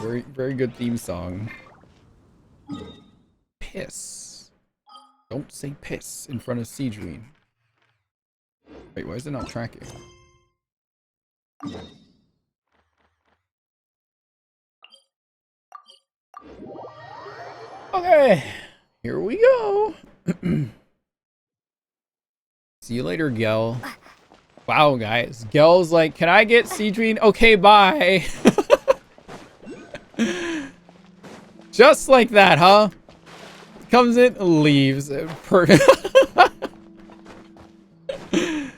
Very, very good theme song. Piss. Don't say piss in front of Sigewinne. Wait, why is it not tracking? Okay, here we go. See you later, Gel. Wow, guys. Gel's like, can I get Sigewinne? Okay, bye. Just like that, huh? Comes in, leaves. Perfect. Can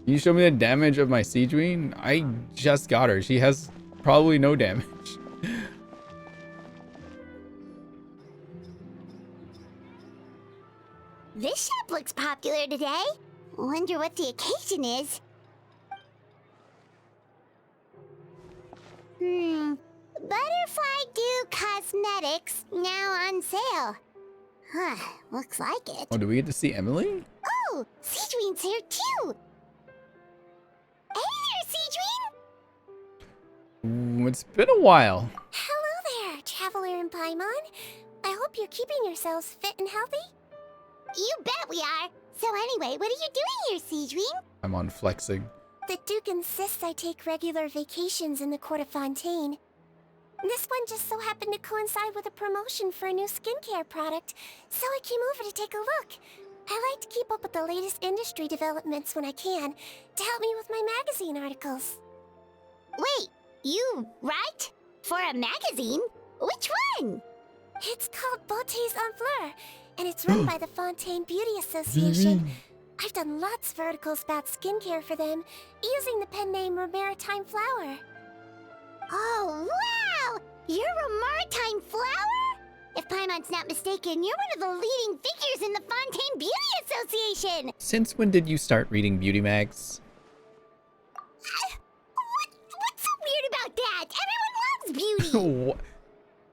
you show me the damage of my Sigewinne? I just got her. She has probably no damage. This shop looks popular today. Wonder what the occasion is. Butterfly Dew Cosmetics now on sale. Huh, looks like it. Oh, do we get to see Emily? Oh, Sigewinne's here too. Hey there, Sigewinne. It's been a while. Hello there, Traveler and Paimon. I hope you're keeping yourselves fit and healthy. You bet we are. So anyway, what are you doing here, Sigewinne? I'm on flexing. The Duke insists I take regular vacations in the Court of Fontaine. This one just so happened to coincide with a promotion for a new skincare product, so I came over to take a look. I like to keep up with the latest industry developments when I can, to help me with my magazine articles. Wait, you write? For a magazine? Which one? It's called Beautés en Fleur, and it's run by the Fontaine Beauty Association. I've done lots of articles about skincare for them, using the pen name Maritime Flower. Oh, wow! You're a Maritime Flower? If Paimon's not mistaken, you're one of the leading figures in the Fontaine Beauty Association! Since when did you start reading beauty mags? What's so weird about that? Everyone loves beauty! What?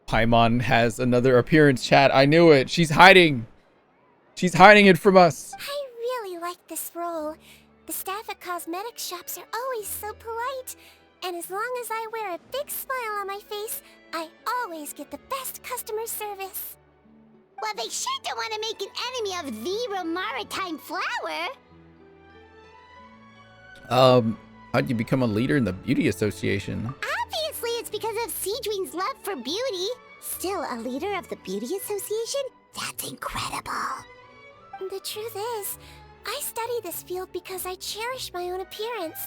Paimon has another appearance, chat. I knew it. She's hiding. She's hiding it from us. I really like this role. The staff at cosmetics shops are always so polite. And as long as I wear a big smile on my face, I always get the best customer service. Well, they sure don't want to make an enemy of the Maritime Flower. How'd you become a leader in the beauty association? Obviously, it's because of Sigewinne's love for beauty. Still a leader of the beauty association? That's incredible. The truth is, I study this field because I cherish my own appearance.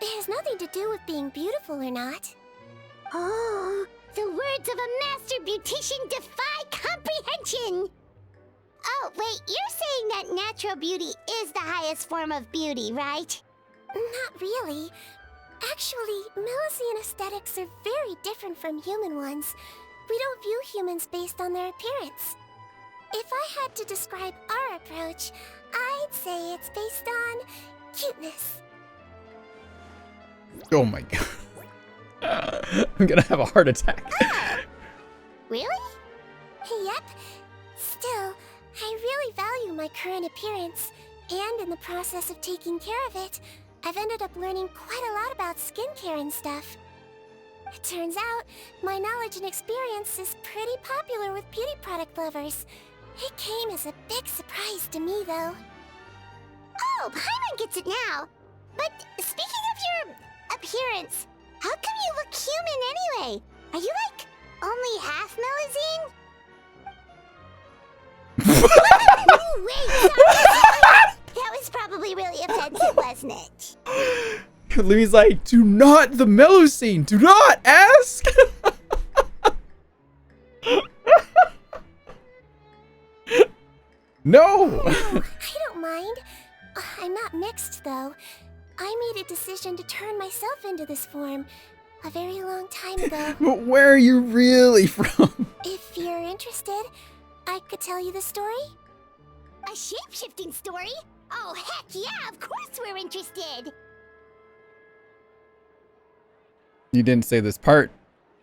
It has nothing to do with being beautiful or not. Oh, the words of a master beautician defy comprehension! Oh, wait, you're saying that natural beauty is the highest form of beauty, right? Not really. Actually, Melusine aesthetics are very different from human ones. We don't view humans based on their appearance. If I had to describe our approach, I'd say it's based on cuteness. Oh my god. I'm gonna have a heart attack. Oh, really? Yep. Still, I really value my current appearance, and in the process of taking care of it, I've ended up learning quite a lot about skincare and stuff. It turns out, my knowledge and experience is pretty popular with beauty product lovers. It came as a big surprise to me, though. Oh, Paimon gets it now. But speaking of your appearance, how come you look human anyway? Are you like only half Melusine? Ooh, wait, sorry. That was probably really offensive, wasn't it? Louis like, do not the Melusine, do not ask. No. I don't mind. I'm not mixed, though. I made a decision to turn myself into this form a very long time ago. But where are you really from? If you're interested, I could tell you the story. A shape-shifting story? Oh, heck yeah, of course we're interested. You didn't say this part,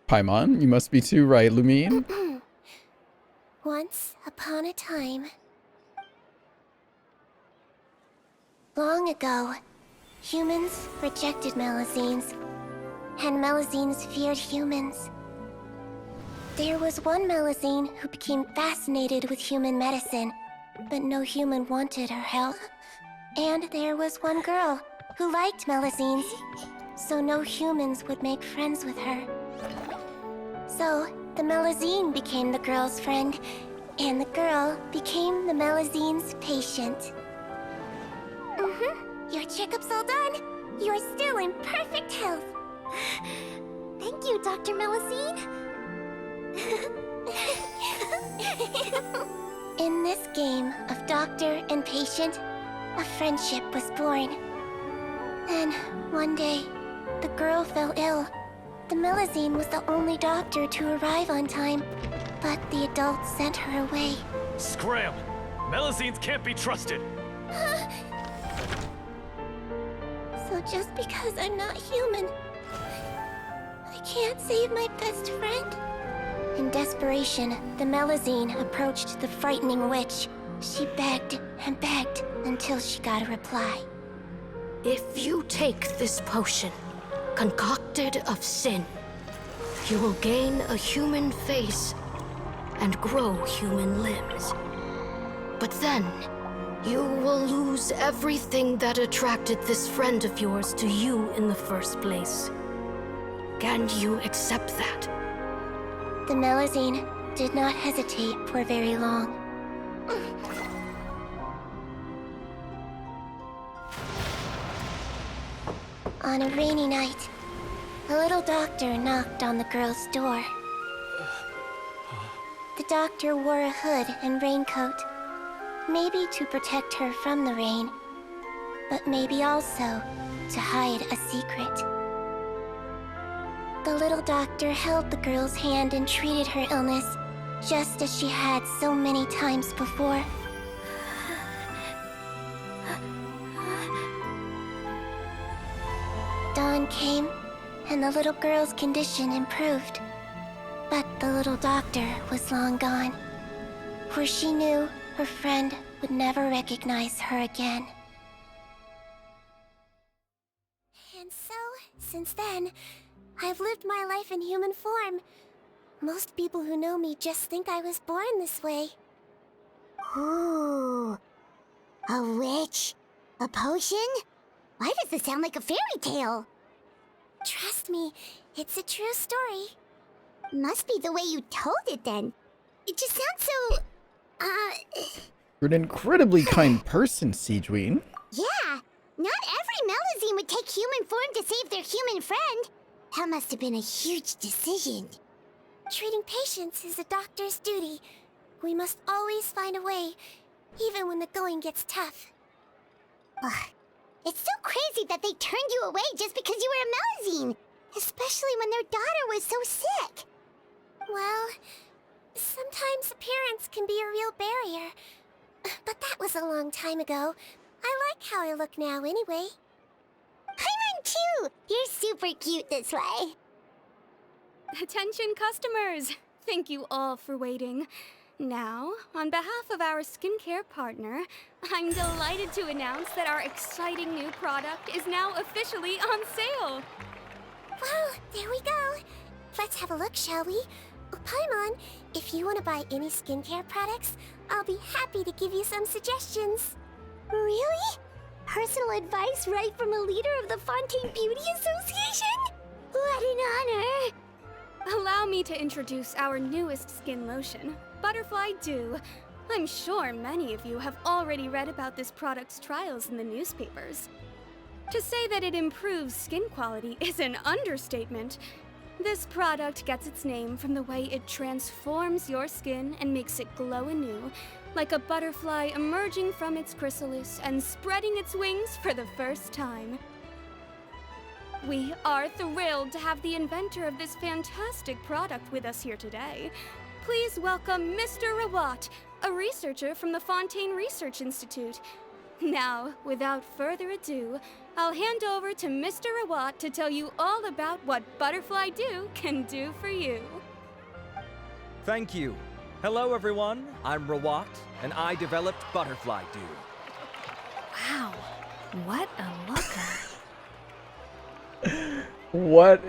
Paimon. You must be too right, Lumine. Once upon a time. Long ago, humans rejected melazines, and melazines feared humans. There was one melazine who became fascinated with human medicine, but no human wanted her help. And there was one girl who liked melazines, so no humans would make friends with her. So, the melazine became the girl's friend, and the girl became the melazine's patient. Your checkup's all done. You're still in perfect health. Thank you, Dr. Melazine. In this game of doctor and patient, a friendship was born. Then, one day, the girl fell ill. The Melazine was the only doctor to arrive on time, but the adults sent her away. Scram! Melazines can't be trusted! So just because I'm not human, I can't save my best friend? In desperation, the Melazine approached the frightening witch. She begged and begged until she got a reply. If you take this potion, concocted of sin, you will gain a human face and grow human limbs. But then, you will lose everything that attracted this friend of yours to you in the first place. Can you accept that? The Melazine did not hesitate for very long. On a rainy night, a little doctor knocked on the girl's door. The doctor wore a hood and raincoat, maybe to protect her from the rain, but maybe also to hide a secret. The little doctor held the girl's hand and treated her illness, just as she had so many times before. Dawn came, and the little girl's condition improved. But the little doctor was long gone, for she knew her friend would never recognize her again. And so, since then, I've lived my life in human form. Most people who know me just think I was born this way. Ooh. A witch? A potion? Why does this sound like a fairy tale? Trust me, it's a true story. Must be the way you told it then. It just sounds so... You're an incredibly kind person, Sigewinne. Yeah. Not every Melazine would take human form to save their human friend. That must have been a huge decision. Treating patients is a doctor's duty. We must always find a way, even when the going gets tough. Ugh. It's so crazy that they turned you away just because you were a Melazine. Especially when their daughter was so sick. Well, sometimes appearance can be a real barrier. But that was a long time ago. I like how I look now anyway. I'm too. You're super cute this way. Attention customers! Thank you all for waiting. Now, on behalf of our skincare partner, I'm delighted to announce that our exciting new product is now officially on sale. Well, there we go. Let's have a look, shall we? Oh, Paimon, if you want to buy any skincare products, I'll be happy to give you some suggestions. Really? Personal advice right from a leader of the Fontaine Beauty Association? What an honor! Allow me to introduce our newest skin lotion, Butterfly Dew. I'm sure many of you have already read about this product's trials in the newspapers. To say that it improves skin quality is an understatement. This product gets its name from the way it transforms your skin and makes it glow anew, like a butterfly emerging from its chrysalis and spreading its wings for the first time. We are thrilled to have the inventor of this fantastic product with us here today. Please welcome Mr. Rawat, a researcher from the Fontaine Research Institute. Now, without further ado, I'll hand over to Mr. Rawat to tell you all about what Butterfly Dew can do for you. Thank you. Hello, everyone. I'm Rawat, and I developed Butterfly Dew. Wow, What a looker. What?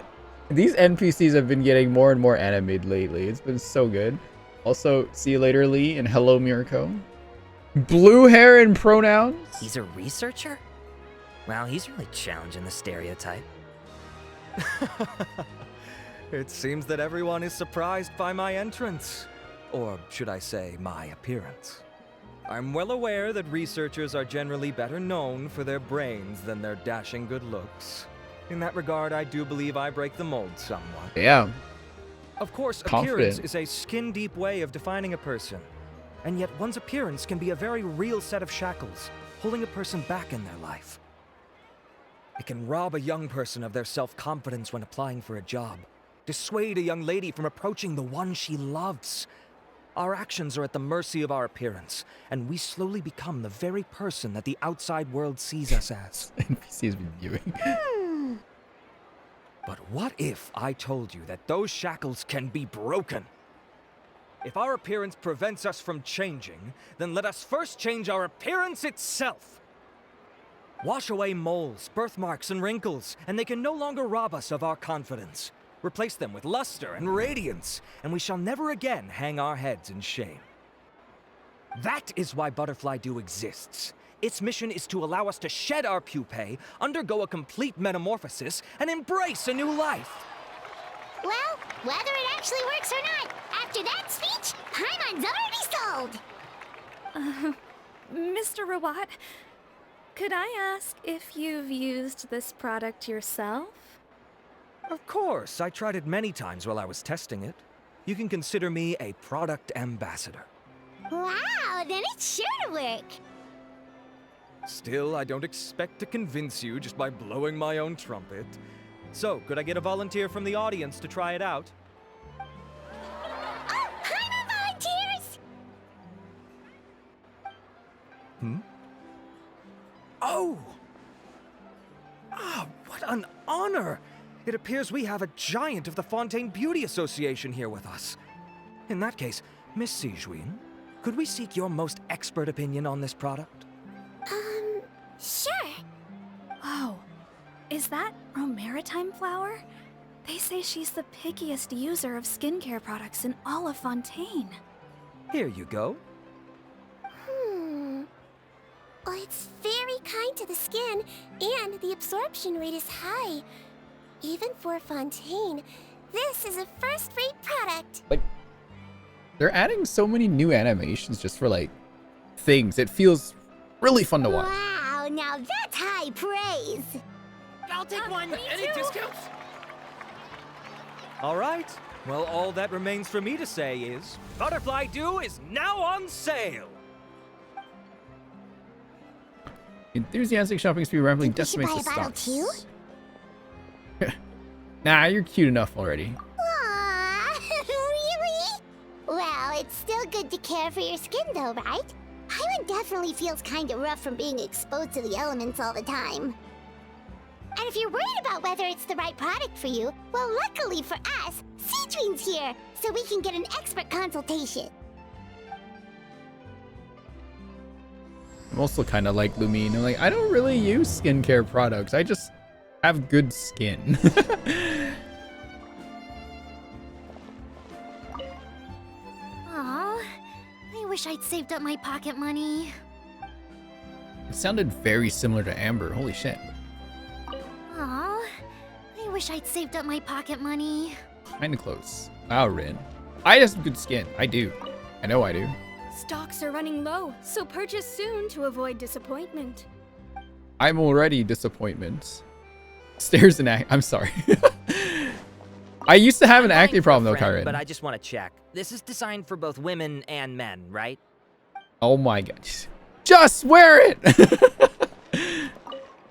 These NPCs have been getting more and more animated lately. It's been so good. Also, see you later, Lee, and hello, Mirko. Blue hair and pronouns? He's a researcher? Well, he's really challenging the stereotype. It seems that everyone is surprised by my entrance. Or should I say, my appearance. I'm well aware that researchers are generally better known for their brains than their dashing good looks. In that regard, I do believe I break the mold somewhat. Yeah. Of course, Confident. appearance is a skin-deep way of defining a person. And yet one's appearance can be a very real set of shackles, holding a person back in their life. It can rob a young person of their self-confidence when applying for a job, dissuade a young lady from approaching the one she loves. Our actions are at the mercy of our appearance, and we slowly become the very person that the outside world sees us as. NPCs been viewing. But what if I told you that those shackles can be broken? If our appearance prevents us from changing, then let us first change our appearance itself. Wash away moles, birthmarks, and wrinkles, and they can no longer rob us of our confidence. Replace them with luster and radiance, and we shall never again hang our heads in shame. That is why Butterfly Dew exists. Its mission is to allow us to shed our pupae, undergo a complete metamorphosis, and embrace a new life. Well, whether it actually works or not, after that speech, Paimon's already sold! Mr. Rawat, could I ask if you've used this product yourself? Of course, I tried it many times while I was testing it. You can consider me a product ambassador. Wow, then it's sure to work! Still, I don't expect to convince you just by blowing my own trumpet. So, could I get a volunteer from the audience to try it out? Oh, Paimon volunteers! Oh! Ah, what an honor! It appears we have a giant of the Fontaine Beauty Association here with us. In that case, Miss Sigewinne, could we seek your most expert opinion on this product? Sure. Oh, is that Romaritime flower? They say she's the pickiest user of skincare products in all of Fontaine. Here you go. Well, it's very kind to the skin, and the absorption rate is high. Even for Fontaine, this is a first-rate product. Like, they're adding so many new animations just for, like, things. It feels really fun to watch. Wow, now that's high praise! I'll take one. Any discounts? All right. Well, all that remains for me to say is, Butterfly Dew is now on sale! Enthusiastic shopping spree rapidly Think we should decimates the buy a bottle stocks. Nah, you're cute enough already. Aww, really? Well, it's still good to care for your skin though, right? Paimon definitely feels kinda rough from being exposed to the elements all the time. And if you're worried about whether it's the right product for you, well, luckily for us, Sigewinne's here, so we can get an expert consultation. I'm also kind of like Lumine. I'm like, I don't really use skincare products. I just have good skin. Aw, I wish I'd saved up my pocket money. It sounded very similar to Amber. Holy shit. Aw, I wish I'd saved up my pocket money. Kind of close. Wow, Rin. I just have good skin. I do. I know I do. Stocks are running low, so purchase soon to avoid disappointment. I'm already disappointment. Stairs and I'm sorry. I used to have an acne problem though, Kyron. But I just want to check. This is designed for both women and men, right? Oh my god. Just wear it!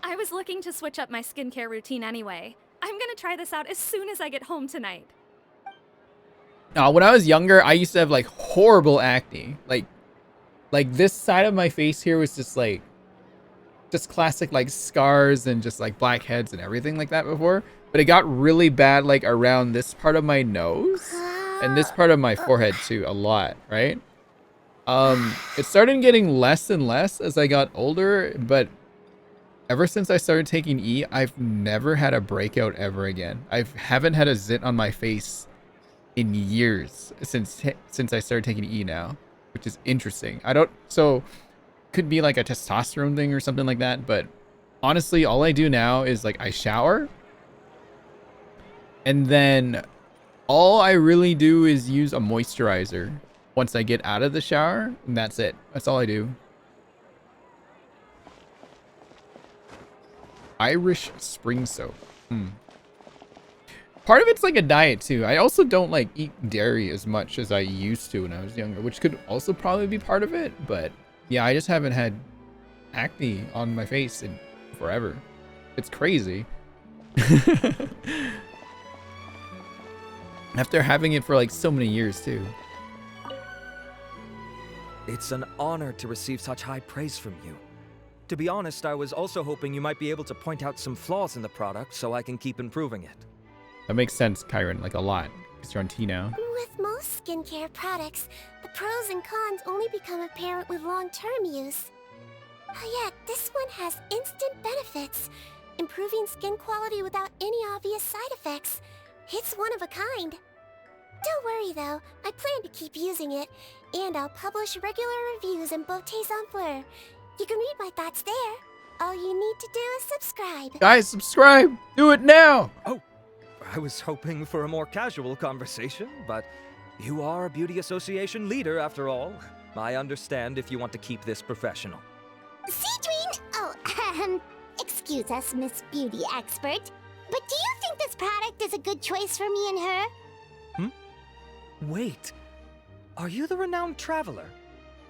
I was looking to switch up my skincare routine anyway. I'm gonna try this out as soon as I get home tonight. When I was younger, I used to have like horrible acne. Like this side of my face here was just like, just classic like scars and just like blackheads and everything like that before. But it got really bad like around this part of my nose and this part of my forehead too, a lot, right? It started getting less and less as I got older, but Ever since I started taking E, I've never had a breakout ever again. I haven't had a zit on my face in years since I started taking E now, which is interesting. I don't, so could be like a testosterone thing or something like that, but honestly, all I do now is like I shower, and then all I really do is use a moisturizer once I get out of the shower, and that's it. That's all I do. Irish spring soap. Part of it's like a diet too. I also don't like eat dairy as much as I used to when I was younger, which could also probably be part of it. But yeah, I just haven't had acne on my face in forever. It's crazy. After having it for like so many years too. It's an honor to receive such high praise from you. To be honest, I was also hoping you might be able to point out some flaws in the product so I can keep improving it. That makes sense, Kyron, like a lot, because you're on T now. With most skincare products, the pros and cons only become apparent with long-term use. Yet, this one has instant benefits, improving skin quality without any obvious side effects. It's one of a kind. Don't worry though, I plan to keep using it, and I'll publish regular reviews in Beautés en Fleur. You can read my thoughts there. All you need to do is subscribe. Guys, subscribe! Do it now! Oh, I was hoping for a more casual conversation, but you are a beauty association leader after all. I understand if you want to keep this professional. Sigewinne! Oh, excuse us, Miss Beauty Expert. But do you think this product is a good choice for me and her? Wait, are you the renowned traveler?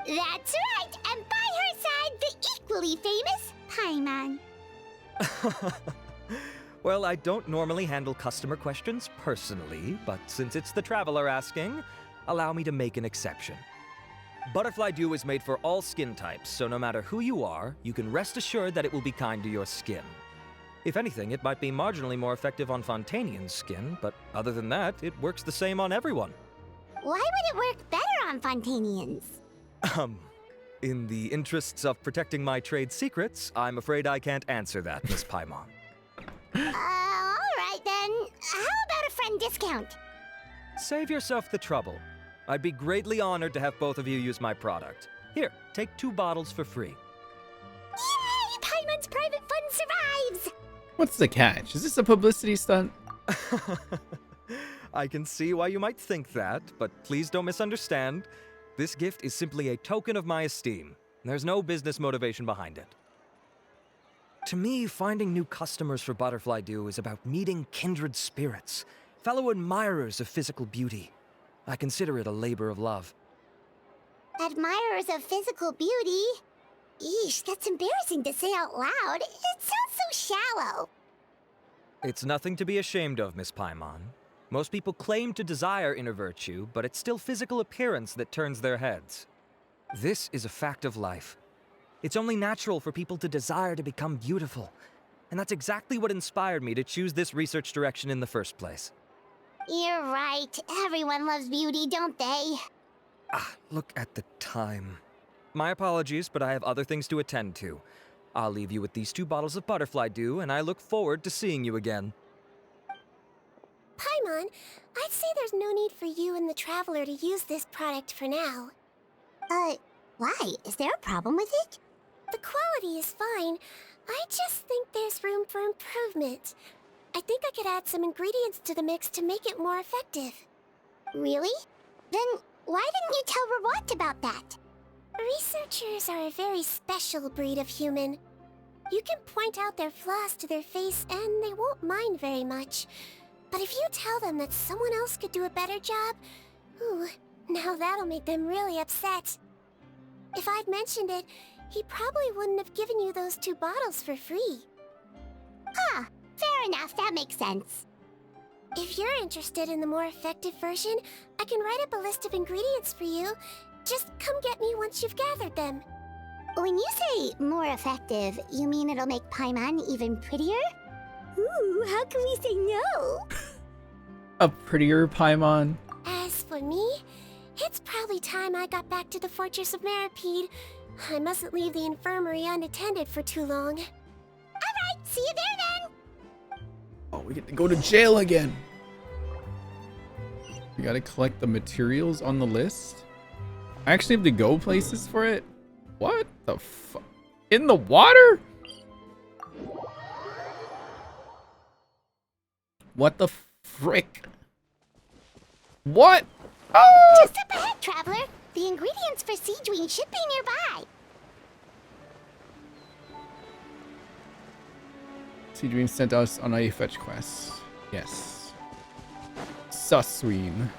That's right, and by her side, the equally famous Paimon. Well, I don't normally handle customer questions personally, but since it's the traveler asking, allow me to make an exception. Butterfly Dew is made for all skin types, so no matter who you are, you can rest assured that it will be kind to your skin. If anything, it might be marginally more effective on Fontanian's skin, but other than that, it works the same on everyone. Why would it work better on Fontanians? In the interests of protecting my trade secrets, I'm afraid I can't answer that, Miss Paimon. Alright then. How about a friend discount? Save yourself the trouble. I'd be greatly honored to have both of you use my product. Here, take 2 bottles for free. Yay! Paimon's private fund survives! What's the catch? Is this a publicity stunt? I can see why you might think that, but please don't misunderstand. This gift is simply a token of my esteem. There's no business motivation behind it. To me, finding new customers for Butterfly Dew is about meeting kindred spirits, fellow admirers of physical beauty. I consider it a labor of love. Admirers of physical beauty? Eesh, that's embarrassing to say out loud. It sounds so shallow. It's nothing to be ashamed of, Miss Paimon. Most people claim to desire inner virtue, but it's still physical appearance that turns their heads. This is a fact of life. It's only natural for people to desire to become beautiful. And that's exactly what inspired me to choose this research direction in the first place. You're right. Everyone loves beauty, don't they? Look at the time. My apologies, but I have other things to attend to. I'll leave you with these 2 bottles of Butterfly Dew, and I look forward to seeing you again. Paimon, I'd say there's no need for you and the Traveler to use this product for now. Why? Is there a problem with it? The quality is fine. I just think there's room for improvement. I think I could add some ingredients to the mix to make it more effective. Really? Then why didn't you tell Rawat about that? Researchers are a very special breed of human. You can point out their flaws to their face and they won't mind very much. But if you tell them that someone else could do a better job, ooh, now that'll make them really upset. If I'd mentioned it, he probably wouldn't have given you those 2 bottles for free. Fair enough, that makes sense. If you're interested in the more effective version, I can write up a list of ingredients for you. Just come get me once you've gathered them. When you say more effective, you mean it'll make Paimon even prettier? Ooh, how can we say no? A prettier Paimon? As for me, it's probably time I got back to the Fortress of Maripede. I mustn't leave the infirmary unattended for too long. See you there then! Oh, we get to go to jail again. We gotta collect the materials on the list. I actually have to go places for it? What the fuck? In the water? What the frick? What? Oh! Just up ahead, traveler. The ingredients for Sigewinne should be nearby. Sigewinne sent us on a fetch quest. Yes. Sigewinne.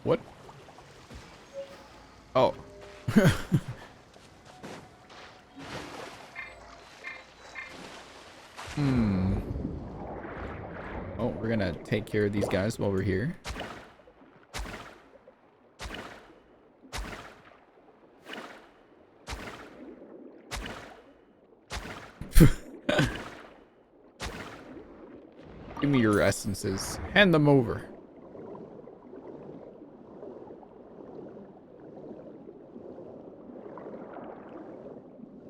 What? Oh. Oh, we're gonna take care of these guys while we're here. Give me your essences. Hand them over.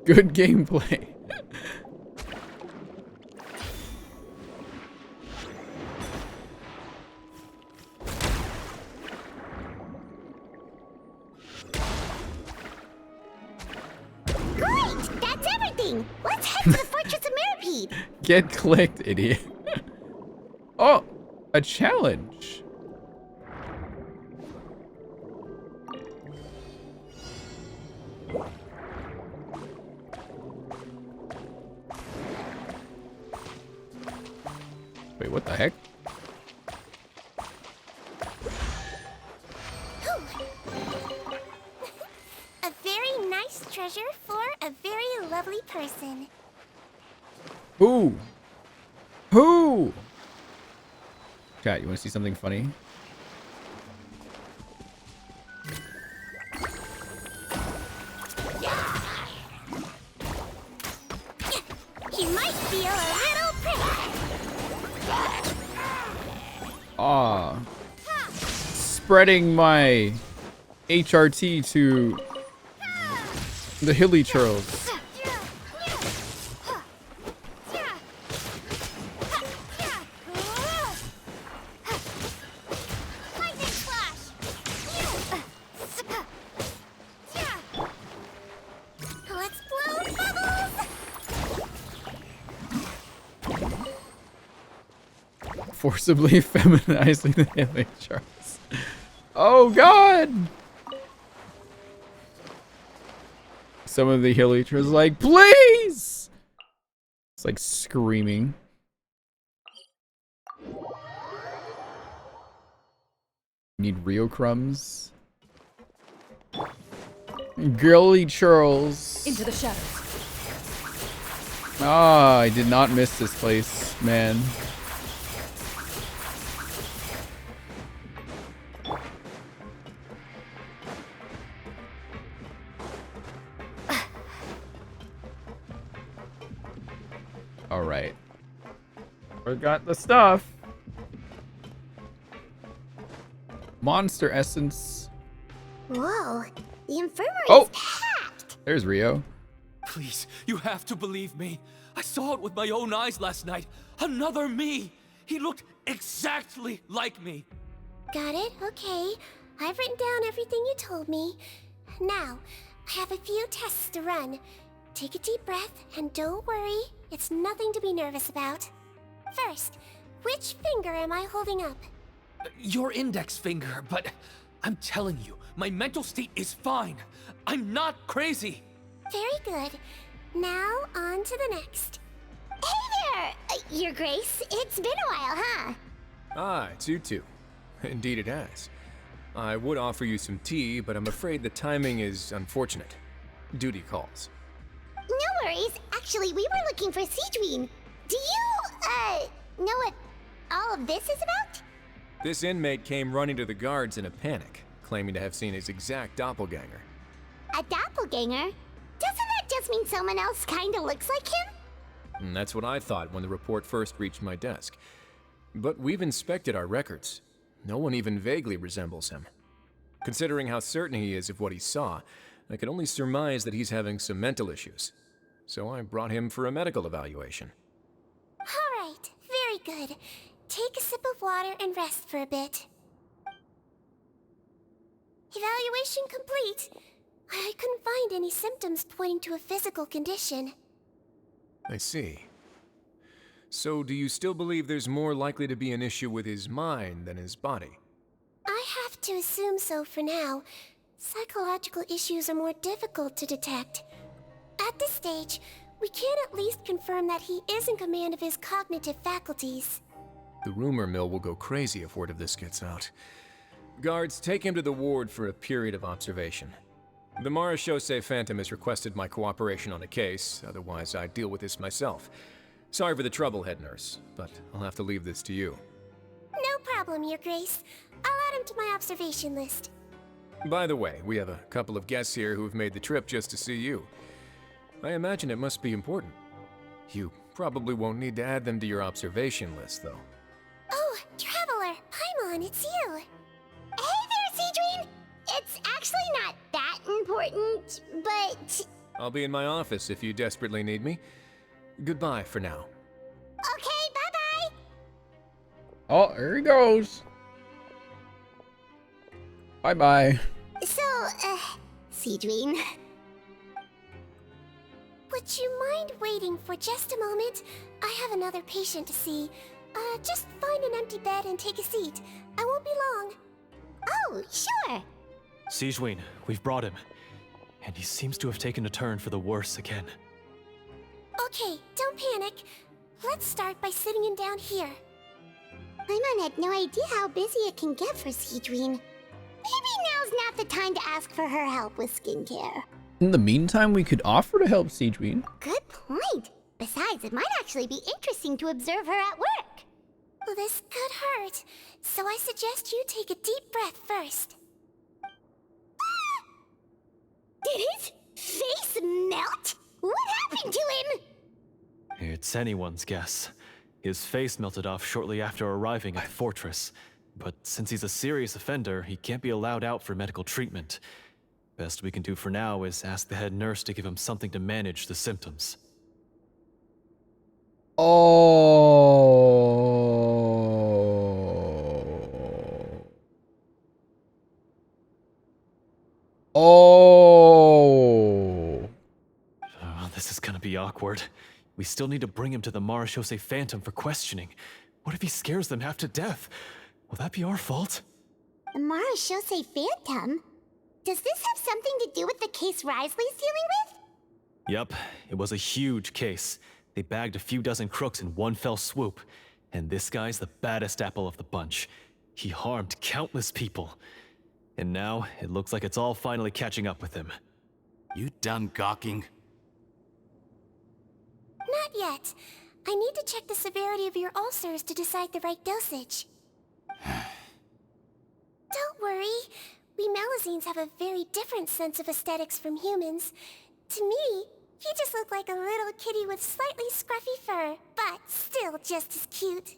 Good gameplay. Great! That's everything! Let's head to the Fortress of Mirrorpeed! Get clicked, idiot. Oh, a challenge. Wait, what the heck? A very nice treasure for a very lovely person. Who? Who? Chat, you want to see something funny? You might feel a little prick. Ah. Spreading my HRT to the hilly churls. Let's blow bubbles. Forcibly feminizing the hilly churls. Oh god! Some of the hilly churls are like, please! It's like screaming. Need Rio crumbs. Girly churls. Into the shadows. Ah, I did not miss this place, man. All right. Forgot the stuff. Monster essence. Whoa, the infirmary Oh! is packed! There's Rio. Please, you have to believe me. I saw it with my own eyes last night. Another me. He looked exactly like me. Got it? Okay. I've written down everything you told me. Now, I have a few tests to run. Take a deep breath and don't worry. It's nothing to be nervous about. First, which finger am I holding up? Your index finger, but I'm telling you, my mental state is fine. I'm not crazy. Very good. Now, on to the next. Hey there, Your Grace. It's been a while, huh? Ah, it's you two. Indeed it has. I would offer you some tea, but I'm afraid the timing is unfortunate. Duty calls. No worries. Actually, we were looking for Sigewinne. Do you, know what all of this is about? This inmate came running to the guards in a panic, claiming to have seen his exact doppelganger. A doppelganger? Doesn't that just mean someone else kinda looks like him? And that's what I thought when the report first reached my desk. But we've inspected our records. No one even vaguely resembles him. Considering how certain he is of what he saw, I can only surmise that he's having some mental issues. So I brought him for a medical evaluation. Alright, very good. Take a sip of water and rest for a bit. Evaluation complete. I couldn't find any symptoms pointing to a physical condition. I see. So do you still believe there's more likely to be an issue with his mind than his body? I have to assume so for now. Psychological issues are more difficult to detect. At this stage, we can at least confirm that he is in command of his cognitive faculties. The rumor mill will go crazy if word of this gets out. Guards, take him to the ward for a period of observation. The Marechaussee Phantom has requested my cooperation on a case, otherwise I'd deal with this myself. Sorry for the trouble, head nurse, but I'll have to leave this to you. No problem, Your Grace. I'll add him to my observation list. By the way, we have a couple of guests here who have made the trip just to see you. I imagine it must be important. You probably won't need to add them to your observation list, though. Oh, Traveler, Paimon, it's you. Hey there, Sigewinne! It's actually not that important, but... I'll be in my office if you desperately need me. Goodbye for now. Okay, bye-bye! Oh, here he goes. Bye-bye. So, Sigewinne... Would you mind waiting for just a moment? I have another patient to see. Just find an empty bed and take a seat. I won't be long. Oh, sure! Sigewinne, we've brought him. And he seems to have taken a turn for the worse again. Okay, don't panic. Let's start by sitting him down here. Paimon had no idea how busy it can get for Sigewinne. Maybe now's not the time to ask for her help with skincare. In the meantime, we could offer to help Sigewinne. Good point. Besides, it might actually be interesting to observe her at work. Well, this could hurt, so I suggest you take a deep breath first. Did his face melt? What happened to him? It's anyone's guess. His face melted off shortly after arriving at the fortress. But since he's a serious offender, he can't be allowed out for medical treatment. Best we can do for now is ask the head nurse to give him something to manage the symptoms. Oh. This is gonna be awkward. We still need to bring him to the Marechaussee Phantom for questioning. What if he scares them half to death? Will that be our fault? The Marechaussee Phantom? Does this have something to do with the case Risley's dealing with? Yep, it was a huge case. They bagged a few dozen crooks in one fell swoop. And this guy's the baddest apple of the bunch. He harmed countless people. And now, it looks like it's all finally catching up with him. You done gawking? Not yet. I need to check the severity of your ulcers to decide the right dosage. Don't worry. We Melazines have a very different sense of aesthetics from humans. To me, he just looked like a little kitty with slightly scruffy fur, but still just as cute.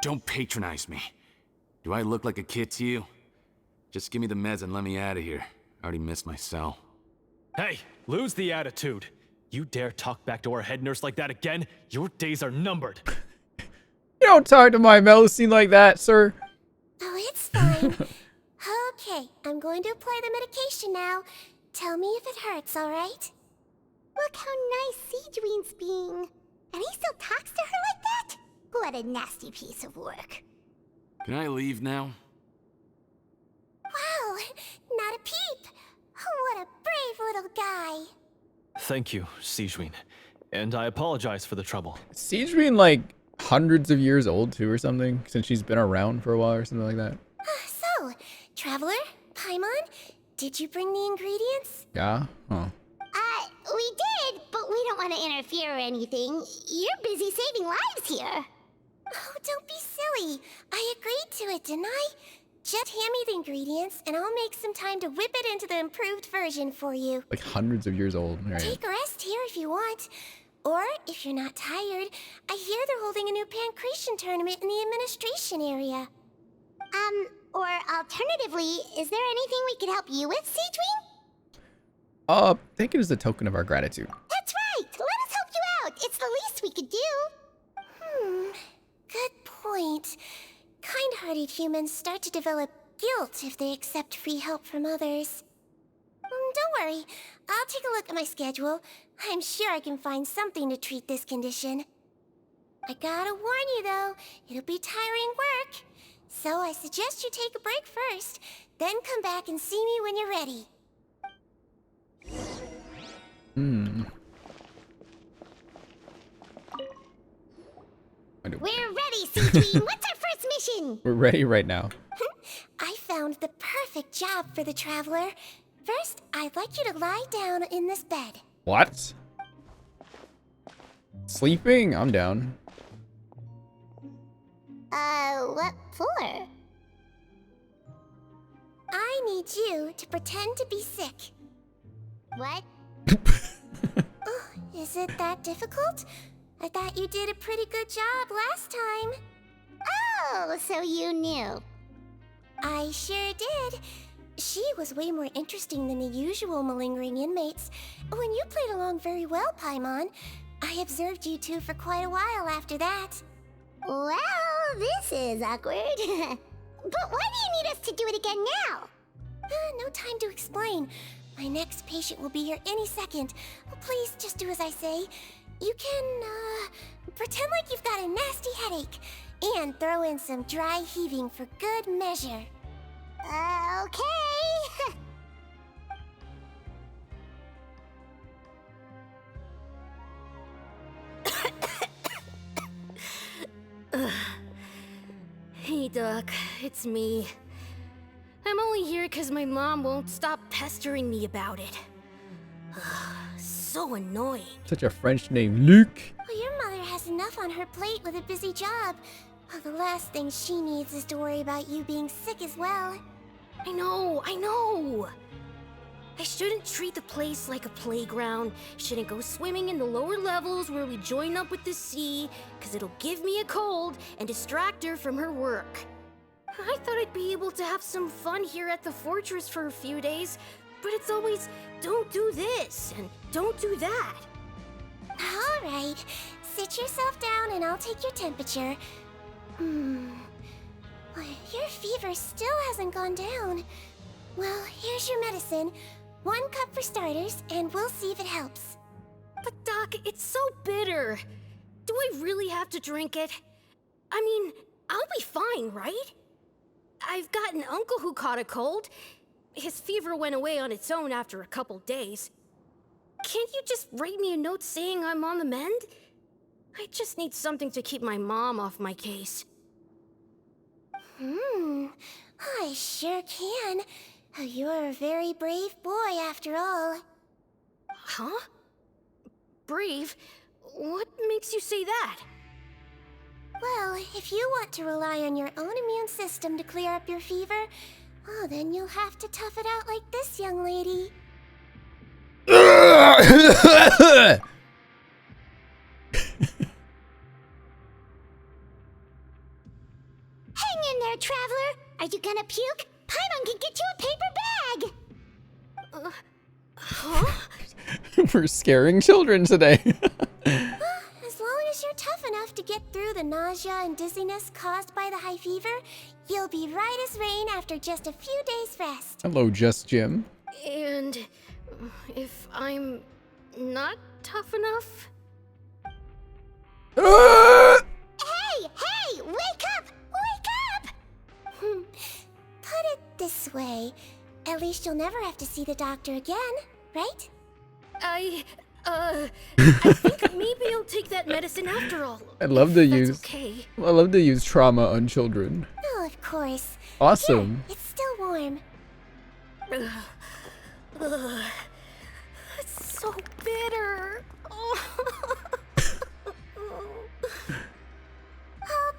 Don't patronize me. Do I look like a kid to you? Just give me the meds and let me out of here. I already missed my cell. Hey, lose the attitude. You dare talk back to our head nurse like that again? Your days are numbered. You don't talk to my Melazine like that, sir. Oh, it's fine. Okay, I'm going to apply the medication now. Tell me if it hurts, alright? Look how nice Sigewinne's being. And he still talks to her like that? What a nasty piece of work. Can I leave now? Wow, not a peep. What a brave little guy. Thank you, Sigewinne. And I apologize for the trouble. Sigewinne like hundreds of years old too or something, since she's been around for a while or something like that. So, Traveler, Paimon, did you bring the ingredients? Yeah? Huh. We did, but we don't want to interfere or anything. You're busy saving lives here. Oh, don't be silly. I agreed to it, didn't I? Just hand me the ingredients, and I'll make some time to whip it into the improved version for you. Like hundreds of years old. Right. Take a rest here if you want. Or, if you're not tired, I hear they're holding a new pancreation tournament in the administration area. Or alternatively, is there anything we could help you with, Sigewinne? Take it as a token of our gratitude. That's right! Let us help you out! It's the least we could do! Good point. Kind-hearted humans start to develop guilt if they accept free help from others. Don't worry. I'll take a look at my schedule. I'm sure I can find something to treat this condition. I gotta warn you though, it'll be tiring work. So I suggest you take a break first, then come back and see me when you're ready. We're ready, Sigewinne! What's our first mission? We're ready right now. I found the perfect job for the traveler. First, I'd like you to lie down in this bed. What? Sleeping? I'm down. What for? I need you to pretend to be sick. What? Oh, is it that difficult? I thought you did a pretty good job last time. Oh, so you knew. I sure did. She was way more interesting than the usual malingering inmates. When you played along very well, Paimon, I observed you two for quite a while after that. Well, this is awkward. But why do you need us to do it again now? No time to explain. My next patient will be here any second. Please just do as I say. You can, pretend like you've got a nasty headache. And throw in some dry heaving for good measure. Okay. Hey, Doc. It's me. I'm only here because my mom won't stop pestering me about it. So annoying. Such a French name, Luke. Well, your mother has enough on her plate with a busy job. Well, the last thing she needs is to worry about you being sick as well. I know. I shouldn't treat the place like a playground. Shouldn't go swimming in the lower levels where we join up with the sea, because it'll give me a cold and distract her from her work. I thought I'd be able to have some fun here at the fortress for a few days, but it's always, don't do this and don't do that. All right, sit yourself down and I'll take your temperature. Well, your fever still hasn't gone down. Well, here's your medicine. 1 cup for starters, and we'll see if it helps. But Doc, it's so bitter. Do I really have to drink it? I mean, I'll be fine, right? I've got an uncle who caught a cold. His fever went away on its own after a couple days. Can't you just write me a note saying I'm on the mend? I just need something to keep my mom off my case. I sure can. You're a very brave boy after all. Huh? Brave? What makes you say that? Well, if you want to rely on your own immune system to clear up your fever, oh, then you'll have to tough it out like this young lady. Hang in there, traveler. Are you gonna puke? Paimon can get you a paper bag. Huh? We're scaring children today. As long as you're tough enough to get through the nausea and dizziness caused by the high fever, you'll be right as rain after just a few days' rest. Hello, Just Jim. And if I'm not tough enough? Hey, wake up! Wake up! Put it this way. At least you'll never have to see the doctor again, right? I think maybe I'll take that medicine after all. I love to use. Okay. I love to use trauma on children. Oh, of course. Awesome. Here, it's still warm. It's so bitter. All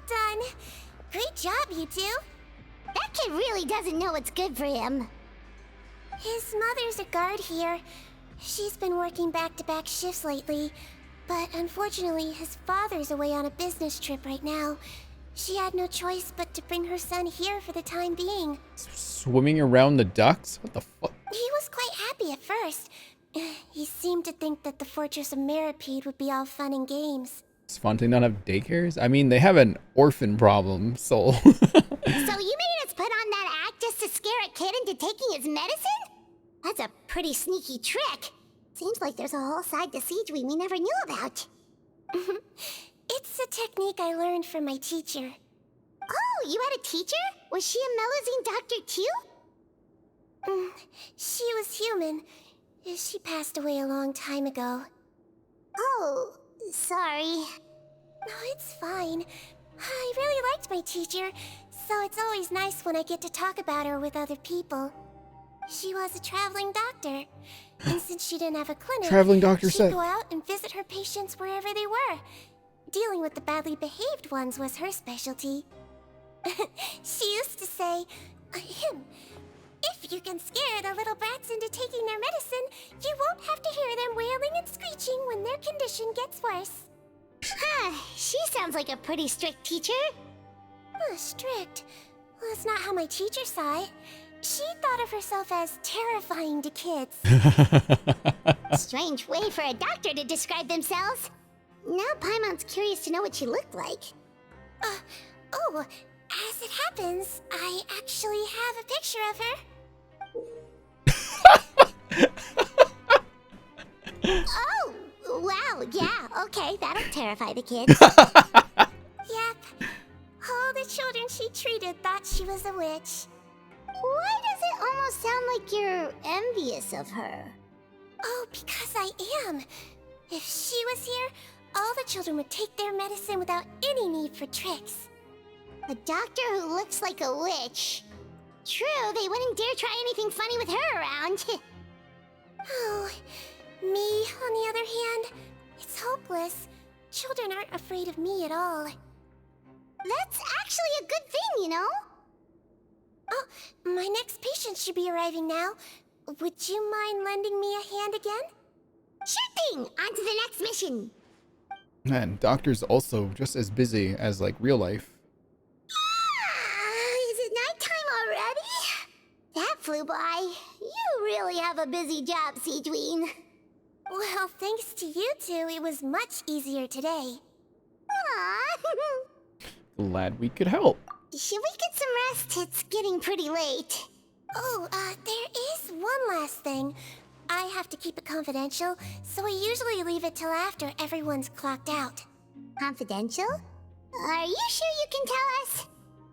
done. Great job, you two. That kid really doesn't know what's good for him. His mother's a guard here. She's been working back-to-back shifts lately, but unfortunately his father's away on a business trip right now. She had no choice but to bring her son here for the time being. Swimming around the ducks? What the fuck? He was quite happy at first. He seemed to think that the Fortress of Meripede would be all fun and games. Does Fontaine not have daycares? I mean, they have an orphan problem, so... So you made us put on that act just to scare a kid into taking his medicine? That's a pretty sneaky trick. Seems like there's a whole side to Sigewinne we never knew about. It's a technique I learned from my teacher. Oh, you had a teacher? Was she a Melusine doctor too? She was human. She passed away a long time ago. Oh, sorry. No, it's fine. I really liked my teacher, so it's always nice when I get to talk about her with other people. She was a traveling doctor, and since she didn't have a clinic, Traveling doctor she'd said. go out and visit her patients wherever they were. Dealing with the badly behaved ones was her specialty. She used to say, if you can scare the little brats into taking their medicine, you won't have to hear them wailing and screeching when their condition gets worse. She sounds like a pretty strict teacher. Strict? Well, that's not how my teacher saw it. She thought of herself as terrifying to kids. Strange way for a doctor to describe themselves. Now Paimon's curious to know what she looked like. As it happens, I actually have a picture of her. Oh, wow, yeah, okay, that'll terrify the kids. Yep. All the children she treated thought she was a witch. Why does it almost sound like you're envious of her? Oh, because I am. If she was here, all the children would take their medicine without any need for tricks. A doctor who looks like a witch. True, they wouldn't dare try anything funny with her around. Oh, me, on the other hand, it's hopeless. Children aren't afraid of me at all. That's actually a good thing, you know? Oh, my next patient should be arriving now. Would you mind lending me a hand again? Sure thing! On to the next mission! Man, doctor's also just as busy as, like, real life. Is it nighttime already? That flew by. You really have a busy job, Sigewinne. Well, thanks to you two, it was much easier today. Aww. Glad we could help. Should we get some rest? It's getting pretty late. Oh, there is one last thing. I have to keep it confidential, so I usually leave it till after everyone's clocked out. Confidential? Are you sure you can tell us?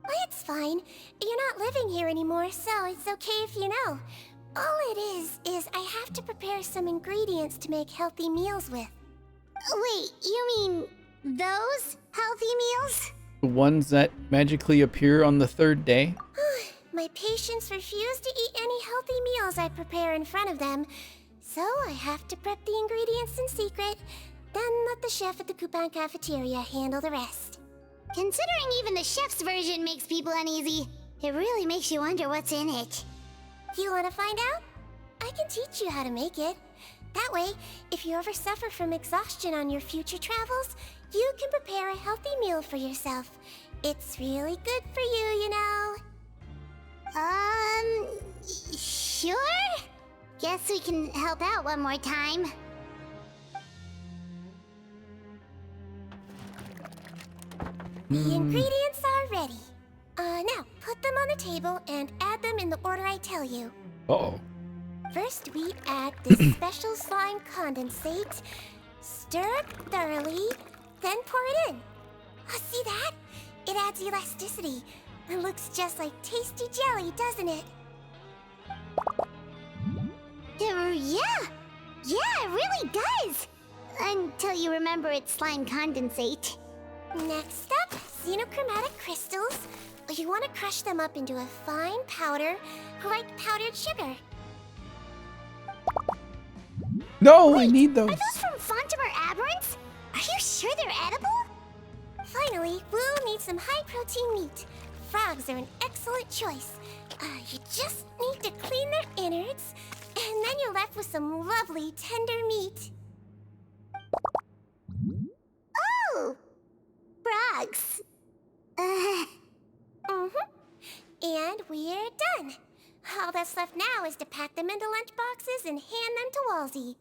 Well, it's fine. You're not living here anymore, so it's okay if you know. All it is I have to prepare some ingredients to make healthy meals with. Wait, you mean those healthy meals? The ones that magically appear on the third day? My patients refuse to eat any healthy meals I prepare in front of them, so I have to prep the ingredients in secret, then let the chef at the Coupon cafeteria handle the rest. Considering even the chef's version makes people uneasy, it really makes you wonder what's in it. You want to find out? I can teach you how to make it. That way, if you ever suffer from exhaustion on your future travels, you can prepare a healthy meal for yourself. It's really good for you, you know. Sure? Guess we can help out one more time. The ingredients are ready. Now, put them on the table and add them in the order I tell you. Uh-oh. First, we add this special slime condensate, stir it thoroughly, then pour it in. See that? It adds elasticity. It looks just like tasty jelly, doesn't it? Yeah, it really does! Until you remember it's slime condensate. Next up, xenochromatic crystals. You want to crush them up into a fine powder, like powdered sugar. No, Wait, I need those. Are those from Fontimer Aberrants? Are you sure they're edible? Finally, we'll need some high-protein meat. Frogs are an excellent choice. You just need to clean their innards, and then you're left with some lovely tender meat. Oh! Frogs. And we're done. All that's left now is to pack them into lunchboxes and hand them to Walsey.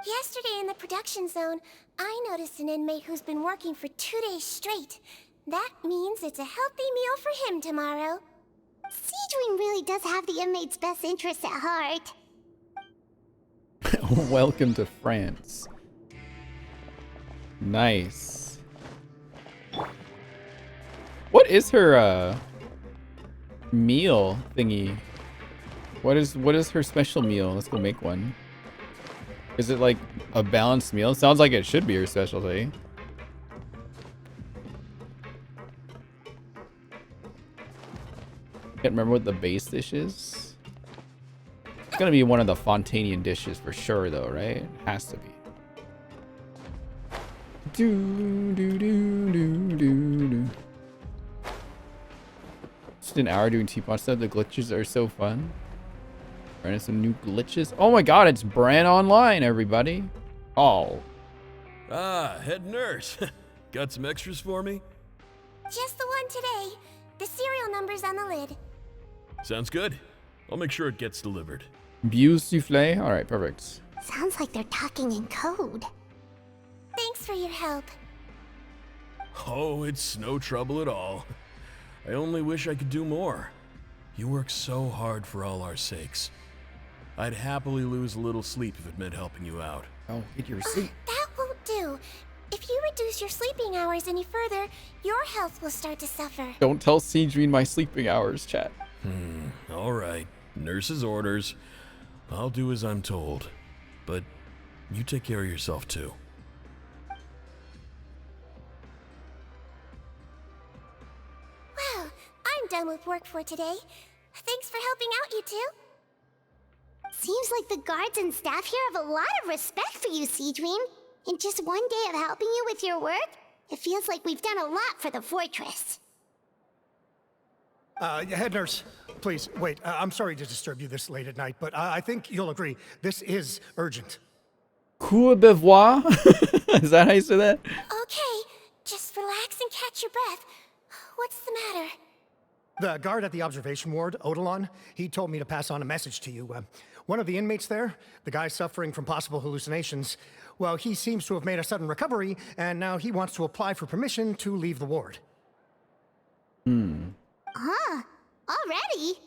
Yesterday in the production zone, I noticed an inmate who's been working for 2 days straight. That means it's a healthy meal for him tomorrow. Sigewinne really does have the inmate's best interests at heart. Welcome to France. Nice. What is her meal thingy? What is her special meal? Let's go make one. Is it like a balanced meal? Sounds like it should be her specialty. Can't remember what the base dish is. It's gonna be one of the Fontanian dishes for sure, though, right? It has to be. Just an hour doing teapot stuff. The glitches are so fun. Running some new glitches. Oh my god, it's Bran Online, everybody. Oh. Ah, head nurse. Got some extras for me? Just the one today. The serial number's on the lid. Sounds good. I'll make sure it gets delivered. Buse souffle? Alright, perfect. Sounds like they're talking in code. Thanks for your help. Oh, it's no trouble at all. I only wish I could do more. You work so hard for all our sakes. I'd happily lose a little sleep if it meant helping you out. Oh, get your sleep. That won't do. If you reduce your sleeping hours any further, your health will start to suffer. Don't tell Sigewinne my sleeping hours, chat. All right. Nurse's orders. I'll do as I'm told. But you take care of yourself too. Well, I'm done with work for today. Thanks for helping out, you two. Seems like the guards and staff here have a lot of respect for you, Sigewinne. In just one day of helping you with your work, it feels like we've done a lot for the fortress. Head nurse, please, wait. I'm sorry to disturb you this late at night, but I think you'll agree, this is urgent. Cour bevoir? Is that how you say that? Okay, just relax and catch your breath. What's the matter? The guard at the observation ward, Odilon, he told me to pass on a message to you. One of the inmates there, the guy suffering from possible hallucinations, well, he seems to have made a sudden recovery, and now he wants to apply for permission to leave the ward. Huh? Already?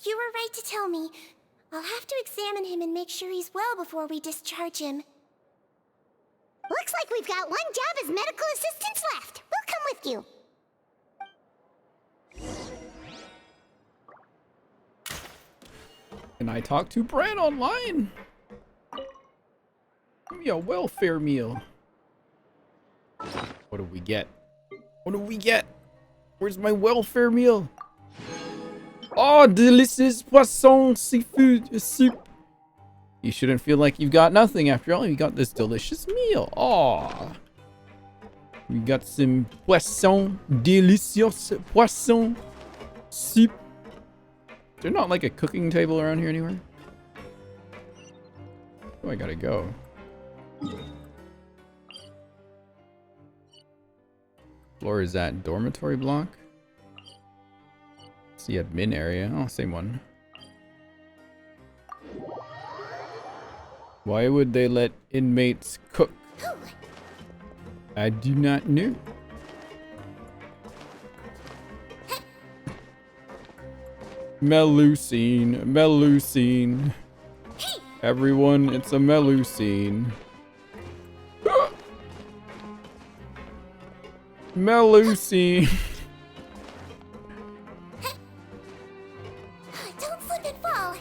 You were right to tell me. I'll have to examine him and make sure he's well before we discharge him. Looks like we've got one job as medical assistants left. We'll come with you. Can I talk to Bran Online? Give me a welfare meal. What do we get? What do we get? Where's my welfare meal? Oh, delicious poisson seafood soup. You shouldn't feel like you've got nothing after all. You got this delicious meal. Oh. We got some poisson, delicious poisson soup. Is there not like a cooking table around here anywhere? Oh, I gotta go. Floor is that dormitory block? It's the admin area. Oh, same one. Why would they let inmates cook? I do not know. Melusine, Melusine. Everyone, it's a Melusine. Melusine. Don't slip and fall.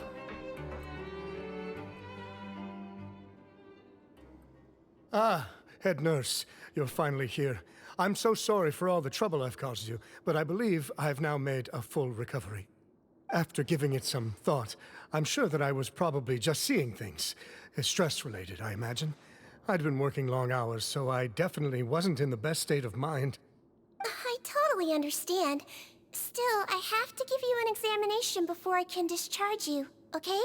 Ah, head nurse, you're finally here. I'm so sorry for all the trouble I've caused you, but I believe I've now made a full recovery. After giving it some thought, I'm sure that I was probably just seeing things. Stress-related, I imagine. I'd been working long hours, so I definitely wasn't in the best state of mind. I totally understand. Still, I have to give you an examination before I can discharge you, okay?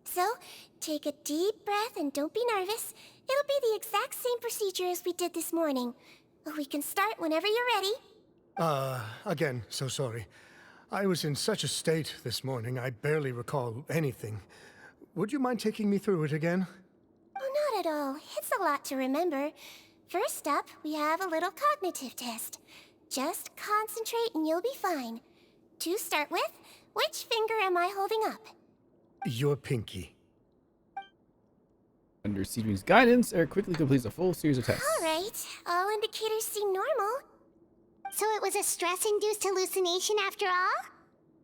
So, take a deep breath and don't be nervous. It'll be the exact same procedure as we did this morning. We can start whenever you're ready. Again, so sorry. I was in such a state this morning, I barely recall anything. Would you mind taking me through it again? Oh, not at all. It's a lot to remember. First up, we have a little cognitive test. Just concentrate and you'll be fine. To start with, which finger am I holding up? Your pinky. Under Sigewinne's guidance, Eric quickly completes a full series of tests. Alright, all indicators seem normal. So it was a stress-induced hallucination after all?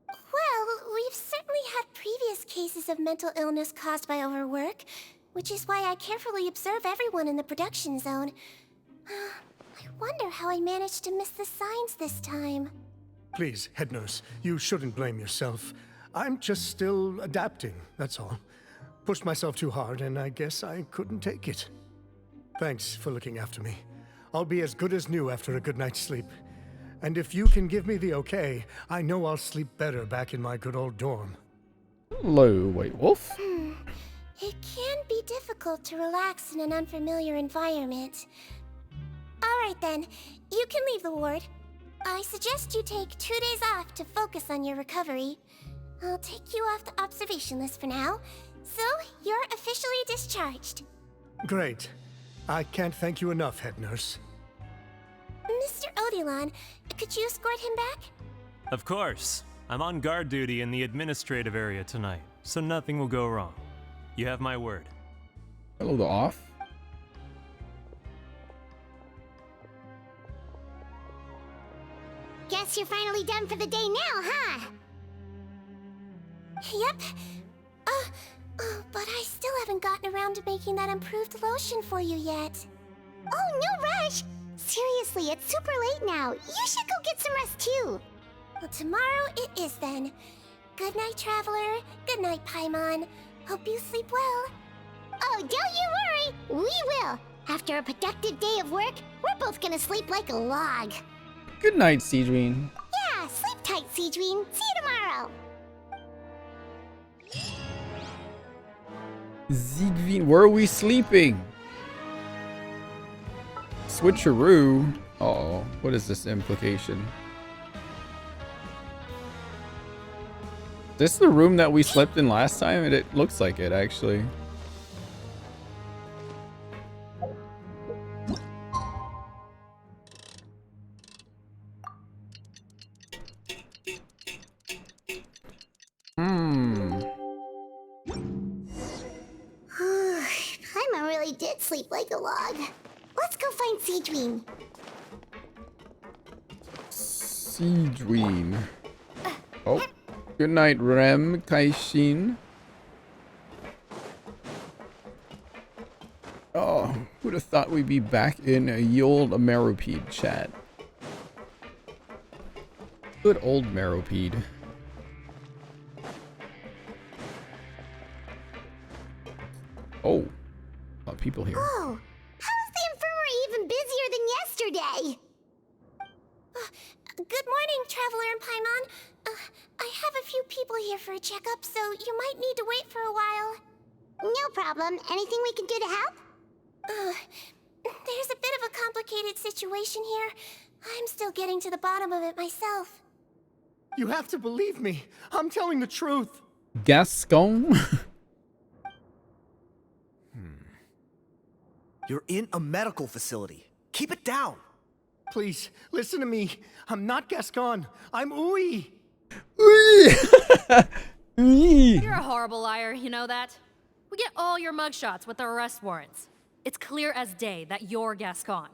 Well, we've certainly had previous cases of mental illness caused by overwork, which is why I carefully observe everyone in the production zone. I wonder how I managed to miss the signs this time. Please, head nurse, you shouldn't blame yourself. I'm just still adapting, that's all. Pushed myself too hard, and I guess I couldn't take it. Thanks for looking after me. I'll be as good as new after a good night's sleep. And if you can give me the okay, I know I'll sleep better back in my good old dorm. Hello, White Wolf. It can be difficult to relax in an unfamiliar environment. Alright then, you can leave the ward. I suggest you take 2 days off to focus on your recovery. I'll take you off the observation list for now, so you're officially discharged. Great. I can't thank you enough, head nurse. Mr. Odilon, could you escort him back? Of course. I'm on guard duty in the administrative area tonight, so nothing will go wrong. You have my word. Hello, the off. Guess you're finally done for the day now, huh? Yep. But I still haven't gotten around to making that improved lotion for you yet. Oh, no rush! Seriously, it's super late now. You should go get some rest too. Well, tomorrow it is then. Good night, Traveler. Good night, Paimon. Hope you sleep well. Oh, don't you worry. We will. After a productive day of work, we're both gonna sleep like a log. Good night, Sigewinne. Yeah, sleep tight, Sigewinne. See you tomorrow. Sigewinne, where are we sleeping? Switcheroo? Uh-oh, what is this implication? Is this the room that we slept in last time? It looks like it, actually. Paimon really did sleep like a log. Let's go find Sigewinne. Sigewinne. Oh, good night, RinTaichou. Oh, who'd have thought we'd be back in a old Meropede chat. Good old Meropede. Oh, a lot of people here. Oh, how is the infirmary even busier than yesterday? Good morning, Traveler and Paimon. I have a few people here for a checkup, so you might need to wait for a while. No problem. Anything we can do to help? There's a bit of a complicated situation here. I'm still getting to the bottom of it myself. You have to believe me. I'm telling the truth. Gascon? You're in a medical facility. Keep it down. Please, listen to me. I'm not Gascon. I'm Uy. You're a horrible liar, you know that? We get all your mugshots with the arrest warrants. It's clear as day that you're Gascon.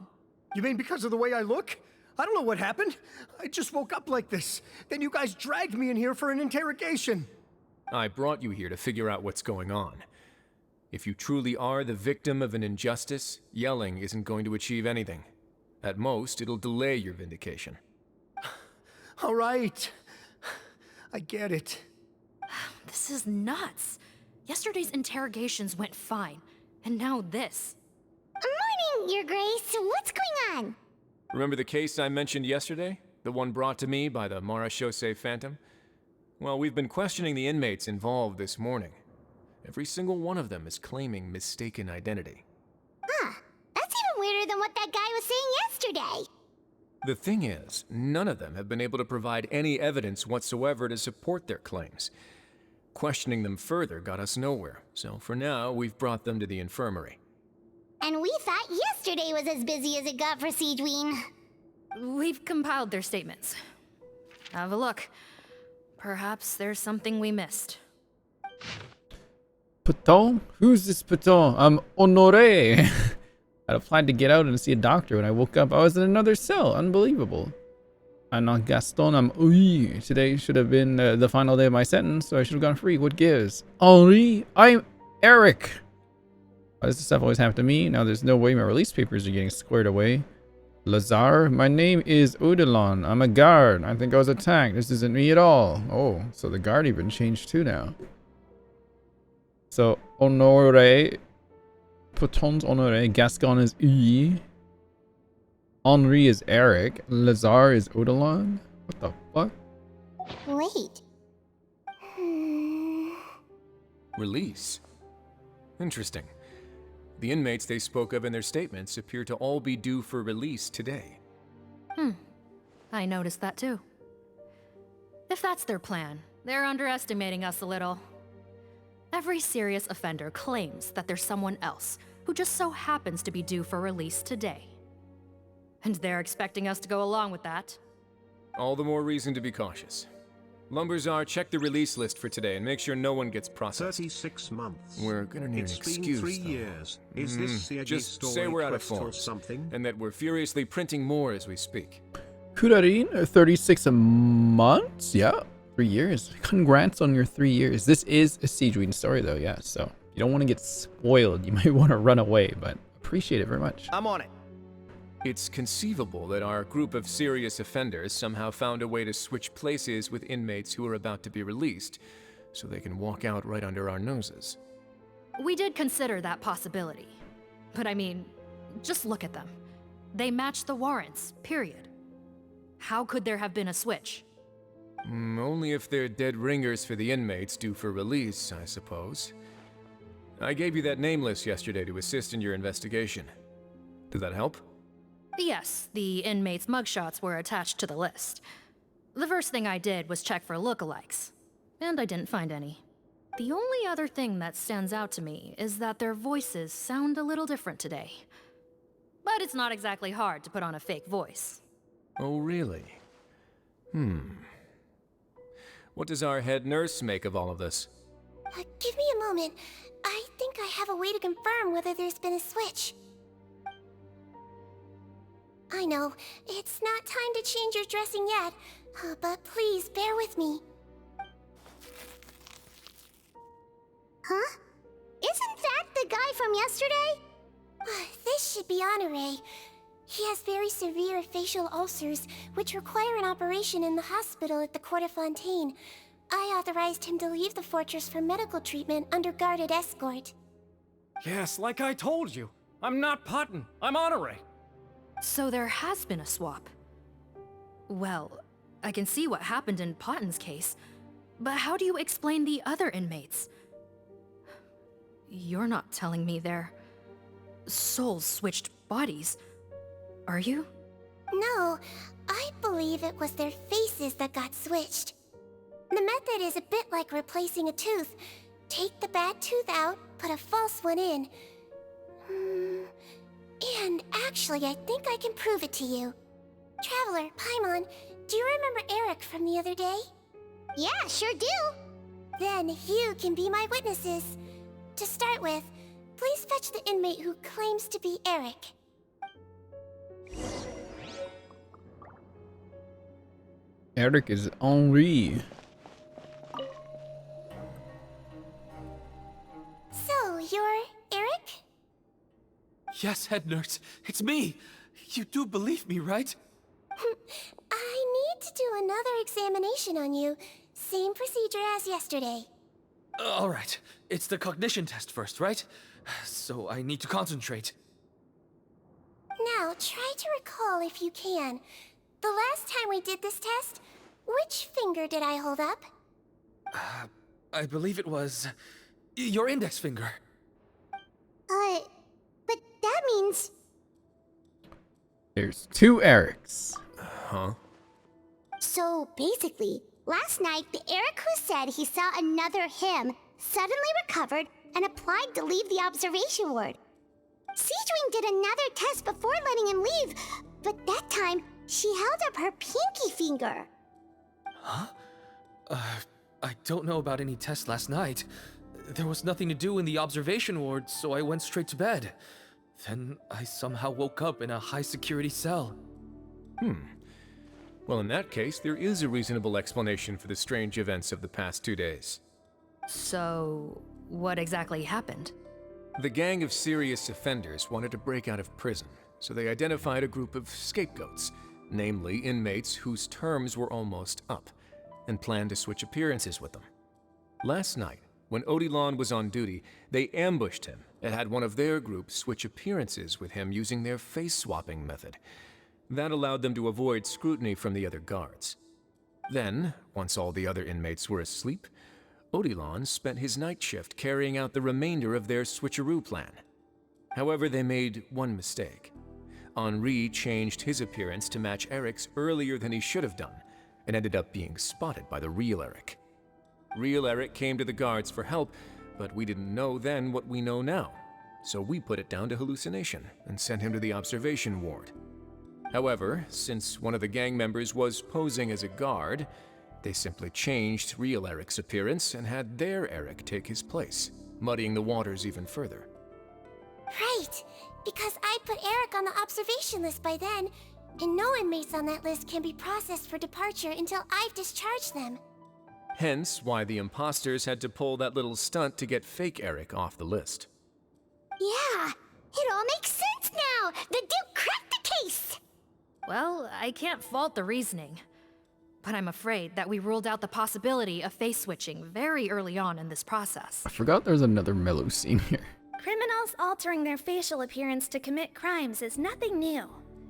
You mean because of the way I look? I don't know what happened. I just woke up like this. Then you guys dragged me in here for an interrogation. I brought you here to figure out what's going on. If you truly are the victim of an injustice, yelling isn't going to achieve anything. At most, it'll delay your vindication. All right. I get it. This is nuts. Yesterday's interrogations went fine, and now this. Morning, Your Grace. What's going on? Remember the case I mentioned yesterday? The one brought to me by the Marechaussee Phantom? Well, we've been questioning the inmates involved this morning. Every single one of them is claiming mistaken identity. Huh. That's even weirder than what that guy was saying yesterday. The thing is, none of them have been able to provide any evidence whatsoever to support their claims. Questioning them further got us nowhere, so for now, we've brought them to the infirmary. And we thought yesterday was as busy as it got for Sigewinne. We've compiled their statements. Have a look. Perhaps there's something we missed. Paton? Who's this Paton? I'm Honoré. I'd applied to get out and see a doctor. When I woke up, I was in another cell. Unbelievable. I'm not Gaston. I'm Henri. Today should have been the final day of my sentence, so I should have gone free. What gives? Henri? I'm Eric. Why does this stuff always happen to me? Now there's no way my release papers are getting squared away. Lazare? My name is Udelon. I'm a guard. I think I was attacked. This isn't me at all. Oh, so the guard even changed too now. So, Honoré. Paton's Honoré. Gascon is E. Henri is Eric. Lazare is Udelon. What the fuck? Wait. Release? Interesting. The inmates they spoke of in their statements appear to all be due for release today. I noticed that too. If that's their plan, they're underestimating us a little. Every serious offender claims that there's someone else who just so happens to be due for release today. And they're expecting us to go along with that. All the more reason to be cautious. Lumberzar, check the release list for today and make sure no one gets processed. 36 months. We're gonna need an excuse, It's been 3 though. years. Is this the Just say we're out of or forms, something? and that we're furiously printing more as we speak. Kurarin, 36 months? Yeah, 3 years. Congrats on your 3 years. This is a Sigewinne story, though, yeah, so you don't want to get spoiled. You might want to run away, but appreciate it very much. I'm on it. It's conceivable that our group of serious offenders somehow found a way to switch places with inmates who are about to be released, so they can walk out right under our noses. We did consider that possibility. But I mean, just look at them. They match the warrants, period. How could there have been a switch? Only if they're dead ringers for the inmates due for release, I suppose. I gave you that name list yesterday to assist in your investigation. Did that help? Yes, the inmates' mugshots were attached to the list. The first thing I did was check for lookalikes, and I didn't find any. The only other thing that stands out to me is that their voices sound a little different today. But it's not exactly hard to put on a fake voice. Oh, really? What does our head nurse make of all of this? Give me a moment. I think I have a way to confirm whether there's been a switch. I know, it's not time to change your dressing yet, but please bear with me. Huh? Isn't that the guy from yesterday? This should be Honoré. He has very severe facial ulcers, which require an operation in the hospital at the Court of Fontaine. I authorized him to leave the fortress for medical treatment under guarded escort. Yes, like I told you. I'm not Paton. I'm Honoré. So there has been a swap. Well, I can see what happened in Paton's case, but how do you explain the other inmates? You're not telling me their souls switched bodies, are you? No, I believe it was their faces that got switched. The method is a bit like replacing a tooth. Take the bad tooth out, put a false one in. And actually, I think I can prove it to you. Traveler, Paimon, do you remember Eric from the other day? Yeah, sure do. Then you can be my witnesses. To start with, please fetch the inmate who claims to be Eric. Eric is Henri. So, you're Eric? Yes, head nurse. It's me. You do believe me, right? I need to do another examination on you. Same procedure as yesterday. All right. It's the cognition test first, right? So I need to concentrate. Now, try to recall if you can. The last time we did this test, which finger did I hold up? I believe it was your index finger. But that means... There's two Erics. Huh? So basically, last night the Eric who said he saw another him suddenly recovered and applied to leave the observation ward. Sigewinne did another test before letting him leave, but that time she held up her pinky finger. Huh? I don't know about any tests last night. There was nothing to do in the observation ward, so I went straight to bed. Then I somehow woke up in a high-security cell. Well, in that case, there is a reasonable explanation for the strange events of the past 2 days. So, what exactly happened? The gang of serious offenders wanted to break out of prison, so they identified a group of scapegoats, namely inmates whose terms were almost up, and planned to switch appearances with them. Last night, when Odilon was on duty, they ambushed him and had one of their group switch appearances with him using their face-swapping method. That allowed them to avoid scrutiny from the other guards. Then, once all the other inmates were asleep, Odilon spent his night shift carrying out the remainder of their switcheroo plan. However, they made one mistake. Henri changed his appearance to match Eric's earlier than he should have done, and ended up being spotted by the real Eric. Real Eric came to the guards for help, but we didn't know then what we know now, so we put it down to hallucination and sent him to the observation ward. However, since one of the gang members was posing as a guard, they simply changed real Eric's appearance and had their Eric take his place, muddying the waters even further. Right, because I put Eric on the observation list by then, and no inmates on that list can be processed for departure until I've discharged them. Hence why the imposters had to pull that little stunt to get fake Eric off the list. Yeah, it all makes sense now! The Duke cracked the case! Well, I can't fault the reasoning. But I'm afraid that we ruled out the possibility of face switching very early on in this process. I forgot there's another Mellow scene here. Criminals altering their facial appearance to commit crimes is nothing new.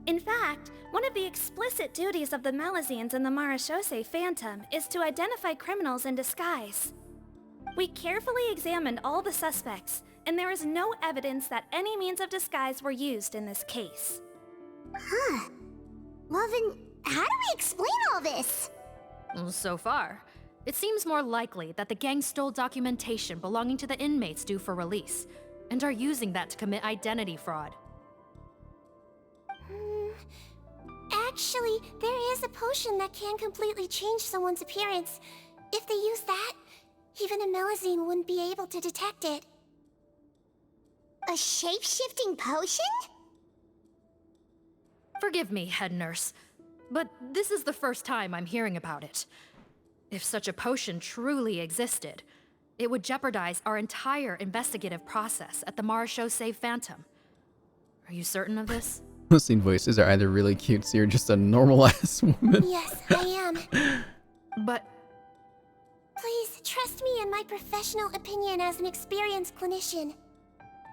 In fact, one of the explicit duties of the Melazines in the Marechaussee Phantom is to identify criminals in disguise. We carefully examined all the suspects, and there is no evidence that any means of disguise were used in this case. Huh. Well then, how do we explain all this? So far, it seems more likely that the gang stole documentation belonging to the inmates due for release, and are using that to commit identity fraud. Actually, there is a potion that can completely change someone's appearance. If they use that, even a Melazine wouldn't be able to detect it. A shape-shifting potion? Forgive me, head nurse, but this is the first time I'm hearing about it. If such a potion truly existed, it would jeopardize our entire investigative process at the Marechaussee Phantom. Are you certain of this? Listening voices are either really cutesy or just a normal-ass woman. Yes, I am. But... Please, trust me in my professional opinion as an experienced clinician.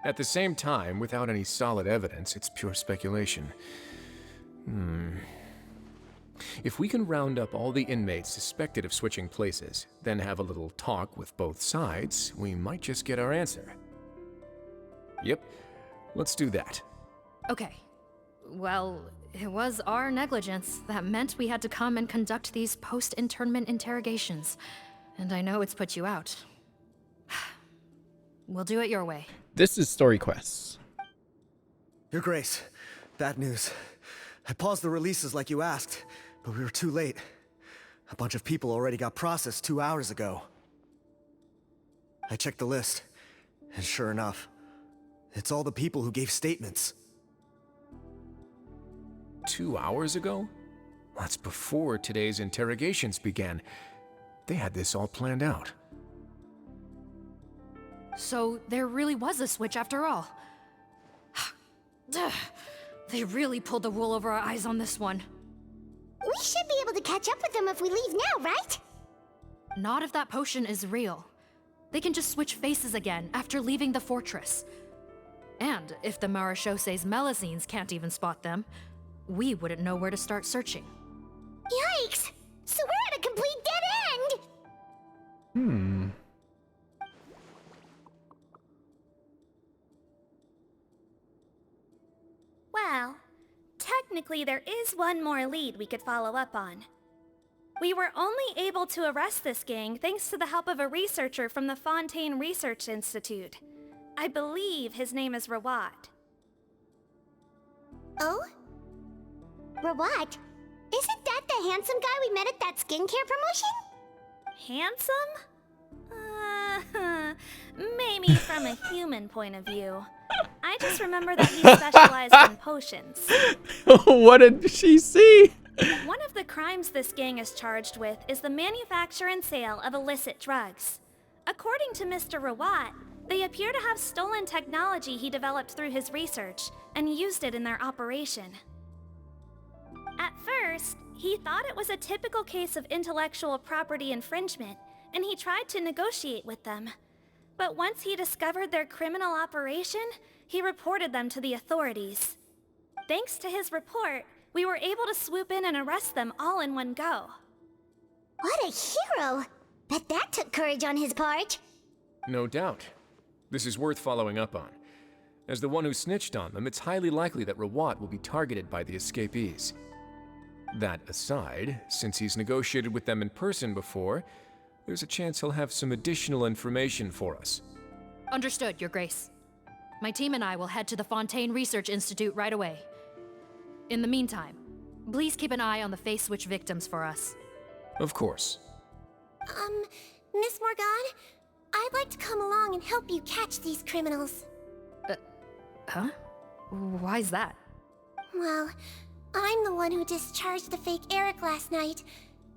At the same time, without any solid evidence, it's pure speculation. If we can round up all the inmates suspected of switching places, then have a little talk with both sides, we might just get our answer. Yep, let's do that. Okay. Well, it was our negligence that meant we had to come and conduct these post-internment interrogations. And I know it's put you out. We'll do it your way. This is Story Quests. Your Grace, bad news. I paused the releases like you asked, but we were too late. A bunch of people already got processed 2 hours ago. I checked the list, and sure enough, it's all the people who gave statements. 2 hours ago? That's before today's interrogations began. They had this all planned out. So there really was a switch after all. They really pulled the wool over our eyes on this one. We should be able to catch up with them if we leave now, right? Not if that potion is real. They can just switch faces again after leaving the fortress. And if the Marechaussee's Melazines can't even spot them, we wouldn't know where to start searching. Yikes! So we're at a complete dead end! Well, technically there is one more lead we could follow up on. We were only able to arrest this gang thanks to the help of a researcher from the Fontaine Research Institute. I believe his name is Rawat. Oh? Rawat? Isn't that the handsome guy we met at that skincare promotion? Handsome? Maybe from a human point of view. I just remember that he specialized in potions. What did she see? One of the crimes this gang is charged with is the manufacture and sale of illicit drugs. According to Mr. Rawat, they appear to have stolen technology he developed through his research and used it in their operation. At first, he thought it was a typical case of intellectual property infringement, and he tried to negotiate with them. But once he discovered their criminal operation, he reported them to the authorities. Thanks to his report, we were able to swoop in and arrest them all in one go. What a hero! Bet that took courage on his part. No doubt. This is worth following up on. As the one who snitched on them, it's highly likely that Rawat will be targeted by the escapees. That aside, since he's negotiated with them in person before, there's a chance he'll have some additional information for us. Understood, Your Grace. My team and I will head to the Fontaine Research Institute right away. In the meantime, please keep an eye on the face switch victims for us. Of course. Miss Morgan, I'd like to come along and help you catch these criminals. Huh? Why's that? Well, I'm the one who discharged the fake Eric last night,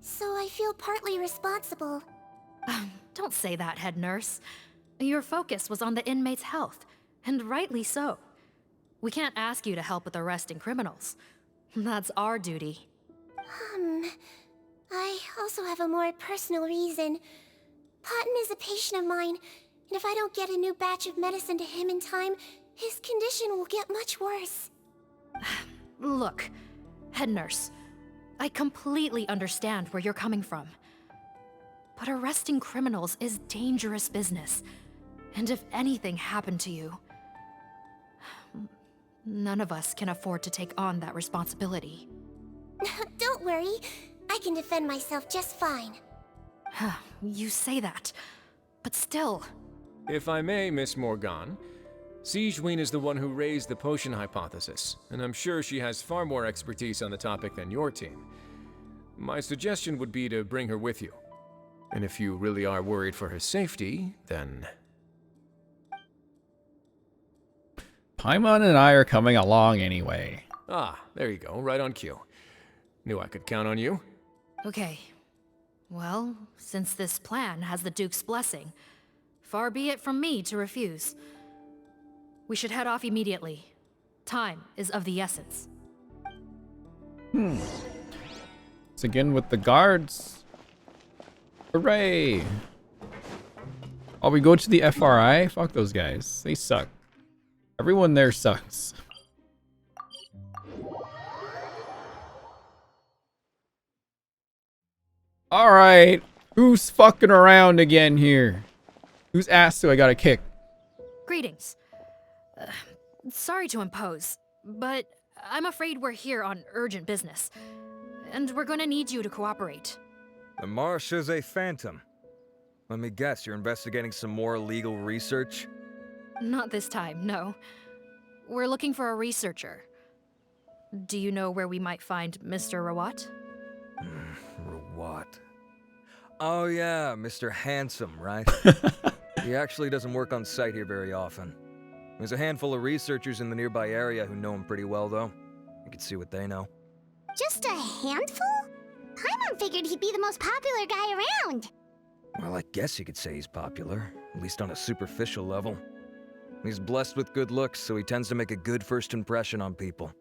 so I feel partly responsible. Don't say that, head nurse. Your focus was on the inmate's health, and rightly so. We can't ask you to help with arresting criminals. That's our duty. I also have a more personal reason. Cotton is a patient of mine, and if I don't get a new batch of medicine to him in time, his condition will get much worse. Look, head nurse, I completely understand where you're coming from. But arresting criminals is dangerous business. And if anything happened to you, none of us can afford to take on that responsibility. Don't worry, I can defend myself just fine. You say that, but still. If I may, Miss Morgan, Sigewinne is the one who raised the potion hypothesis, and I'm sure she has far more expertise on the topic than your team. My suggestion would be to bring her with you. And if you really are worried for her safety, then... Paimon and I are coming along anyway. Ah, there you go, right on cue. Knew I could count on you. Okay. Well, since this plan has the Duke's blessing, far be it from me to refuse. We should head off immediately. Time is of the essence. Let's again with the guards. Hooray! Oh, we go to the FRI? Fuck those guys. They suck. Everyone there sucks. Alright. Who's fucking around again here? Whose ass do I gotta kick? Greetings. Sorry to impose, but I'm afraid we're here on urgent business. And we're gonna need you to cooperate. The Marsh's a phantom. Let me guess, you're investigating some more illegal research? Not this time, no. We're looking for a researcher. Do you know where we might find Mr. Rawat? Rawat. Oh yeah, Mr. Handsome, right? He actually doesn't work on site here very often. There's a handful of researchers in the nearby area who know him pretty well, though. You can see what they know. Just a handful? Paimon figured he'd be the most popular guy around. Well, I guess you could say he's popular, at least on a superficial level. He's blessed with good looks, so he tends to make a good first impression on people.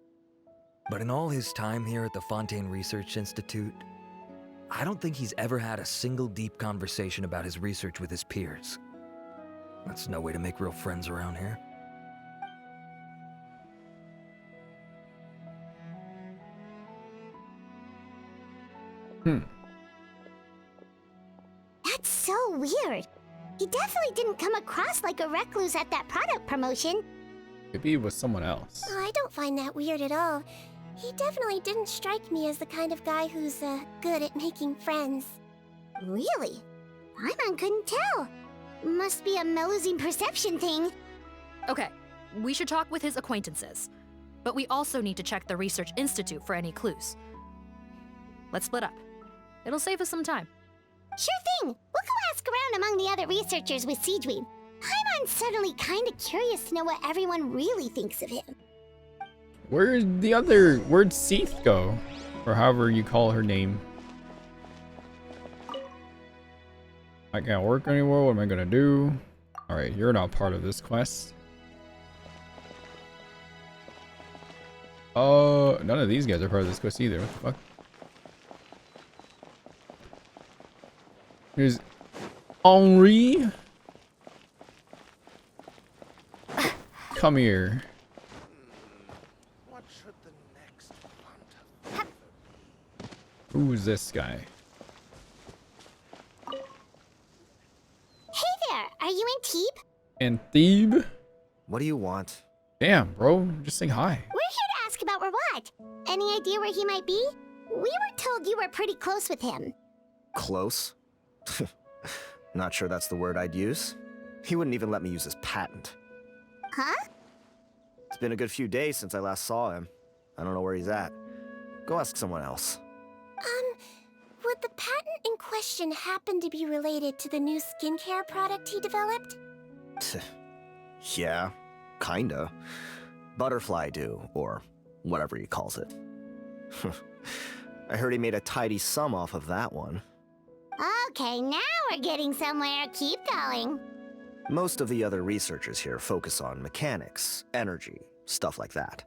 But in all his time here at the Fontaine Research Institute, I don't think he's ever had a single deep conversation about his research with his peers. That's no way to make real friends around here. That's so weird. He definitely didn't come across like a recluse at that product promotion. Maybe it was someone else. I don't find that weird at all. He definitely didn't strike me as the kind of guy who's, good at making friends. Really? Paimon couldn't tell. Must be a Melusine perception thing. Okay, we should talk with his acquaintances. But we also need to check the Research Institute for any clues. Let's split up. It'll save us some time. Sure thing! We'll go ask around among the other researchers with Sigewinne. Paimon's suddenly kinda curious to know what everyone really thinks of him. Where'd Seath go? Or however you call her name. I can't work anymore, what am I gonna do? Alright, you're not part of this quest. None of these guys are part of this quest either, what the fuck? Here's Henri. Come here. What should the next font of Who's this guy? Hey there! Are you in Teeb? And Thebe? What do you want? Damn, bro. Just saying hi. We're here to ask about Rawat. Any idea where he might be? We were told you were pretty close with him. Close? Not sure that's the word I'd use. He wouldn't even let me use his patent. Huh? It's been a good few days since I last saw him. I don't know where he's at. Go ask someone else. Would the patent in question happen to be related to the new skincare product he developed? Yeah, kinda. Butterfly Dew, or whatever he calls it. I heard he made a tidy sum off of that one. Okay, now we're getting somewhere. Keep going. Most of the other researchers here focus on mechanics, energy, stuff like that.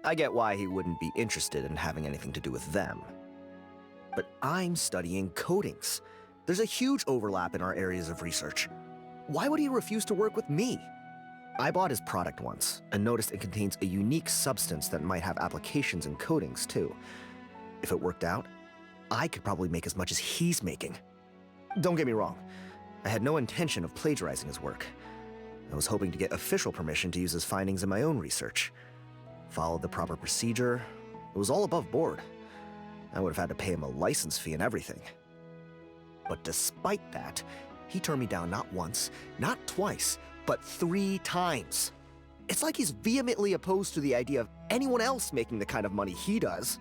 I get why he wouldn't be interested in having anything to do with them. But I'm studying coatings. There's a huge overlap in our areas of research. Why would he refuse to work with me? I bought his product once, and noticed it contains a unique substance that might have applications in coatings, too. If it worked out, I could probably make as much as he's making. Don't get me wrong, I had no intention of plagiarizing his work. I was hoping to get official permission to use his findings in my own research. Followed the proper procedure. It was all above board. I would have had to pay him a license fee and everything. But despite that, he turned me down not once, not twice, but 3 times. It's like he's vehemently opposed to the idea of anyone else making the kind of money he does.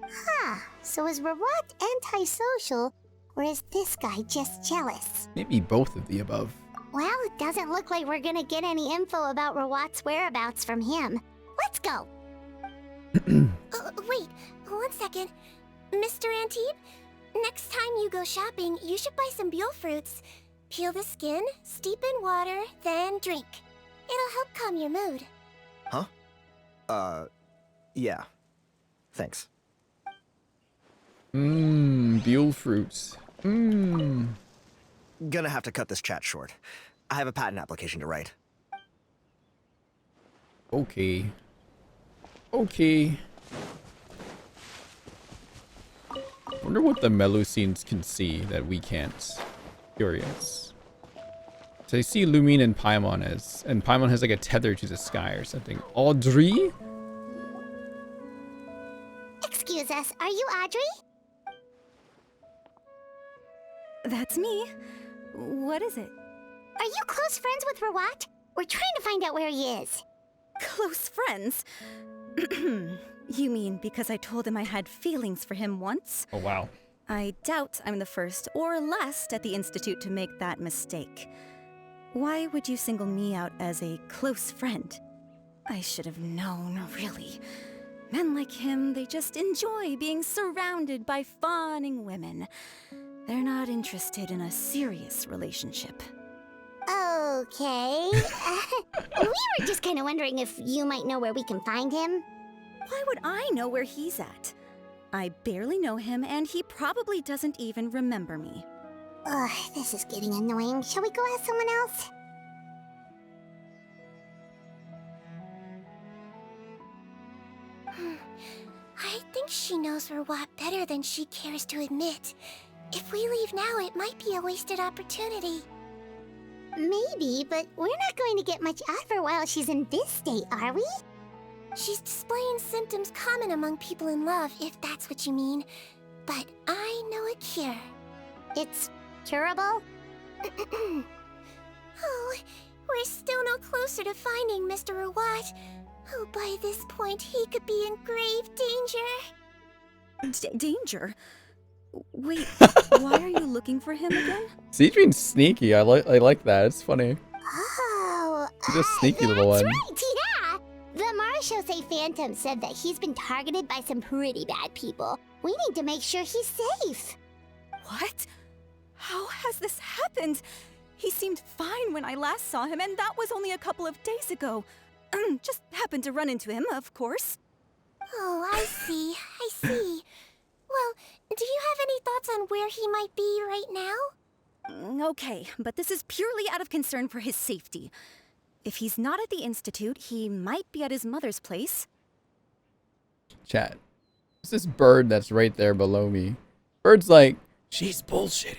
Huh, so is Rawat antisocial, or is this guy just jealous? Maybe both of the above. Well, it doesn't look like we're gonna get any info about Rawat's whereabouts from him. Let's go! Wait, 1 second. Mr. Antibes, next time you go shopping, you should buy some Buell fruits. Peel the skin, steep in water, then drink. It'll help calm your mood. Huh? Yeah. Thanks. Buell fruits. Gonna have to cut this chat short. I have a patent application to write. Okay. Okay. Wonder what the Melusines can see that we can't. Curious. So I see Lumine and Paimon as, and Paimon has like a tether to the sky or something. Audrey? Excuse us, are you Audrey? That's me. What is it? Are you close friends with Rawat? We're trying to find out where he is. Close friends? You mean because I told him I had feelings for him once? Oh, wow. I doubt I'm the first or last at the Institute to make that mistake. Why would you single me out as a close friend? I should have known, really. Men like him, they just enjoy being surrounded by fawning women. They're not interested in a serious relationship. Okay. We were just kind of wondering if you might know where we can find him. Why would I know where he's at? I barely know him, and he probably doesn't even remember me. Ugh, this is getting annoying. Shall we go ask someone else? I think she knows Rawat better than she cares to admit. If we leave now, it might be a wasted opportunity. Maybe, but we're not going to get much out of her while she's in this state, are we? She's displaying symptoms common among people in love, if that's what you mean. But I know a cure. It's curable? Oh, we're still no closer to finding Mr. Rawat. Oh, by this point, he could be in grave danger. Danger? Wait, why are you looking for him again? Sigewinne's sneaky. I like that. It's funny. Oh, He's a sneaky little one. right, yeah! The Marechaussee Phantom said that he's been targeted by some pretty bad people. We need to make sure he's safe. What? How has this happened? He seemed fine when I last saw him, and that was only a couple of days ago. Just happened to run into him, of course. Oh, I see. I see. Well, do you have any thoughts on where he might be right now? Okay, but this is purely out of concern for his safety. If he's not at the Institute, he might be at his mother's place. Chat. It's this bird that's right there below me. Bird's like, she's bullshitting.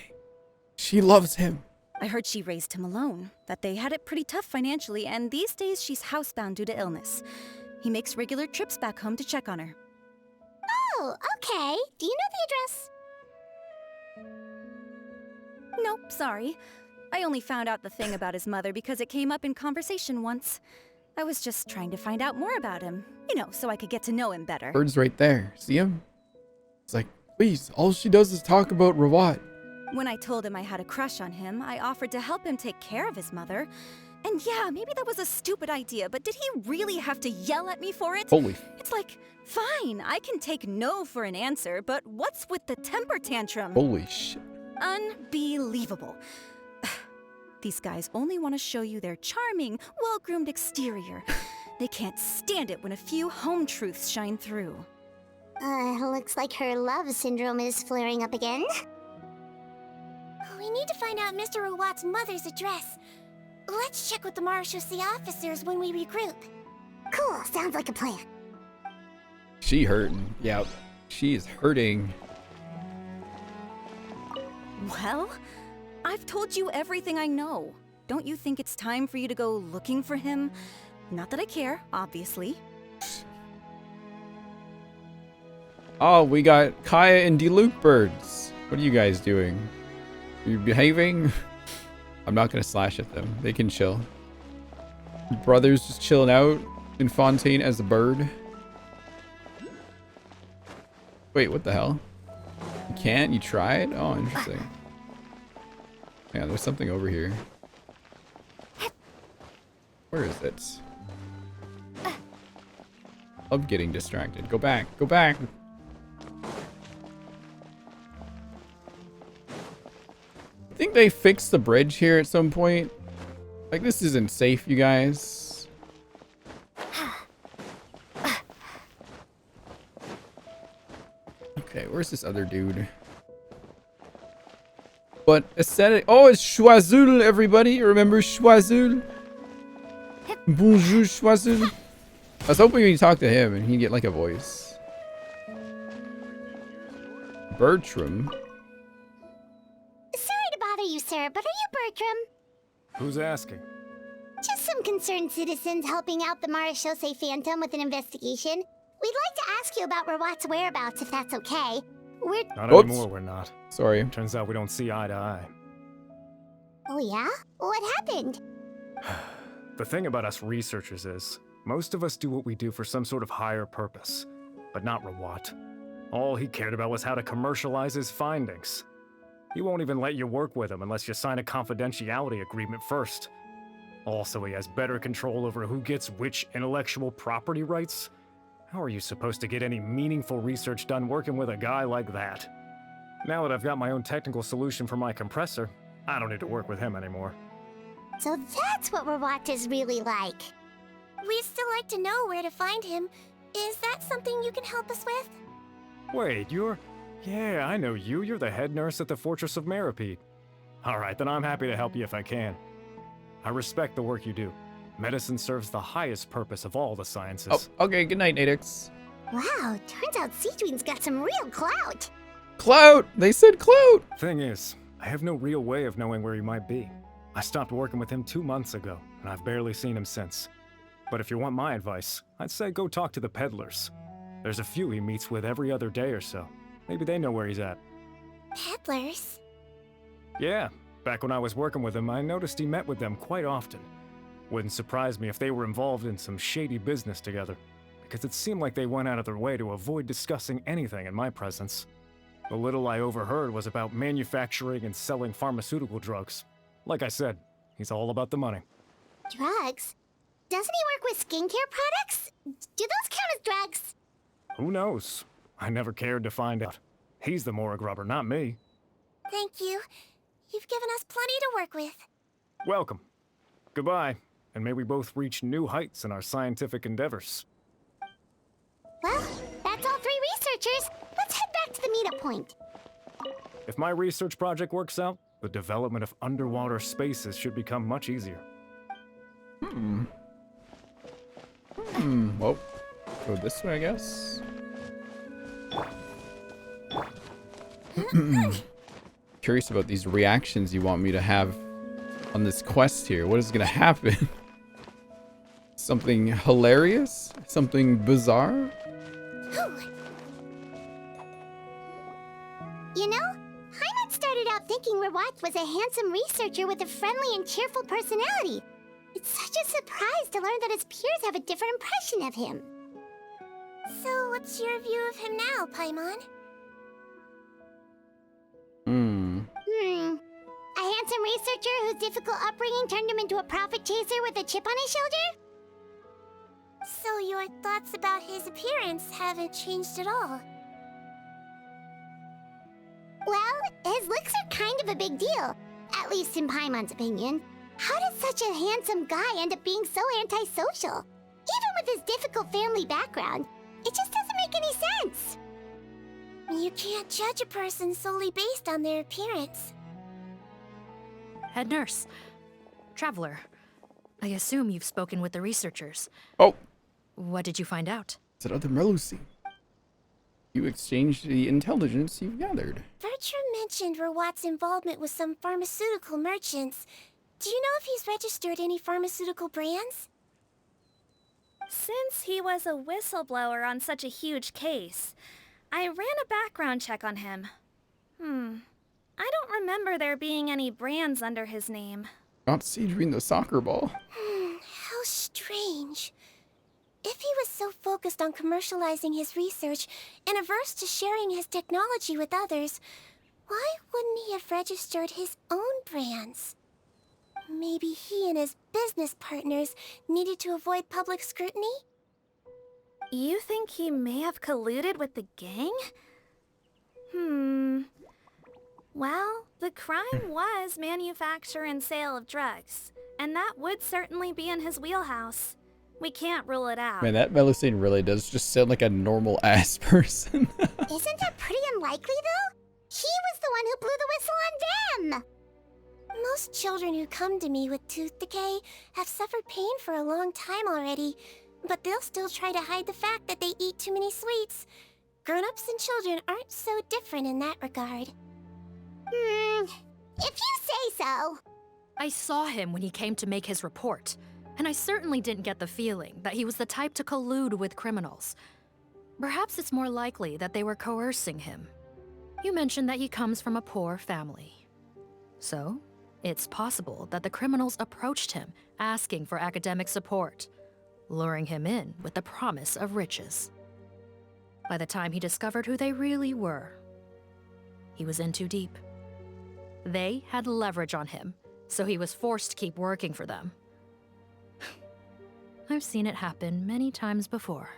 She loves him. I heard she raised him alone, that they had it pretty tough financially, and these days she's housebound due to illness. He makes regular trips back home to check on her. Oh, okay. Do you know the address? Nope, sorry. I only found out the thing about his mother because it came up in conversation once. I was just trying to find out more about him, you know, so I could get to know him better. Bird's right there. See him? It's like, please, all she does is talk about Rawat. When I told him I had a crush on him, I offered to help him take care of his mother. And yeah, maybe that was a stupid idea, but did he really have to yell at me for it? Holy. It's like, fine, I can take no for an answer, but what's with the temper tantrum? Holy shit. Unbelievable. These guys only want to show you their charming, well-groomed exterior. They can't stand it when a few home truths shine through. Looks like her love syndrome is flaring up again. We need to find out Mr. Rawat's mother's address. Let's check with the Marechaussee officers when we regroup. Cool, sounds like a plan. She hurting. Yep. She is hurting. Well, I've told you everything I know. Don't you think it's time for you to go looking for him? Not that I care, obviously. Oh, we got Kaya and Diluc birds. What are you guys doing? Are you behaving? I'm not gonna slash at them. They can chill. Brothers just chilling out in Fontaine as a bird. Wait, what the hell? You can't? You tried? Oh, interesting. Yeah, there's something over here. Where is it? Love getting distracted. Go back. Go back. I think they fixed the bridge here at some point. Like, this isn't safe, you guys. Okay, where's this other dude? But aesthetic. Oh, it's Choiseul, everybody. Remember Choiseul? Bonjour, Choiseul. I was hoping when you talk to him and he'd get like a voice. Bertram. Sorry to bother you, sir, but are you Bertram? Who's asking? Just some concerned citizens helping out the Marechaussee Phantom with an investigation. We'd like to ask you about Rawat's whereabouts, if that's okay. We're... Not anymore, we're not. Sorry. Turns out we don't see eye to eye. Oh yeah? What happened? The thing about us researchers is, most of us do what we do for some sort of higher purpose. But not Rawat. All he cared about was how to commercialize his findings. He won't even let you work with him unless you sign a confidentiality agreement first. Also, he has better control over who gets which intellectual property rights. How are you supposed to get any meaningful research done working with a guy like that? Now that I've got my own technical solution for my compressor, I don't need to work with him anymore. So that's what Rawat is really like. We'd still like to know where to find him. Is that something you can help us with? Wait, you're... Yeah, I know you. You're the head nurse at the Fortress of Meripede. Alright, then I'm happy to help you if I can. I respect the work you do. Medicine serves the highest purpose of all the sciences. Oh, okay, good night, Nadix. Wow, turns out Sigewinne's got some real clout. Clout! They said clout! Thing is, I have no real way of knowing where he might be. I stopped working with him 2 months ago, and I've barely seen him since. But if you want my advice, I'd say go talk to the peddlers. There's a few he meets with every other day or so. Maybe they know where he's at. Peddlers? Yeah, back when I was working with him, I noticed he met with them quite often. Wouldn't surprise me if they were involved in some shady business together, because it seemed like they went out of their way to avoid discussing anything in my presence. The little I overheard was about manufacturing and selling pharmaceutical drugs. Like I said, he's all about the money. Drugs? Doesn't he work with skincare products? Do those count as drugs? Who knows? I never cared to find out. He's the morgue rubber, not me. Thank you. You've given us plenty to work with. Welcome. Goodbye, and may we both reach new heights in our scientific endeavors. Well, that's all 3 researchers. Let's head back to the meetup point. If my research project works out, the development of underwater spaces should become much easier. Well, go this way, I guess. Curious about these reactions you want me to have on this quest here. What is gonna happen? Something hilarious? Something bizarre? You know, Hyman started out thinking Rawat was a handsome researcher with a friendly and cheerful personality. It's such a surprise to learn that his peers have a different impression of him. So, what's your view of him now, Paimon? A handsome researcher whose difficult upbringing turned him into a profit chaser with a chip on his shoulder? So your thoughts about his appearance haven't changed at all? Well, his looks are kind of a big deal. At least in Paimon's opinion. How does such a handsome guy end up being so antisocial? Even with his difficult family background, it just doesn't make any sense. You can't judge a person solely based on their appearance. Head nurse. Traveler. I assume you've spoken with the researchers. Oh. What did you find out? It's another Melusi. You exchanged the intelligence you've gathered. Bertram mentioned Rawat's involvement with some pharmaceutical merchants. Do you know if he's registered any pharmaceutical brands? Since he was a whistleblower on such a huge case, I ran a background check on him. I don't remember there being any brands under his name. Not Sigewinne the soccer ball. How strange. If he was so focused on commercializing his research and averse to sharing his technology with others, why wouldn't he have registered his own brands? Maybe he and his business partners needed to avoid public scrutiny? You think he may have colluded with the gang? Well, the crime was manufacture and sale of drugs, and that would certainly be in his wheelhouse. We can't rule it out. Man, that Melusine really does just sound like a normal-ass person. Isn't that pretty unlikely, though? He was the one who blew the whistle on them! Most children who come to me with tooth decay have suffered pain for a long time already, but they'll still try to hide the fact that they eat too many sweets. Grown-ups and children aren't so different in that regard. If you say so. I saw him when he came to make his report, and I certainly didn't get the feeling that he was the type to collude with criminals. Perhaps it's more likely that they were coercing him. You mentioned that he comes from a poor family. So, it's possible that the criminals approached him asking for academic support, luring him in with the promise of riches. By the time he discovered who they really were, he was in too deep. They had leverage on him, so he was forced to keep working for them. I've seen it happen many times before.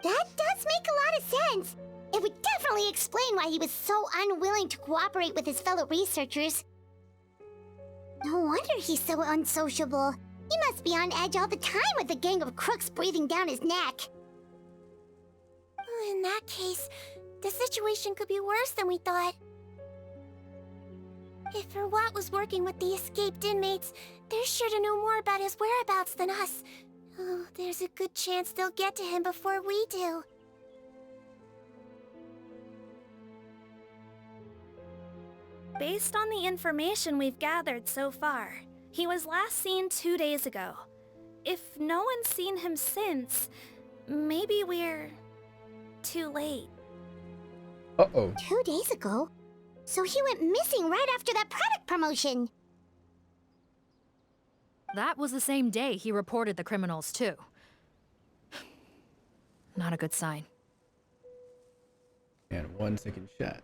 That does make a lot of sense. It would definitely explain why he was so unwilling to cooperate with his fellow researchers. No wonder he's so unsociable. He must be on edge all the time with a gang of crooks breathing down his neck. In that case, the situation could be worse than we thought. If Rawat was working with the escaped inmates, they're sure to know more about his whereabouts than us. Oh, there's a good chance they'll get to him before we do. Based on the information we've gathered so far, he was last seen 2 days ago. if no one's seen him since, maybe we're too late. Uh-oh. 2 days ago? So he went missing right after that product promotion. That was the same day he reported the criminals, too. Not a good sign. And 1 second shot.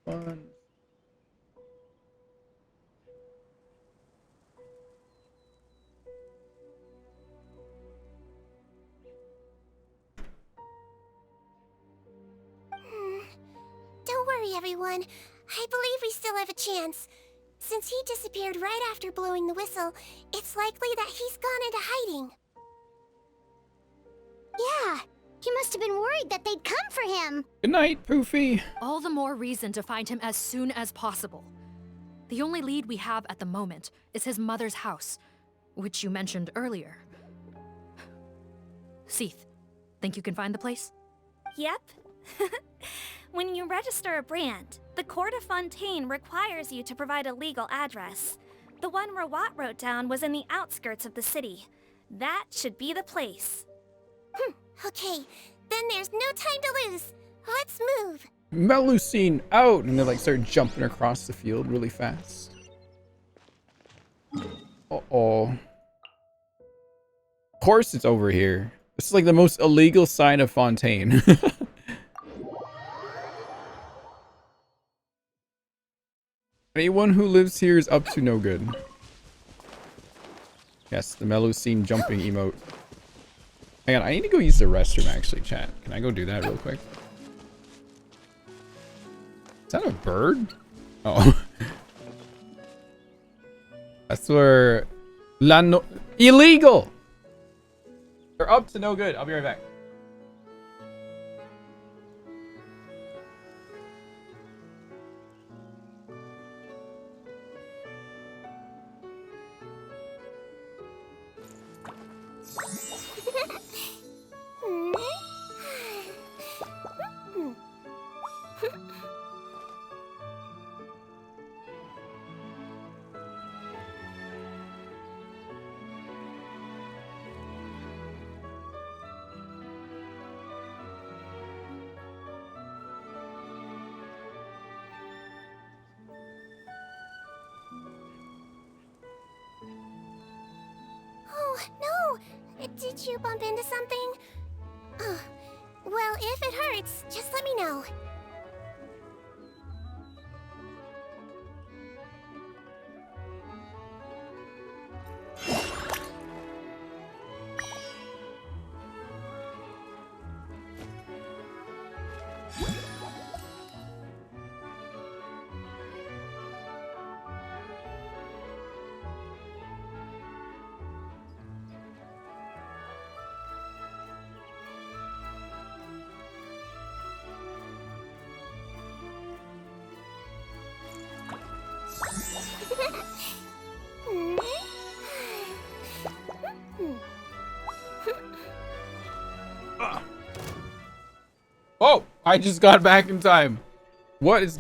1. Don't worry, everyone. I believe we still have a chance. Since he disappeared right after blowing the whistle, it's likely that he's gone into hiding. Yeah, he must have been worried that they'd come for him. Good night, Poofy. All the more reason to find him as soon as possible. The only lead we have at the moment is his mother's house, which you mentioned earlier. Seath, think you can find the place? Yep. When you register a brand, the Court of Fontaine requires you to provide a legal address. The one Rawat wrote down was in the outskirts of the city. That should be the place. Okay, then there's no time to lose. Let's move. Melusine out! And they like start jumping across the field really fast. Uh-oh. Of course it's over here. This is like the most illegal side of Fontaine. Anyone who lives here is up to no good. Yes, the Melusine jumping emote. Hang on, I need to go use the restroom actually, chat. Can I go do that real quick? Is that a bird? Oh. That's where... Illegal! They're up to no good. I'll be right back. Oh, no! Did you bump into something? Well, if it hurts, just let me know. Oh, I just got back in time. What is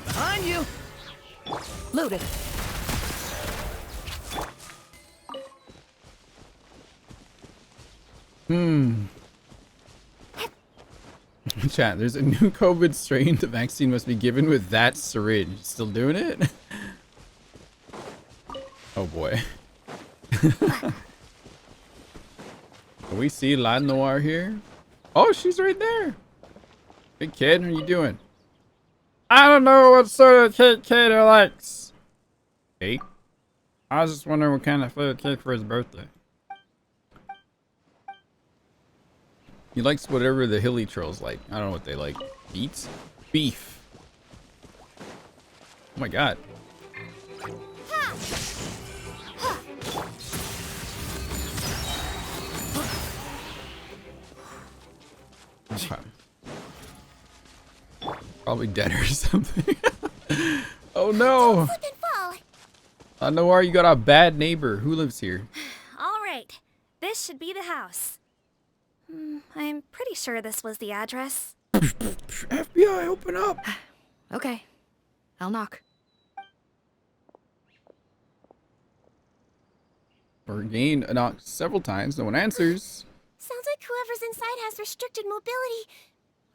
Behind you! Loaded. Chat, there's a new COVID strain. The vaccine must be given with that syringe. Still doing it? Oh boy. Can we see La Noire here? Oh, she's right there. Big kid, how you doing? I don't know what sort of cake Kato likes. Cake? I was just wondering what kind of flavor cake for his birthday. He likes whatever the hilly trolls like. I don't know what they like. Beets? Beef. Oh my god. Okay. Probably dead or something. Oh no! Noir, you got a bad neighbor. Who lives here? All right, this should be the house. I'm pretty sure this was the address. FBI, open up! Okay. I'll knock. Again, knocked several times. No one answers. Sounds like whoever's inside has restricted mobility.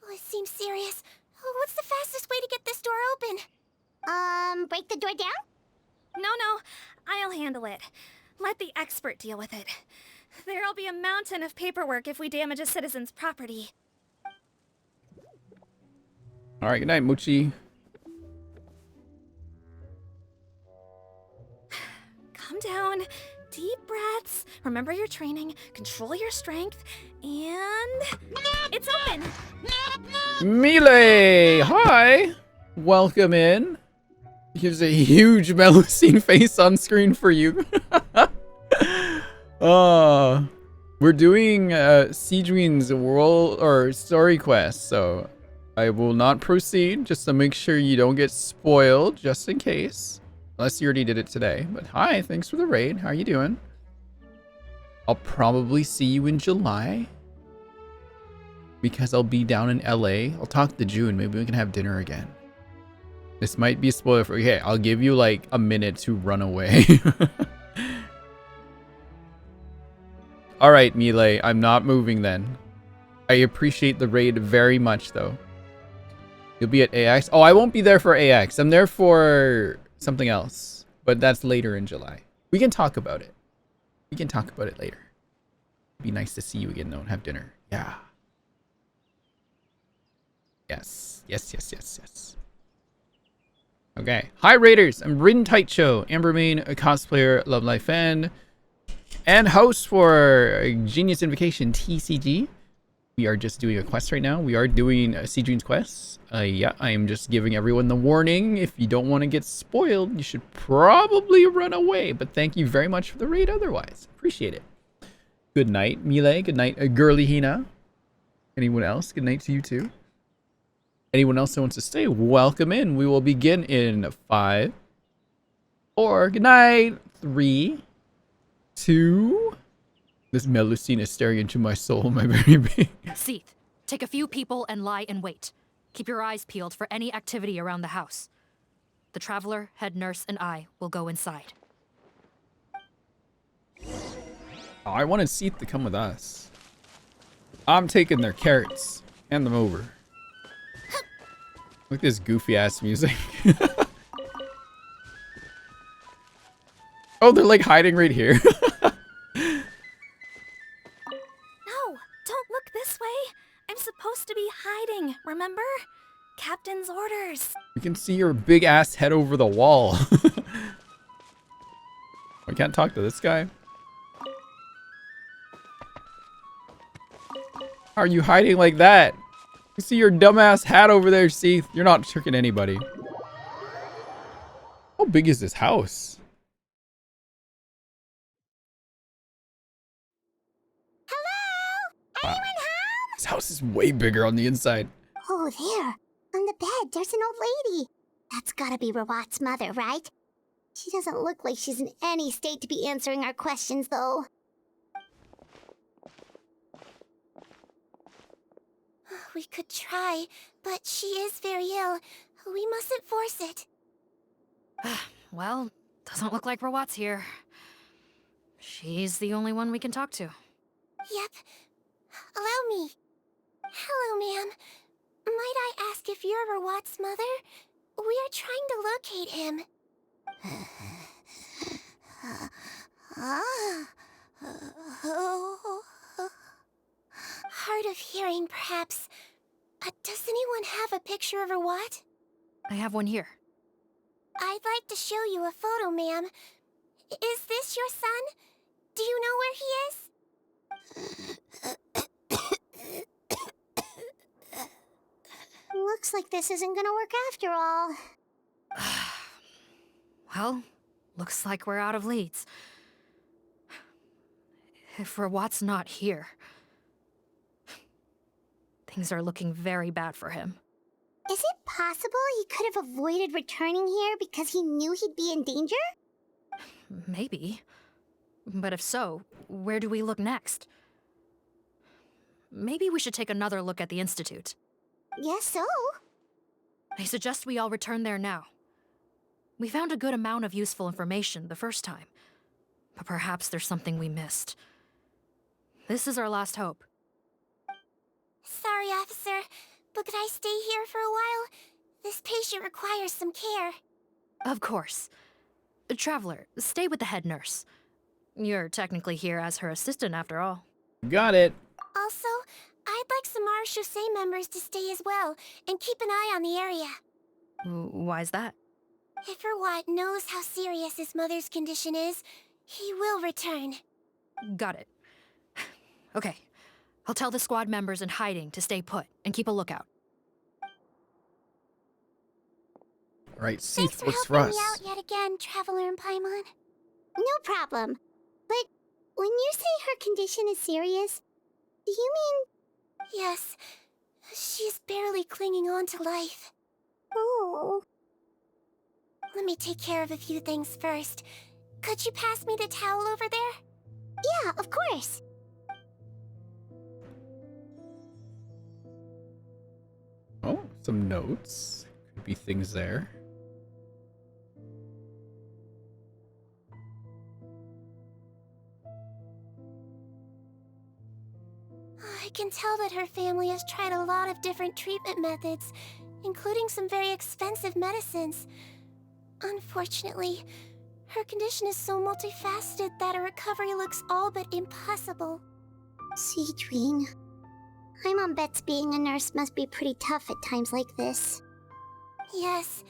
Oh, it seems serious. Oh, what's the fastest way to get this door open? Break the door down? No, I'll handle it. Let the expert deal with it. There'll be a mountain of paperwork if we damage a citizen's property. All right, good night, Mochi. Calm down. Deep breaths. Remember your training. Control your strength. And... it's open! Melee! Hi! Welcome in. Here's a huge Melusine face on screen for you. We're doing Sigewinne's world or story quest, so I will not proceed just to make sure you don't get spoiled, just in case. Unless you already did it today. But hi, thanks for the raid. How are you doing? I'll probably see you in July. Because I'll be down in LA. I'll talk to June. Maybe we can have dinner again. This might be a spoiler for... Okay, I'll give you like a minute to run away. Alright, Melee. I'm not moving then. I appreciate the raid very much, though. You'll be at AX? Oh, I won't be there for AX. I'm there for something else. But that's later in July. We can talk about it. We can talk about it later. It'd be nice to see you again, though, and have dinner. Yeah. Yes. Yes. Okay. Hi, Raiders. I'm RinTaichou, Ambermain, a cosplayer, Love Life fan, and host for Genius Invocation TCG. We are just doing a quest right now. We are doing Sigewinne's quest. Yeah, I am just giving everyone the warning. If you don't want to get spoiled, you should probably run away. But thank you very much for the raid otherwise. Appreciate it. Good night, Melee. Good night, Girly Hina. Anyone else? Good night to you too. Anyone else that wants to stay, welcome in. We will begin in 5, 4, good night, 3, 2. This Melusine is staring into my soul, my very being. Seath, take a few people and lie in wait. Keep your eyes peeled for any activity around the house. The Traveler, Head Nurse, and I will go inside. Oh, I wanted Seath to come with us. I'm taking their carrots. Hand them over. Look at this goofy ass music. Oh, they're like hiding right here. No, don't look this way. I'm supposed to be hiding, remember? Captain's orders. You can see your big ass head over the wall. I can't talk to this guy. How are you hiding like that? You see your dumbass hat over there, Seath. You're not tricking anybody. How big is this house? Hello? Wow. Anyone home? This house is way bigger on the inside. Oh, there. On the bed, there's an old lady. That's gotta be Rawat's mother, right? She doesn't look like she's in any state to be answering our questions, though. We could try, but she is very ill. We mustn't force it. Well, doesn't look like Rawat's here. She's the only one we can talk to. Yep. Allow me. Hello, ma'am. Might I ask if you're Rawat's mother? We are trying to locate him. Hard of hearing, perhaps. Does anyone have a picture of Rawat? I have one here. I'd like to show you a photo, ma'am. Is this your son? Do you know where he is? Looks like this isn't gonna work after all. Well, looks like we're out of leads. If Rawat's not here, things are looking very bad for him. Is it possible he could have avoided returning here because he knew he'd be in danger? Maybe. But if so, where do we look next? Maybe we should take another look at the Institute. Guess so. I suggest we all return there now. We found a good amount of useful information the first time, but perhaps there's something we missed. This is our last hope. Sorry, officer, but could I stay here for a while? This patient requires some care. Of course. Traveler, stay with the head nurse. You're technically here as her assistant after all. Got it. Also, I'd like some Marechaussee members to stay as well, and keep an eye on the area. Why's that? If Rwat knows how serious his mother's condition is, he will return. Got it. Okay. I'll tell the squad members in hiding to stay put and keep a lookout. Right, Thanks Seath works for for helping us. me out yet again, Traveler and Paimon. No problem. But when you say her condition is serious, do you mean... Yes. She's barely clinging on to life. Oh. Let me take care of a few things first. Could you pass me the towel over there? Yeah, of course. Oh, some notes. Could be things there. I can tell that her family has tried a lot of different treatment methods, including some very expensive medicines. Unfortunately, her condition is so multifaceted that a recovery looks all but impossible. Sigewinne. My mom bets being a nurse must be pretty tough at times like this. Yes,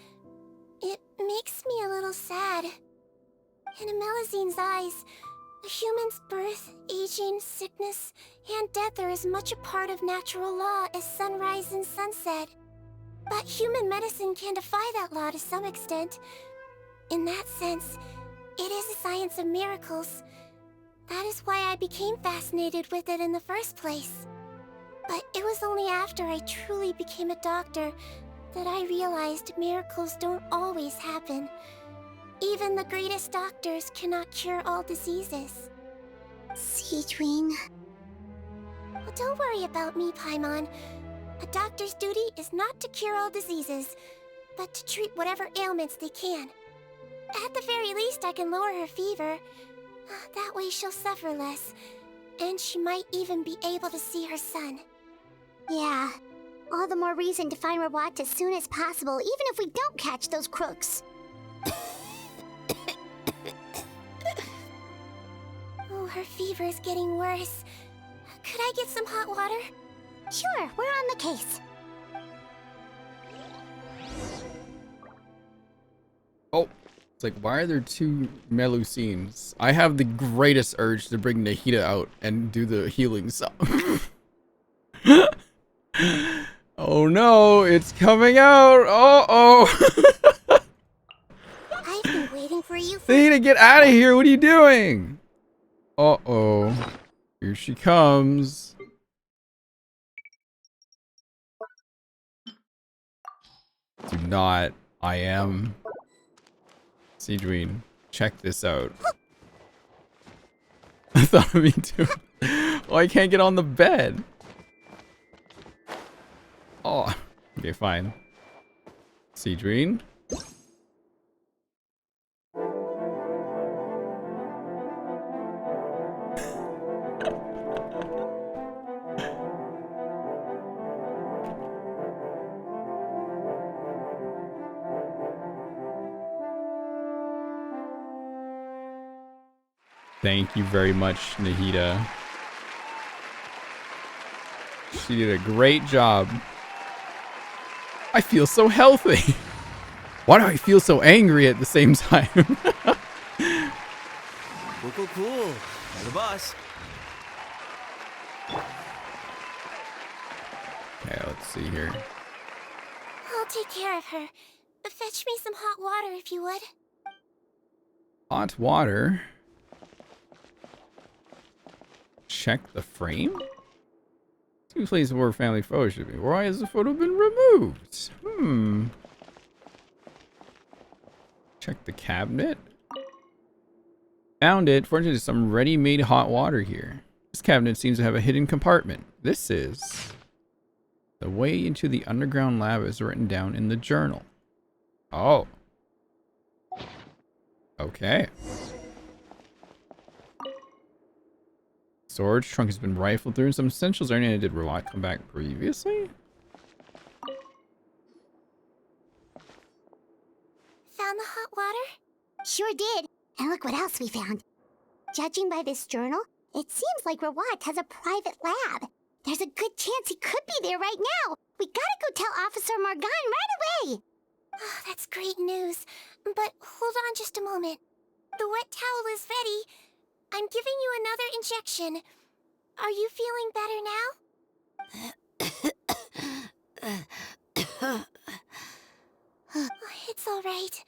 it makes me a little sad. In Amelizine's eyes, a human's birth, aging, sickness, and death are as much a part of natural law as sunrise and sunset. But human medicine can defy that law to some extent. In that sense, it is a science of miracles. That is why I became fascinated with it in the first place. But it was only after I truly became a doctor that I realized miracles don't always happen. Even the greatest doctors cannot cure all diseases. Sigewinne. Well, don't worry about me, Paimon. A doctor's duty is not to cure all diseases, but to treat whatever ailments they can. At the very least, I can lower her fever. That way she'll suffer less, and she might even be able to see her son. Yeah. All the more reason to find Rwat as soon as possible, even if we don't catch those crooks. Oh, her fever is getting worse. Could I get some hot water? Sure, we're on the case. Oh, it's like, why are there two Melusines? I have the greatest urge to bring Nahida out and do the healing song. Oh no, it's coming out. Uh-oh. I've been waiting for you for... Nahida, get out of here. What are you doing? Uh-oh. Here she comes. Do not. I am. Sigewinne, check this out. I thought of me too. Oh, I can't get on the bed. Oh, okay, fine. Sigewinne. Thank you very much, Nahida. She did a great job. I feel so healthy. Why do I feel so angry at the same time? Cool. You're the boss. Okay, let's see here. I'll take care of her. Fetch me some hot water if you would. Hot water. Check the frame? Two places where family photos should be. Why has the photo been removed? Check the cabinet. Found it. Fortunately, there's some ready-made hot water here. This cabinet seems to have a hidden compartment. This is... The way into the underground lab is written down in the journal. Oh. Okay. Storage trunk has been rifled through. Some essentials are needed. Did Rawat come back previously? Found the hot water? Sure did. And look what else we found. Judging by this journal, it seems like Rawat has a private lab. There's a good chance he could be there right now. We gotta go tell Officer Morgan right away. Oh, that's great news. But hold on just a moment. The wet towel is ready. I'm giving you another injection. Are you feeling better now? It's all right.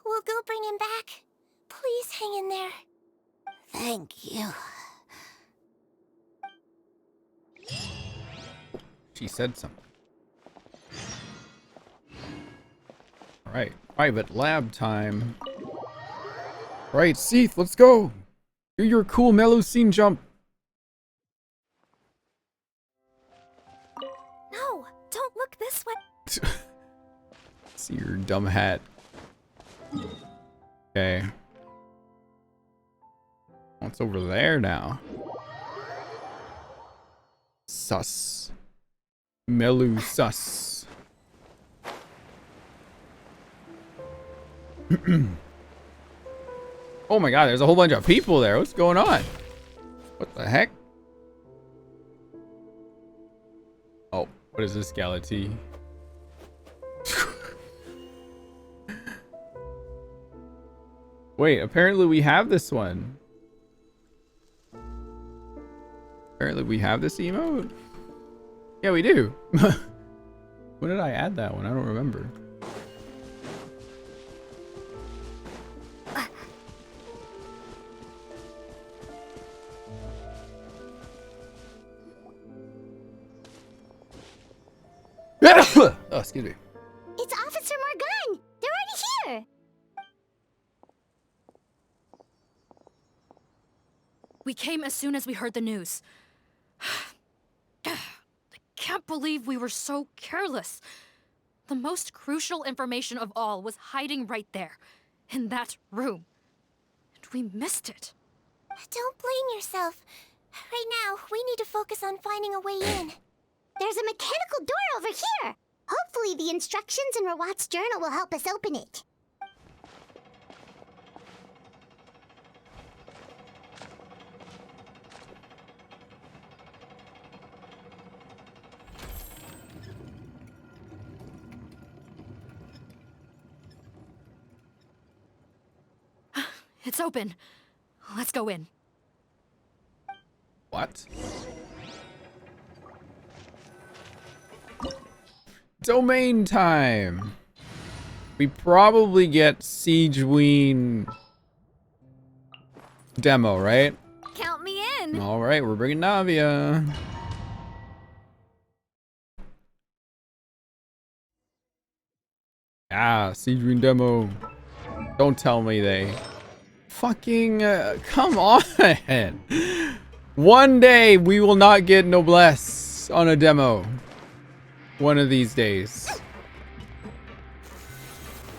We'll go bring him back. Please hang in there. Thank you. She said something. Alright, private lab time. Right, Seath, let's go! Do your cool mellow scene jump! No, don't look this way. See your dumb hat. Okay. What's over there now? Sus. Melu sus. Oh my god, there's a whole bunch of people there. What's going on? What the heck? Oh, what is this, Galati? Wait, apparently we have this one. Apparently we have this emote? Yeah, we do. When did I add that one? I don't remember. Oh, excuse me. It's Officer Morgan! They're already here! We came as soon as we heard the news. I can't believe we were so careless. The most crucial information of all was hiding right there, in that room. And we missed it. Don't blame yourself. Right now, we need to focus on finding a way in. There's a mechanical door over here! Hopefully the instructions in Rawat's journal will help us open it. It's open. Let's go in. What? Domain time. We probably get Sigewinne demo, right? Count me in. All right, we're bringing Navia. Ah, Sigewinne demo. Don't tell me they fucking come on. One day we will not get Noblesse on a demo. One of these days.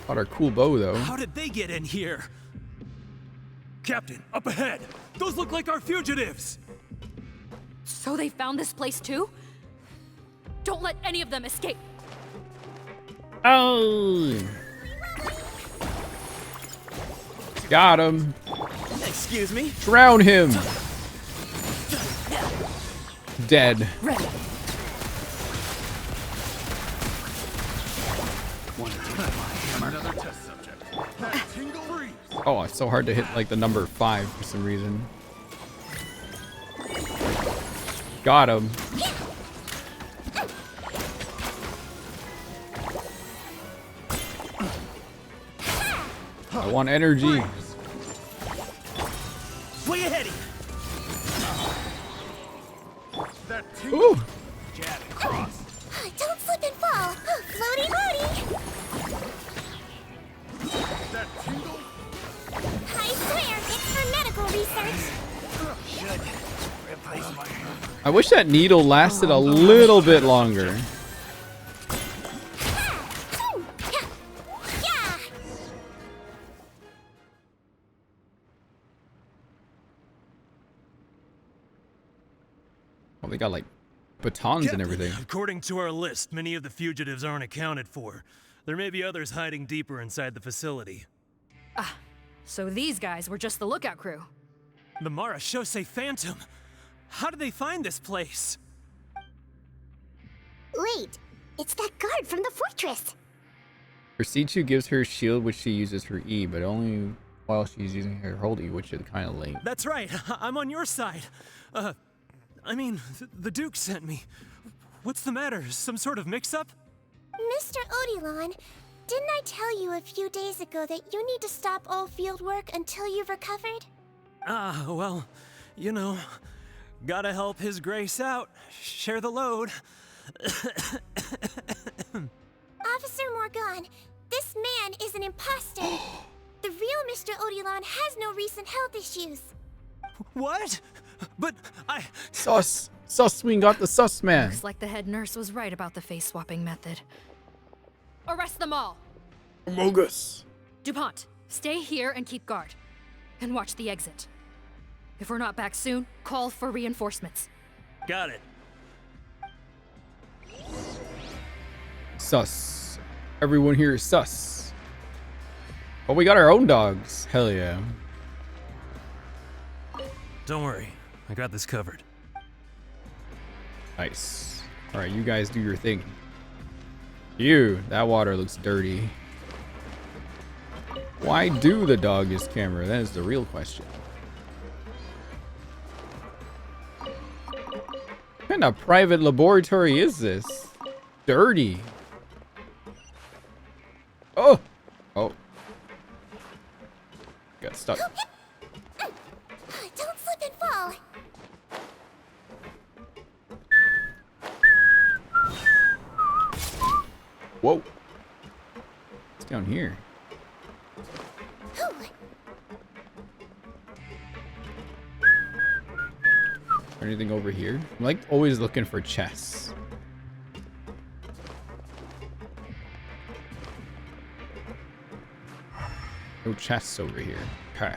Got our cool bow though. How did they get in here? Captain, up ahead! Those look like our fugitives! So they found this place too? Don't let any of them escape. Oh! Got him. Excuse me? Drown him. Dead. Ready. Another test subject. Tingle freeze. Oh, it's so hard to hit like the number 5 for some reason. Got him. I want energy. Way ahead. Ooh. Jab and cross. Don't slip and fall. Floaty, floaty. That tingle. I swear, it's for medical research. Should replace my hand. I wish that needle lasted a little bit longer. Oh, they got like batons and Captain, everything. According to our list, many of the fugitives aren't accounted for. There may be others hiding deeper inside the facility. Ah, so these guys were just the lookout crew. The Marachose Phantom! How did they find this place? Wait, it's that guard from the fortress. Her C2 gives her shield, which she uses her E, but only while she's using her hold E, which is kind of lame. That's right, I'm on your side. I mean, the Duke sent me. What's the matter? Some sort of mix-up? Mr. Odilon, didn't I tell you a few days ago that you need to stop all field work until you've recovered? Ah, well, you know, gotta help His Grace out. Share the load. Officer Morgan, this man is an imposter. The real Mr. Odilon has no recent health issues. What? But Sus! Sus, we got the sus man. Looks like the head nurse was right about the face swapping method. Arrest them all! Amogus! DuPont, stay here and keep guard. And watch the exit. If we're not back soon, call for reinforcements. Got it. Sus. Everyone here is sus. Oh, we got our own dogs. Hell yeah. Don't worry, I got this covered. Nice. Alright, you guys do your thing. Ew, that water looks dirty. Why do the dog use camera? That is the real question. What kind of private laboratory is this? Dirty. Oh! Oh. Got stuck. Don't slip and fall. Whoa. What's down here? Anything over here? I'm like always looking for chests. No chests over here. Okay.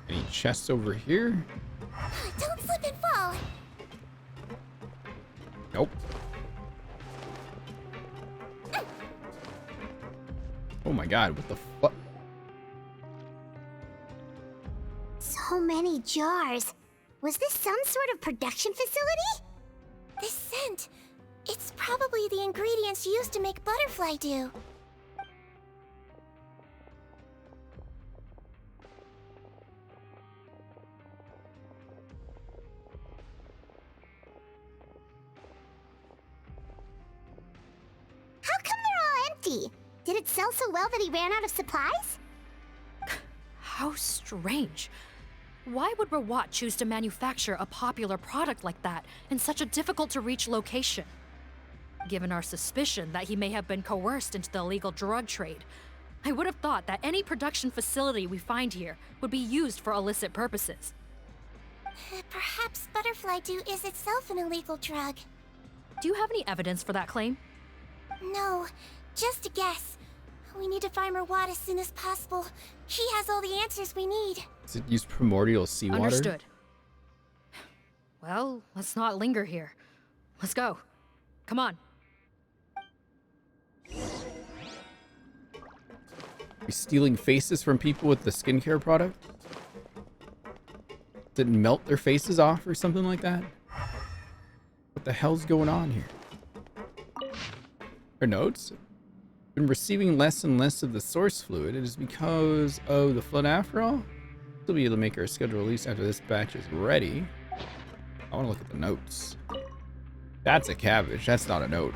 Any chests over here? Don't slip and fall. Nope. Oh my god, what the fuck? So many jars. Was this some sort of production facility? This scent. It's probably the ingredients used to make butterfly dew. How come they're all empty? Did it sell so well that he ran out of supplies? How strange. Why would Rawat choose to manufacture a popular product like that in such a difficult-to-reach location? Given our suspicion that he may have been coerced into the illegal drug trade, I would have thought that any production facility we find here would be used for illicit purposes. Perhaps butterfly dew is itself an illegal drug. Do you have any evidence for that claim? No, just a guess. We need to find Rawat as soon as possible. He has all the answers we need. Does it use primordial seawater? Understood. Well, let's not linger here. Let's go. Come on. We stealing faces from people with the skincare product? Did it melt their faces off or something like that? What the hell's going on here? Her notes? Been receiving less and less of the source fluid. It is because of the flood after all? We'll be able to make our schedule release after this batch is ready. I want to look at the notes. That's a cabbage. That's not a note.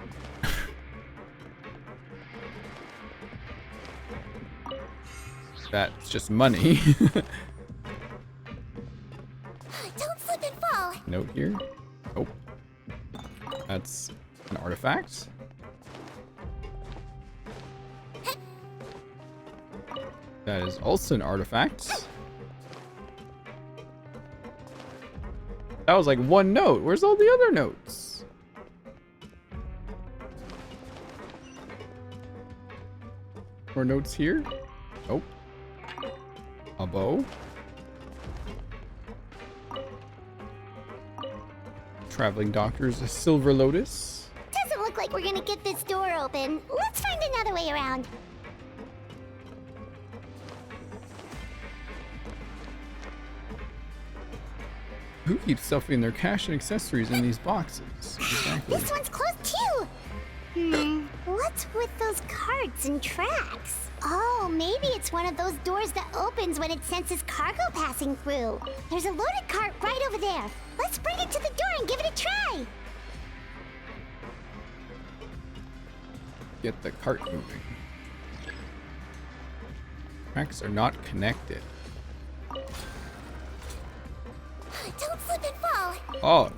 That's just money. Don't slip and fall. Note here. Oh. That's an artifact. That is also an artifact. That was like one note. Where's all the other notes? More notes here? Nope. A A bow. Traveling doctor's a silver lotus. Doesn't look like we're gonna get this door open. Let's find another way around. Who keeps stuffing their cash and accessories in these boxes? Exactly. This one's closed too. What's with those carts and tracks? Oh, maybe it's one of those doors that opens when it senses cargo passing through. There's a loaded cart right over there. Let's bring it to the door and give it a try. Get the cart moving. Tracks are not connected. Don't slip and fall. Oh.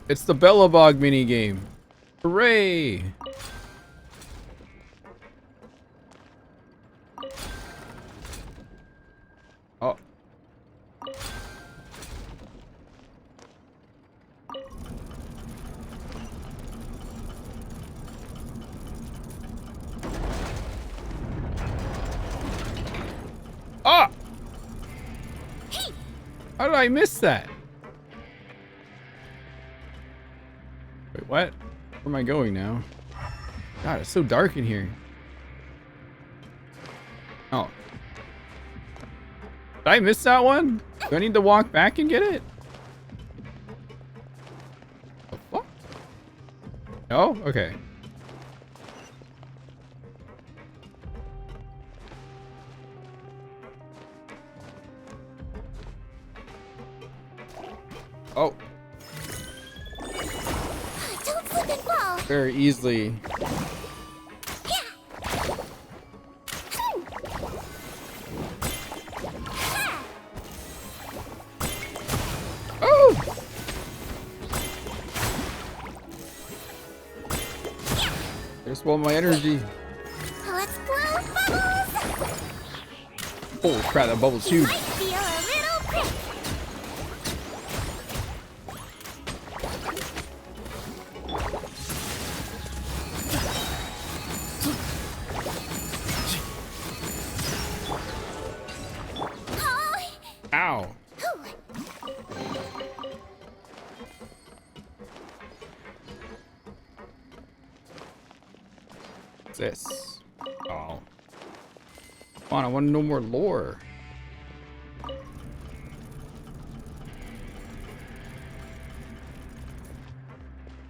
It's the Bellabog minigame. Hooray! Oh. Ah! How did I miss that? Wait, what? Where am I going now? God, it's so dark in here. Oh. Did I miss that one? Do I need to walk back and get it? The fuck? No? Okay. Oh. Don't slip and fall. Very easily. Oh! There's one of my energy. Let's blow bubbles. Holy crap, that bubble's huge. Might feel a little prick. Ow. What's this? Oh. Come on, I want to know more lore.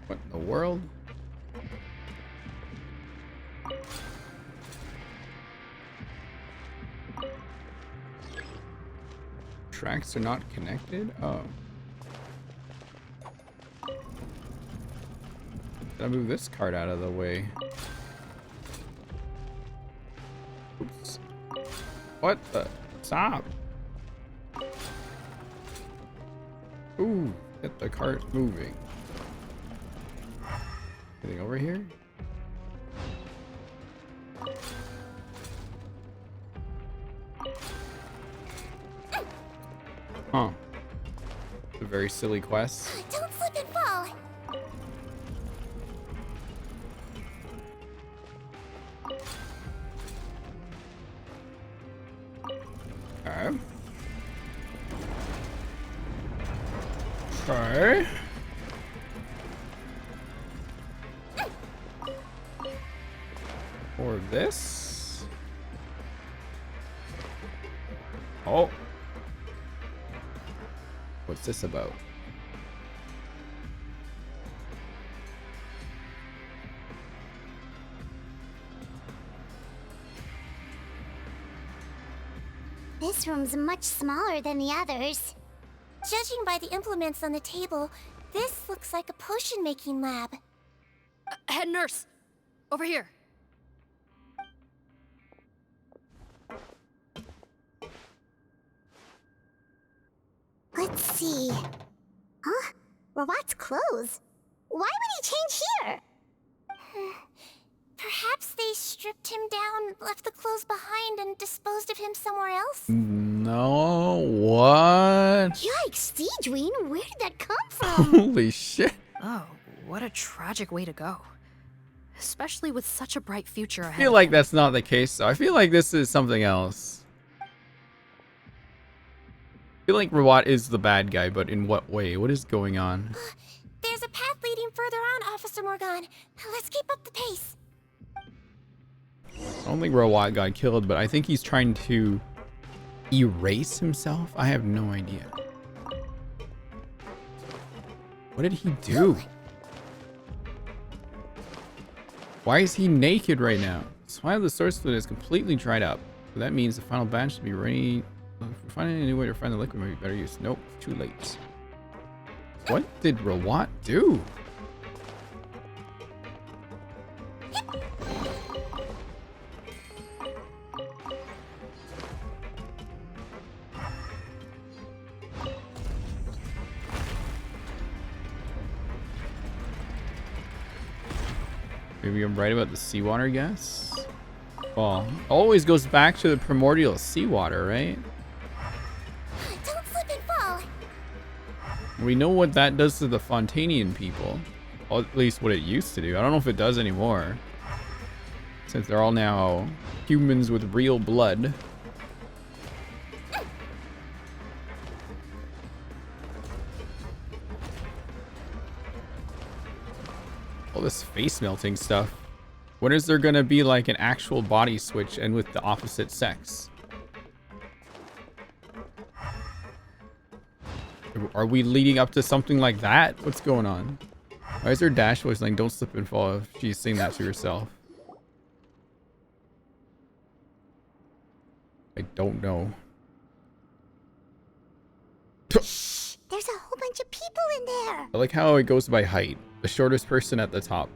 What in the world? Tracks are not connected? Oh. Did I move this cart out of the way? Oops. What the? Stop! Ooh, get the cart moving. Anything over here? Huh. It's a very silly quest. Don't slip and fall. Okay. Okay. Or this. Oh. What's this about? This room's much smaller than the others. Judging by the implements on the table, this looks like a potion-making lab. Head nurse, over here. Let's see. Huh? Robot's clothes. Why would he change here? Perhaps they stripped him down, left the clothes behind, and disposed of him somewhere else? No, what? Yikes, Sigewinne, where did that come from? Holy shit. Oh, what a tragic way to go. Especially with such a bright future I ahead. feel like that's not the case, though. I feel like this is something else. feel like Rawat is the bad guy, but in what way? What is going on? There's a path leading further on, Officer Morgan. Let's keep up the pace. I don't think Rawat got killed, but I think he's trying to erase himself. I have no idea. What did he do? Why is he naked right now? Swine of the source fluid is completely dried up. So that means the final batch should be ready. Finding a new way to find the liquid might be better use. Nope, too late. What did Rawat do? Maybe I'm right about the seawater gas? Well, always goes back to the primordial seawater, right? Don't slip and fall. We know what that does to the Fontanian people. Or at least what it used to do. I don't know if it does anymore. Since they're all now humans with real blood. All this face melting stuff. When is there gonna be like an actual body switch and with the opposite sex? Are we leading up to something like that? What's going on? Why is her dash voice like, don't slip and fall if she's saying that to herself? I don't know. Shh! There's a whole bunch of people in there! I like how it goes by height. The shortest person at the top.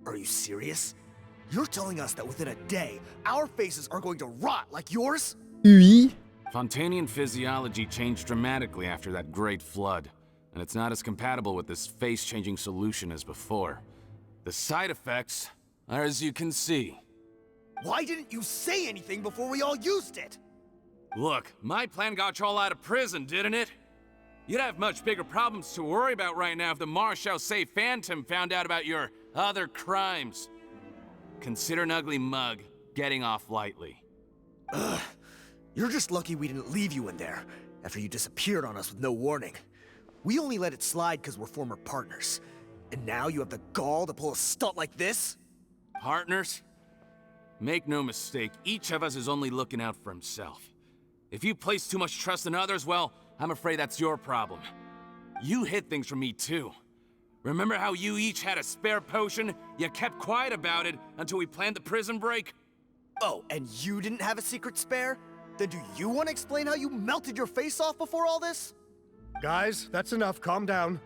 Are you serious? You're telling us that within a day, our faces are going to rot like yours? Oui. Fontanian physiology changed dramatically after that great flood, and it's not as compatible with this face-changing solution as before. The side effects are as you can see. Why didn't you say anything before we all used it? Look, my plan got you all out of prison, didn't it? You'd have much bigger problems to worry about right now if the Marshal Say Phantom found out about your other crimes. Consider an ugly mug getting off lightly. Ugh. You're just lucky we didn't leave you in there after you disappeared on us with no warning. We only let it slide because we're former partners. And now you have the gall to pull a stunt like this? Partners? Make no mistake, each of us is only looking out for himself. If you place too much trust in others, well, I'm afraid that's your problem. You hid things from me too. Remember how you each had a spare potion? You kept quiet about it until we planned the prison break? Oh, and you didn't have a secret spare? Then do you want to explain how you melted your face off before all this? Guys, that's enough. Calm down.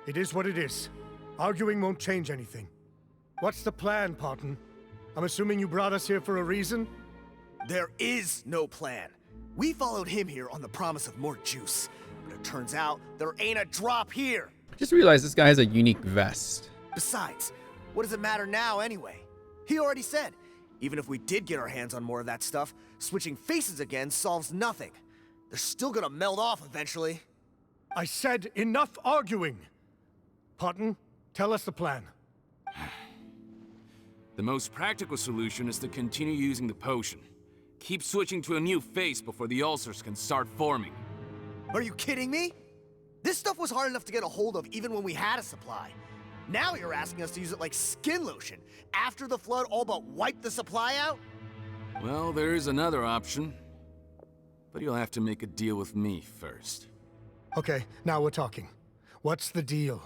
It is what it is. Arguing won't change anything. What's the plan, Parton? I'm assuming you brought us here for a reason? There is no plan. We followed him here on the promise of more juice. But it turns out there ain't a drop here. Just realized this guy has a unique vest. Besides, what does it matter now anyway? He already said, even if we did get our hands on more of that stuff, switching faces again solves nothing. They're still gonna meld off eventually. I said enough arguing! Parton, tell us the plan. The most practical solution is to continue using the potion. Keep switching to a new face before the ulcers can start forming. Are you kidding me? This stuff was hard enough to get a hold of even when we had a supply. Now you're asking us to use it like skin lotion, after the flood all but wiped the supply out? Well, there is another option. But you'll have to make a deal with me first. Okay, now we're talking. What's the deal?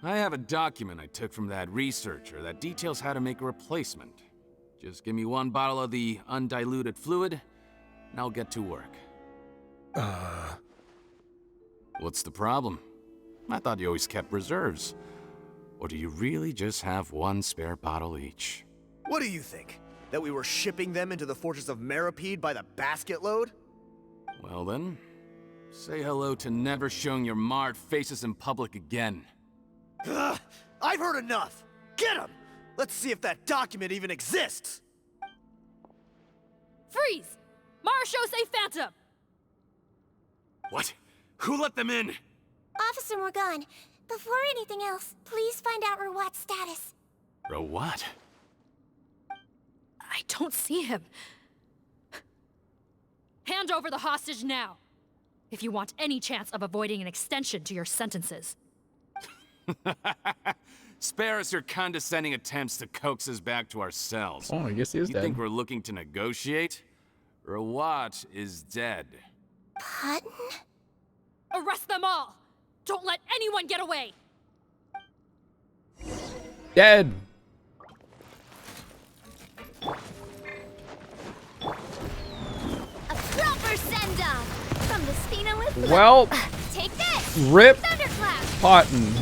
I have a document I took from that researcher that details how to make a replacement. Just give me one bottle of the undiluted fluid, and I'll get to work. What's the problem? I thought you always kept reserves. Or do you really just have one spare bottle each? What do you think? That we were shipping them into the fortress of Meripede by the basket load? Well then, say hello to never showing your marred faces in public again. Ugh, I've heard enough! Get him! Let's see if that document even exists! Freeze! Marshal Say Phantom! What? Who let them in? Officer Morgan, before anything else, please find out Rawat's status. Rawat? don't see him. Hand over the hostage now, if you want any chance of avoiding an extension to your sentences. Spare us your condescending attempts to coax us back to our cells. Oh, I guess he is you dead. think we're looking to negotiate? Rawat is dead. Pardon? Arrest them all! Don't let anyone get away! Dead! A proper send-off from the Spina with Well, take this! rip Thunderclap! Cotton.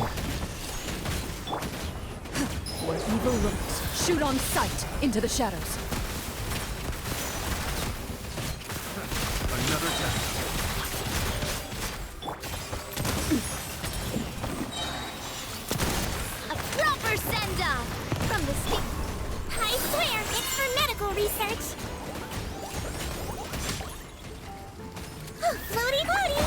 Where evil lurks, shoot on sight into the shadows. Another test. A proper send-off from the Spina. I swear, it's for medical research. Floaty floaty!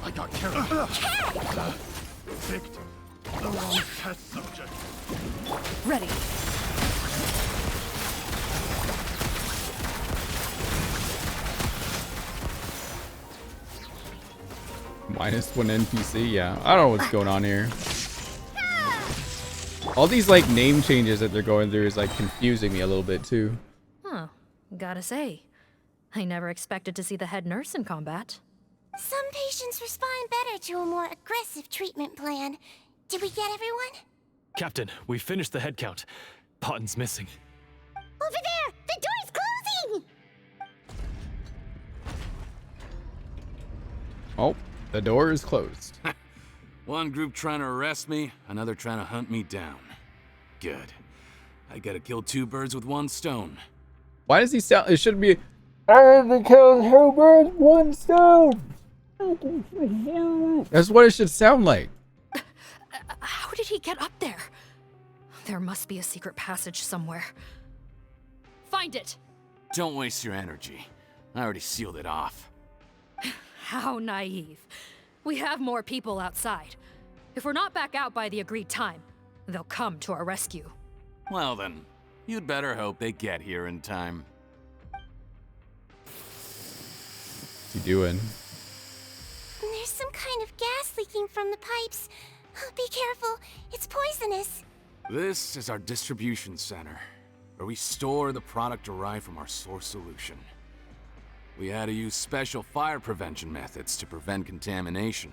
I got carried. Cat! Picked the wrong test subject. Ready. -1 NPC, yeah. I don't know what's going on here. All these like name changes that they're going through is like confusing me a little bit too. Huh. Gotta say, I never expected to see the head nurse in combat. Some patients respond better to a more aggressive treatment plan. Did we get everyone? Captain, we finished the head count. Potten's missing. Over there! The door's closing! Oh, the door is closed. One group trying to arrest me, another trying to hunt me down. Good. I gotta kill 2 birds with 1 stone. Why does he sound? It should be. I have to kill 2 birds, 1 stone. That's what it should sound like. How did he get up there? There must be a secret passage somewhere. Find it! Don't waste your energy. I already sealed it off. How naive. We have more people outside. If we're not back out by the agreed time, they'll come to our rescue. Well then, you'd better hope they get here in time. What's he doing? There's some kind of gas leaking from the pipes. Be careful, it's poisonous. This is our distribution center, where we store the product derived from our source solution. We had to use special fire prevention methods to prevent contamination.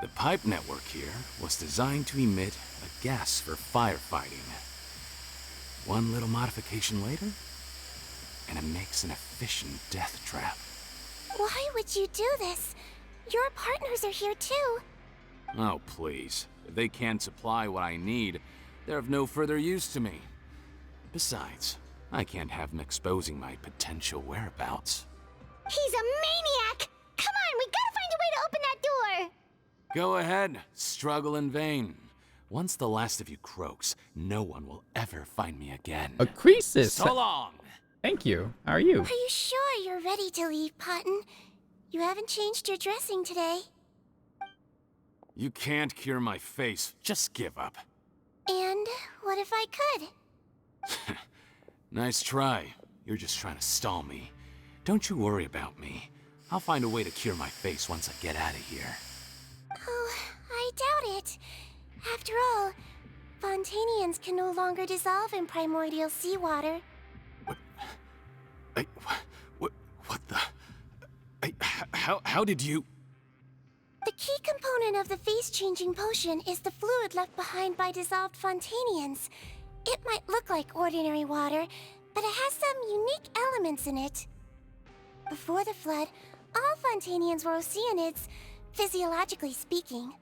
The pipe network here was designed to emit a gas for firefighting. One little modification later, and it makes an efficient death trap. Why would you do this? Your partners are here too. Oh, please. If they can't supply what I need, they're of no further use to me. Besides, I can't have them exposing my potential whereabouts. He's a maniac! Come on, we gotta find a way to open that door! Go ahead, struggle in vain. Once the last of you croaks, no one will ever find me again. A creases. So long! Thank you. How are you? Are you sure you're ready to leave, Potton? You haven't changed your dressing today. You can't cure my face. Just give up. And what if I could? Nice try. You're just trying to stall me. Don't you worry about me. I'll find a way to cure my face once I get out of here. Oh, I doubt it. After all, Fontanians can no longer dissolve in primordial seawater. What the... How did you... The key component of the face-changing potion is the fluid left behind by dissolved Fontanians. It might look like ordinary water, but it has some unique elements in it. Before the flood, all Fontanians were oceanids, physiologically speaking.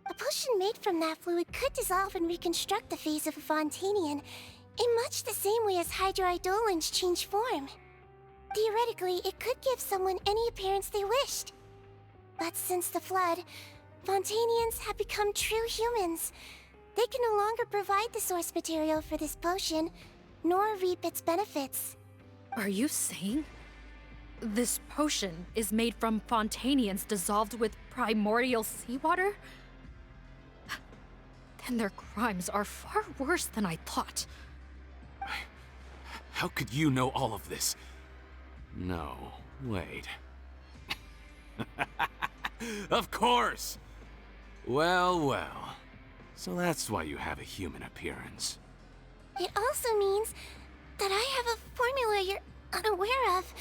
A potion made from that fluid could dissolve and reconstruct the face of a Fontanian in much the same way as hydroidolins change form. Theoretically, it could give someone any appearance they wished. But since the flood, Fontanians have become true humans. They can no longer provide the source material for this potion, nor reap its benefits. Are you saying this potion is made from Fontanians dissolved with primordial seawater? And their crimes are far worse than I thought. How could you know all of this? No, wait. Of course! Well, well. So that's why you have a human appearance. It also means that I have a formula you're unaware of.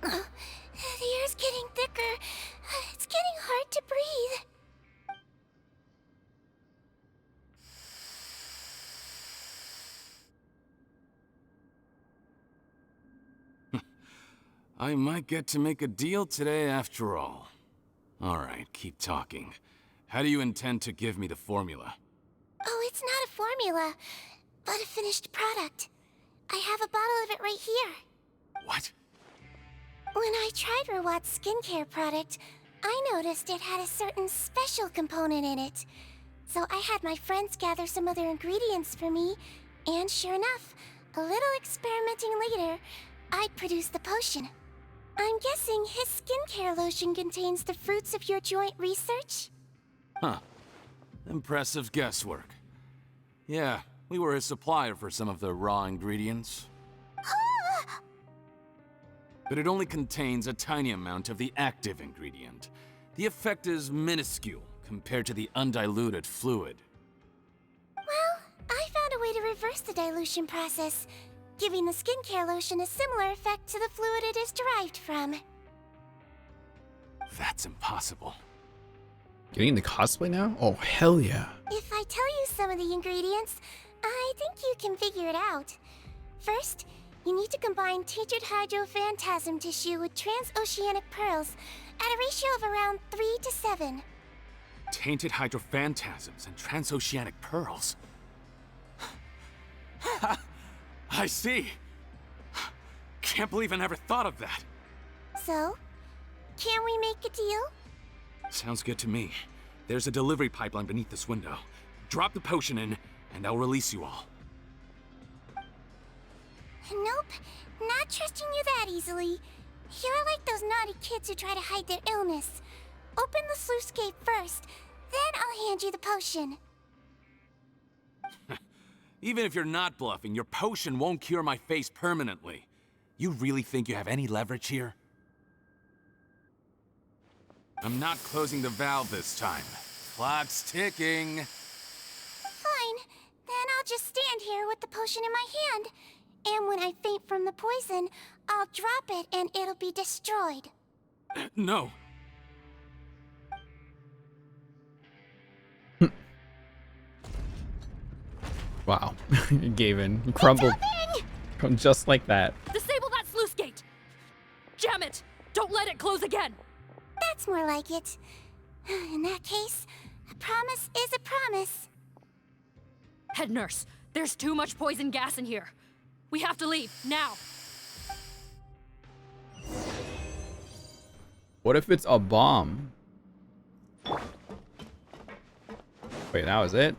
The air's getting thicker. It's getting hard to breathe. I might get to make a deal today after all. Alright, keep talking. How do you intend to give me the formula? Oh, it's not a formula, but a finished product. I have a bottle of it right here. What? When I tried Rawat's skincare product, I noticed it had a certain special component in it. So I had my friends gather some other ingredients for me, and sure enough, a little experimenting later, I produced the potion. I'm guessing his skincare lotion contains the fruits of your joint research? Huh. Impressive guesswork. Yeah, we were his supplier for some of the raw ingredients. But it only contains a tiny amount of the active ingredient. The effect is minuscule compared to the undiluted fluid. Well, I found a way to reverse the dilution process, giving the skincare lotion a similar effect to the fluid it is derived from. That's impossible. Getting the cosplay now? Oh, hell yeah. If I tell you some of the ingredients, I think you can figure it out. First, you need to combine tinctured hydrophantasm tissue with transoceanic pearls at a ratio of around 3 to 7. Tainted hydrophantasms and transoceanic pearls. I see. Can't believe I never thought of that. So, can we make a deal? Sounds good to me. There's a delivery pipeline beneath this window. Drop the potion in, and I'll release you all. Nope, not trusting you that easily. You're like those naughty kids who try to hide their illness. Open the sluice gate first, then I'll hand you the potion. Even if you're not bluffing, your potion won't cure my face permanently. You really think you have any leverage here? I'm not closing the valve this time. Clock's ticking. Fine, then I'll just stand here with the potion in my hand. And when I faint from the poison, I'll drop it and it'll be destroyed. No. Wow. He gave in. He crumbled. Just like that. Disable that sluice gate! Jam it! Don't let it close again! That's more like it. In that case, a promise is a promise. Head nurse, there's too much poison gas in here. We have to leave, now! What if it's a bomb? Wait, that was it?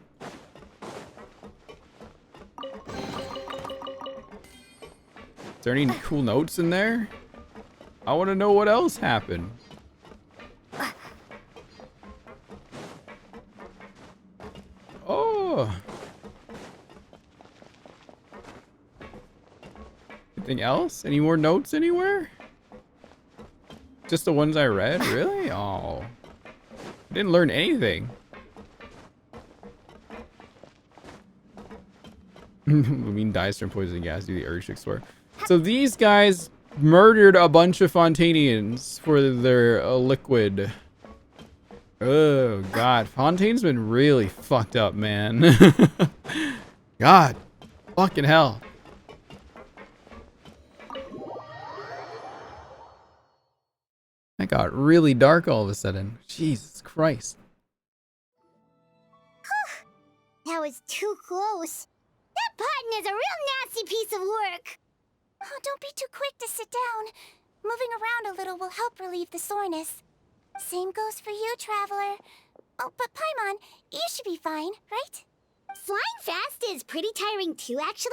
Is there any cool notes in there? I want to know what else happened. Oh. Anything else? Any more notes anywhere? Just the ones I read? Really? Oh. I didn't learn anything. Lumine dies from poison gas due to the urge to explore. So these guys murdered a bunch of Fontanians for their liquid. Oh god, Fontaine's been really fucked up, man. God, fucking hell. That got really dark all of a sudden. Jesus Christ. That was too close. That button is a real nasty piece of work. Oh, don't be too quick to sit down. Moving around a little will help relieve the soreness. Same goes for you, Traveler. Oh, but Paimon, you should be fine, right? Flying fast is pretty tiring too, actually.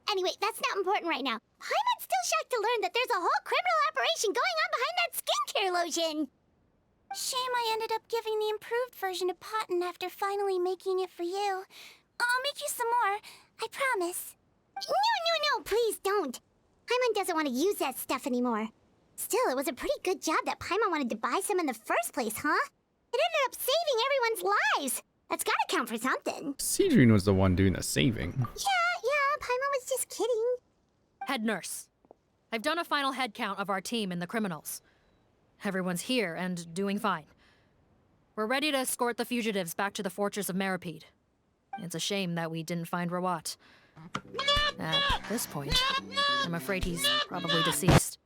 Anyway, that's not important right now. Paimon's still shocked to learn that there's a whole criminal operation going on behind that skincare lotion. Shame I ended up giving the improved version to Potten after finally making it for you. I'll make you some more, I promise. No, please don't. Paimon doesn't want to use that stuff anymore. Still, it was a pretty good job that Paimon wanted to buy some in the first place, huh? It ended up saving everyone's lives. That's gotta count for something. Sigewinne was the one doing the saving. Yeah, Paimon was just kidding. Head nurse. I've done a final head count of our team and the criminals. Everyone's here and doing fine. We're ready to escort the fugitives back to the fortress of Meripede. It's a shame that we didn't find Rawat. At this point, I'm afraid he's probably deceased.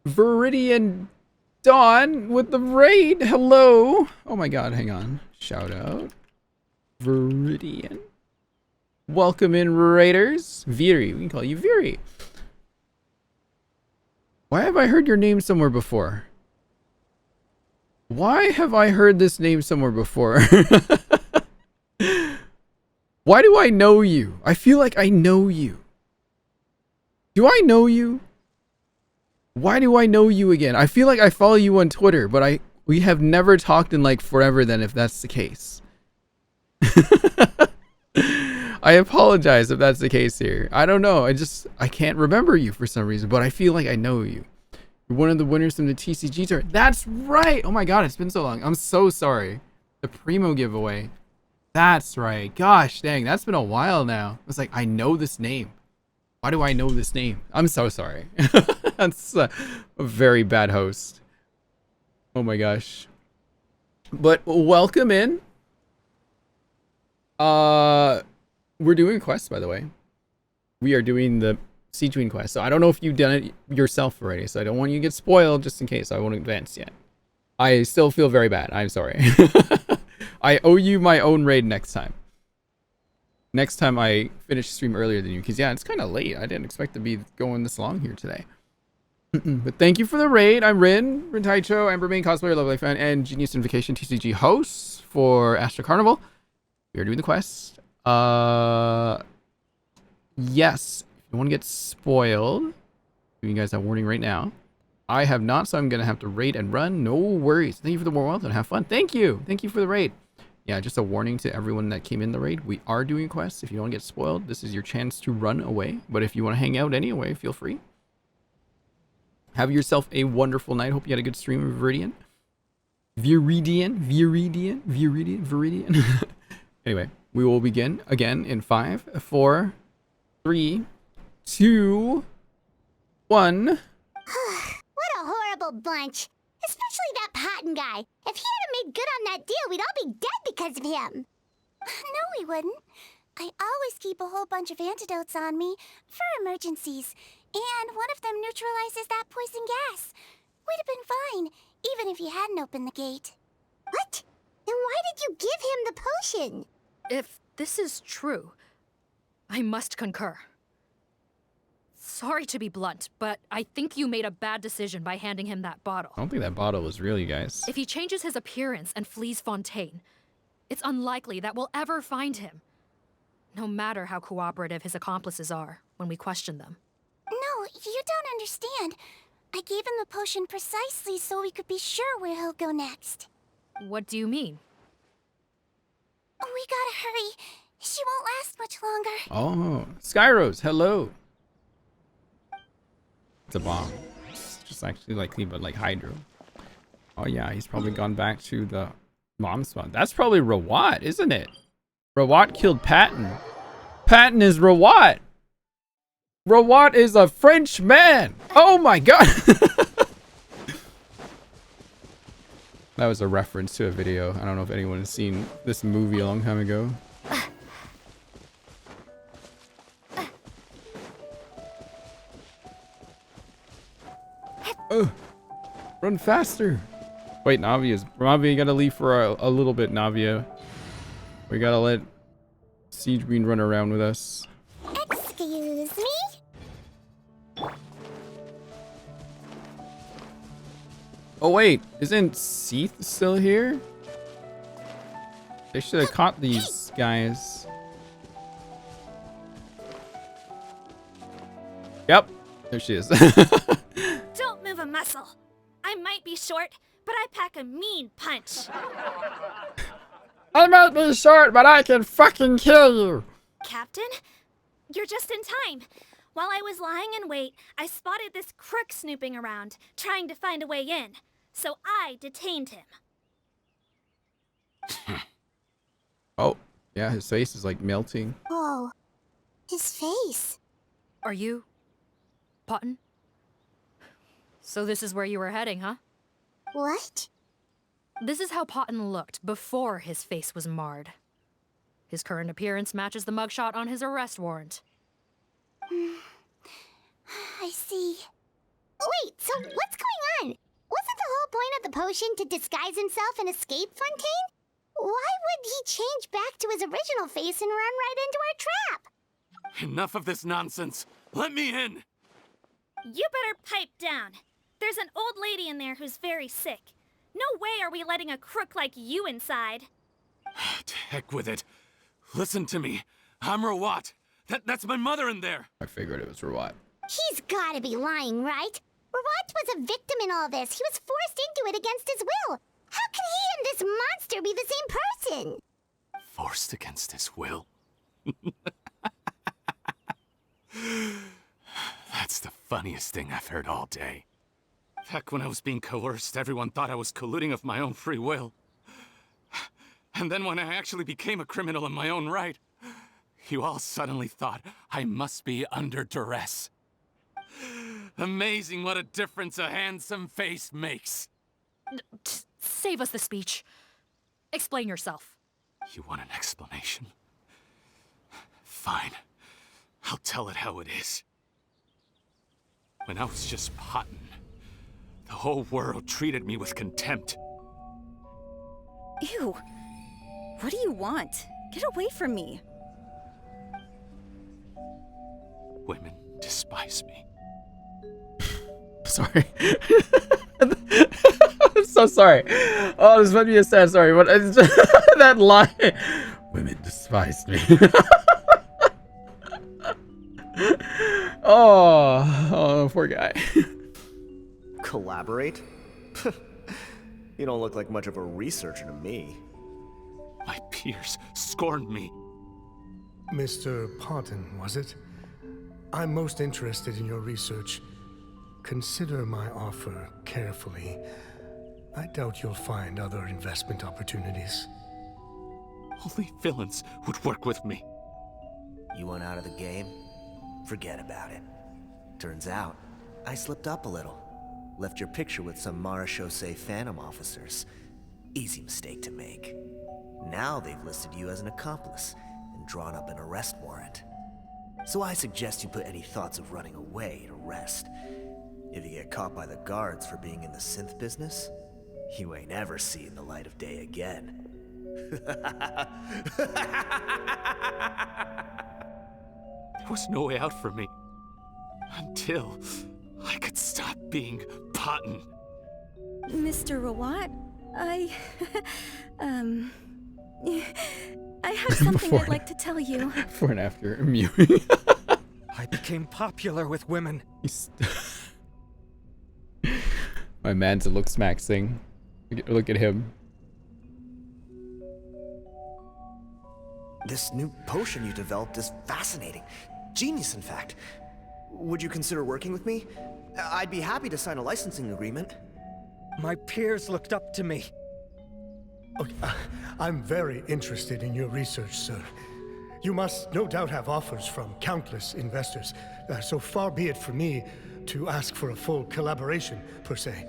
Viridian Dawn with the raid. Hello. Oh my god, hang on. Shout out. Viridian. Welcome in, Raiders. Viri. We can call you Viri. Why have I heard your name somewhere before? Why have I heard this name somewhere before? Why do I know you? I feel like I know you. Do I know you? Why do I know you again? I feel like I follow you on Twitter, but we have never talked in like forever then if that's the case. I apologize if that's the case here. I don't know. I can't remember you for some reason, but I feel like I know you. You're one of the winners from the TCG tour. That's right. Oh my god, it's been so long. I'm so sorry. The Primo giveaway. That's right. Gosh, dang, that's been a while now. It's like, I know this name. Why do I know this name? I'm so sorry. That's a very bad host. Oh my gosh. But welcome in. We're doing quests, by the way. We are doing the Sigewinne quest. So I don't know if you've done it yourself already. So I don't want you to get spoiled just in case. I won't advance yet. I still feel very bad. I'm sorry. I owe you my own raid next time. Next time I finish stream earlier than you. Because yeah, it's kind of late. I didn't expect to be going this long here today. But thank you for the raid. I'm RinTaichou, Ambermain cosplayer, Lovely Fan, and Genius Invocation TCG hosts for Astro Carnival. We are doing the quest. Yes. If you want to get spoiled, giving you guys that warning right now. I have not, so I'm gonna have to raid and run. No worries. Thank you for the warm welcome and have fun. Thank you. Thank you for the raid. Yeah, just a warning to everyone that came in the raid. We are doing quests. If you don't get spoiled, this is your chance to run away. But if you want to hang out anyway, feel free. Have yourself a wonderful night. Hope you had a good stream of Viridian. Viridian. Anyway, we will begin again in 5, 4, 3, 2, 1. What a horrible bunch. Especially that Potten guy. If he had made good on that deal, we'd all be dead because of him. No, we wouldn't. I always keep a whole bunch of antidotes on me for emergencies, and one of them neutralizes that poison gas. We'd have been fine, even if you hadn't opened the gate. What? Then why did you give him the potion? If this is true, I must concur. Sorry to be blunt, but I think you made a bad decision by handing him that bottle. I don't think that bottle was real, you guys. If he changes his appearance and flees Fontaine, it's unlikely that we'll ever find him. No matter how cooperative his accomplices are when we question them. No, you don't understand. I gave him the potion precisely so we could be sure where he'll go next. What do you mean? We gotta hurry. She won't last much longer. Oh, Skyrose, hello. It's a bomb. It's just actually likely, but like Hydro. Oh yeah, he's probably gone back to the bomb spot. That's probably Rawat, isn't it? Rawat killed Patton. Patton is Rawat. Rawat is a French man. Oh my god. That was a reference to a video. I don't know if anyone has seen this movie a long time ago. Run faster. Wait, Navia, you gotta leave for a little bit, Navia. We gotta let Sigewinne run around with us. Excuse me? Oh wait, isn't Seath still here? They should have caught these guys. Yep, there she is. Don't move a muscle. I might be short, but I pack a mean punch. I might be short, but I can fucking kill you. Captain? You're just in time. While I was lying in wait, I spotted this crook snooping around, trying to find a way in. So I detained him. Oh, yeah, his face is like melting. Oh, his face. Are you... Potton? So this is where you were heading, huh? What? This is how Potton looked before his face was marred. His current appearance matches the mugshot on his arrest warrant. I see. Wait, so what's going on? Wasn't the whole point of the potion to disguise himself and escape Fontaine? Why would he change back to his original face and run right into our trap? Enough of this nonsense. Let me in. You better pipe down. There's an old lady in there who's very sick. No way are we letting a crook like you inside. To heck with it. Listen to me. I'm Rawat. That's my mother in there. I figured it was Rawat. He's gotta be lying, right? Rawat was a victim in all this. He was forced into it against his will. How can he and this monster be the same person? Forced against his will. That's the funniest thing I've heard all day. Heck, when I was being coerced, everyone thought I was colluding of my own free will. And then when I actually became a criminal in my own right, you all suddenly thought I must be under duress. Amazing what a difference a handsome face makes. Save us the speech. Explain yourself. You want an explanation? Fine. I'll tell it how it is. When I was just Potton, the whole world treated me with contempt. Ew. What do you want? Get away from me. Women despise me. Sorry. I'm so sorry. Oh, this might be a sad story, but it's just that line. Women despise me. Oh, poor guy. Collaborate? You don't look like much of a researcher to me. My peers scorned me. Mr. Potton, was it? I'm most interested in your research. Consider my offer carefully. I doubt you'll find other investment opportunities. Only villains would work with me. You want out of the game? Forget about it. Turns out, I slipped up a little. Left your picture with some Marechaussee Phantom officers. Easy mistake to make. Now they've listed you as an accomplice and drawn up an arrest warrant. So I suggest you put any thoughts of running away to rest. If you get caught by the guards for being in the synth business, you ain't ever seeing the light of day again. There was no way out for me. Until I could stop being Potton. Mr. Rawat, I have something I'd like to tell you. Before and after mewing. I became popular with women. My man's a look smaxing. Look at him. This new potion you developed is fascinating. Genius, in fact. Would you consider working with me? I'd be happy to sign a licensing agreement. My peers looked up to me. Okay, I'm very interested in your research, sir. You must no doubt have offers from countless investors. So far be it for me to ask for a full collaboration, per se.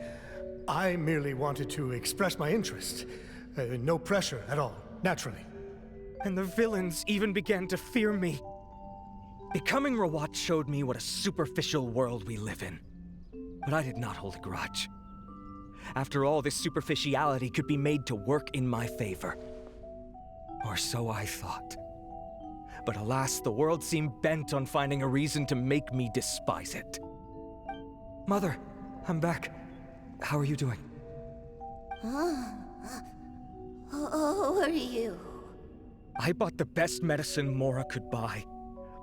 I merely wanted to express my interest. No pressure at all, naturally. And the villains even began to fear me. Becoming Rawat showed me what a superficial world we live in. But I did not hold a grudge. After all, this superficiality could be made to work in my favor. Or so I thought. But alas, the world seemed bent on finding a reason to make me despise it. Mother, I'm back. How are you doing? Who are you? I bought the best medicine Mora could buy,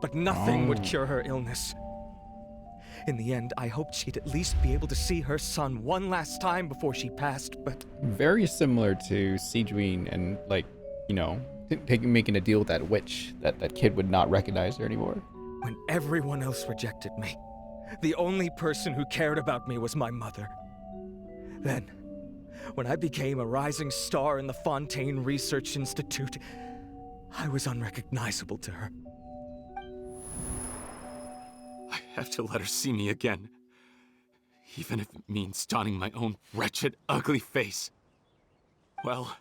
but nothing would cure her illness. In the end, I hoped she'd at least be able to see her son one last time before she passed, but... Very similar to Sigewinne and, like, you know, making a deal with that witch, that kid would not recognize her anymore. When everyone else rejected me, the only person who cared about me was my mother. Then, when I became a rising star in the Fontaine Research Institute, I was unrecognizable to her. I have to let her see me again. Even if it means donning my own wretched, ugly face. Well,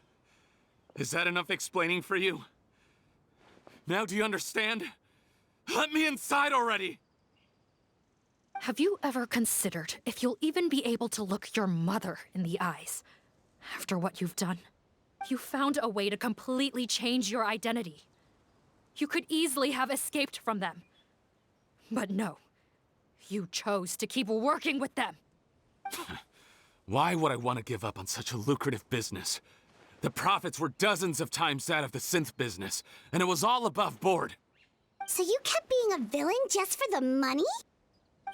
is that enough explaining for you? Now do you understand? Let me inside already! Have you ever considered if you'll even be able to look your mother in the eyes after what you've done? You found a way to completely change your identity. You could easily have escaped from them. But no, you chose to keep working with them. Why would I want to give up on such a lucrative business? The profits were dozens of times that of the synth business, and it was all above board. So you kept being a villain just for the money?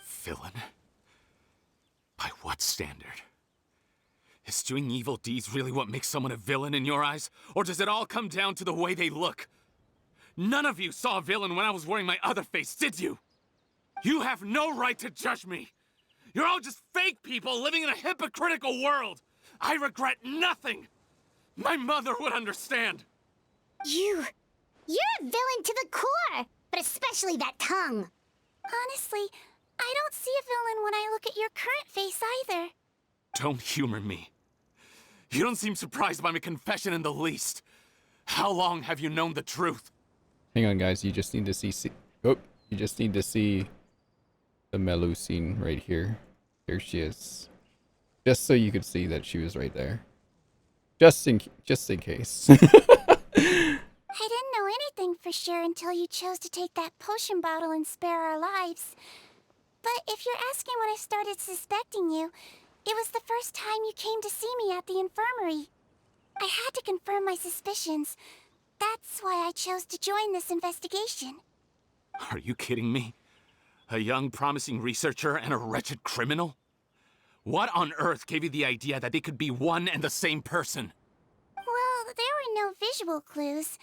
Villain? By what standard? Is doing evil deeds really what makes someone a villain in your eyes? Or does it all come down to the way they look? None of you saw a villain when I was wearing my other face, did you? You have no right to judge me! You're all just fake people living in a hypocritical world! I regret nothing! My mother would understand! You're a villain to the core! But especially that tongue! Honestly, I don't see a villain when I look at your current face either. Don't humor me. You don't seem surprised by my confession in the least. How long have you known the truth? Hang on, guys. You just need to see... Oh, you just need to see the Melu scene right here. Here she is. Just so you could see that she was right there. Just in case. I didn't know anything for sure until you chose to take that potion bottle and spare our lives. But if you're asking when I started suspecting you, it was the first time you came to see me at the infirmary. I had to confirm my suspicions. That's why I chose to join this investigation. Are you kidding me? A young, promising researcher and a wretched criminal? What on earth gave you the idea that they could be one and the same person? Well, there were no visual clues.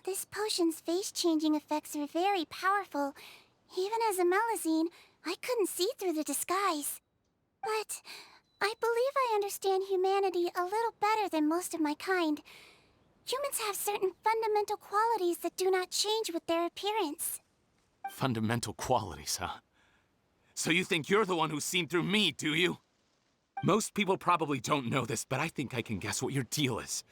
This potion's face-changing effects are very powerful. Even as a Melazine, I couldn't see through the disguise. But I believe I understand humanity a little better than most of my kind. Humans have certain fundamental qualities that do not change with their appearance. Fundamental qualities, huh? So you think you're the one who's seen through me, do you? Most people probably don't know this, but I think I can guess what your deal is.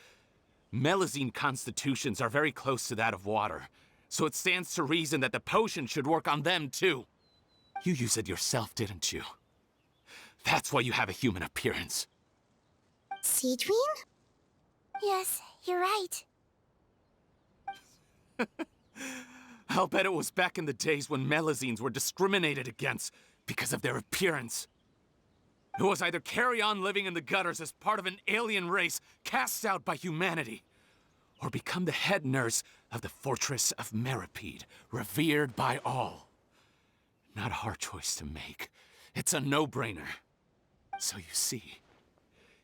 Melazine constitutions are very close to that of water, so it stands to reason that the potion should work on them too. You use it yourself, didn't you? That's why you have a human appearance. Sigewinne? Yes, you're right. I'll bet it was back in the days when Melazines were discriminated against because of their appearance. It was either carry on living in the gutters as part of an alien race cast out by humanity, or become the head nurse of the fortress of Meripede, revered by all. Not a hard choice to make. It's a no-brainer. So you see,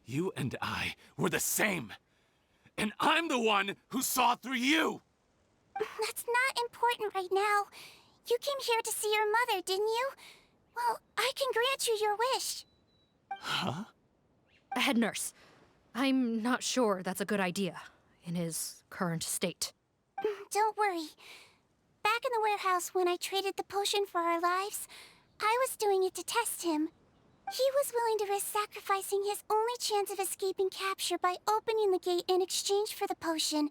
you and I were the same. And I'm the one who saw through you! That's not important right now. You came here to see your mother, didn't you? Well, I can grant you your wish. Huh? Head nurse, I'm not sure that's a good idea in his current state. Don't worry. Back in the warehouse when I traded the potion for our lives, I was doing it to test him. He was willing to risk sacrificing his only chance of escaping capture by opening the gate in exchange for the potion.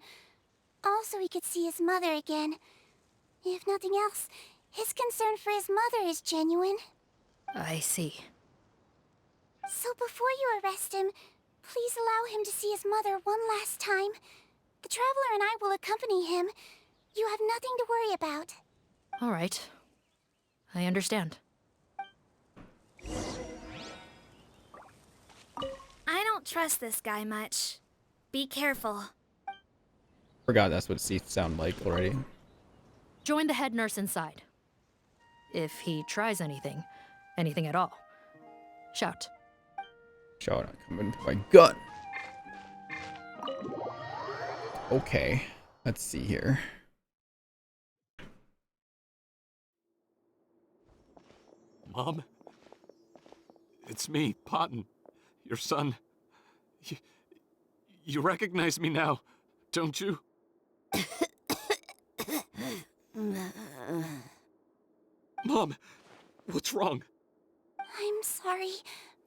Also, he could see his mother again. If nothing else, his concern for his mother is genuine. I see. So before you arrest him, please allow him to see his mother one last time. The Traveler and I will accompany him. You have nothing to worry about. All right. I understand. I don't trust this guy much. Be careful. Forgot that's what Seath sound like already. Join the head nurse inside. If he tries anything, Anything at all. Shout. Shout out, coming for my gun. Okay, let's see here. Mom? It's me, Potton. Your son. You recognize me now, don't you? Mom, what's wrong? I'm sorry,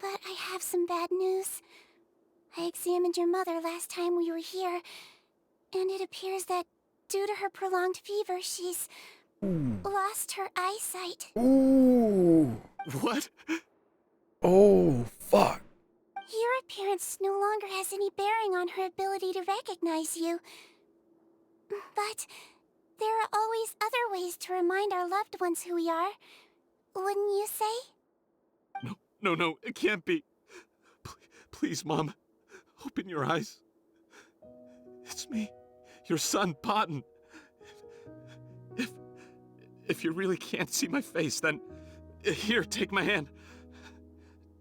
but I have some bad news. I examined your mother last time we were here, and it appears that due to her prolonged fever, she's lost her eyesight. Ooh. What? Oh, fuck. Your appearance no longer has any bearing on her ability to recognize you. But there are always other ways to remind our loved ones who we are. Wouldn't you say? No, it can't be. Please, Mom, open your eyes. It's me, your son, Potton. If you really can't see my face, then here, take my hand.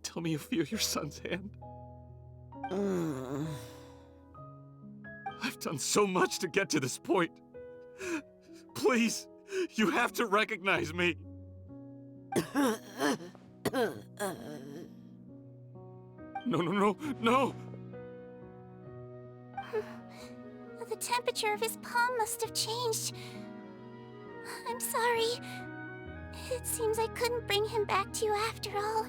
Tell me you feel your son's hand. I've done so much to get to this point. Please, you have to recognize me. No. The temperature of his palm must have changed. I'm sorry. It seems I couldn't bring him back to you after all.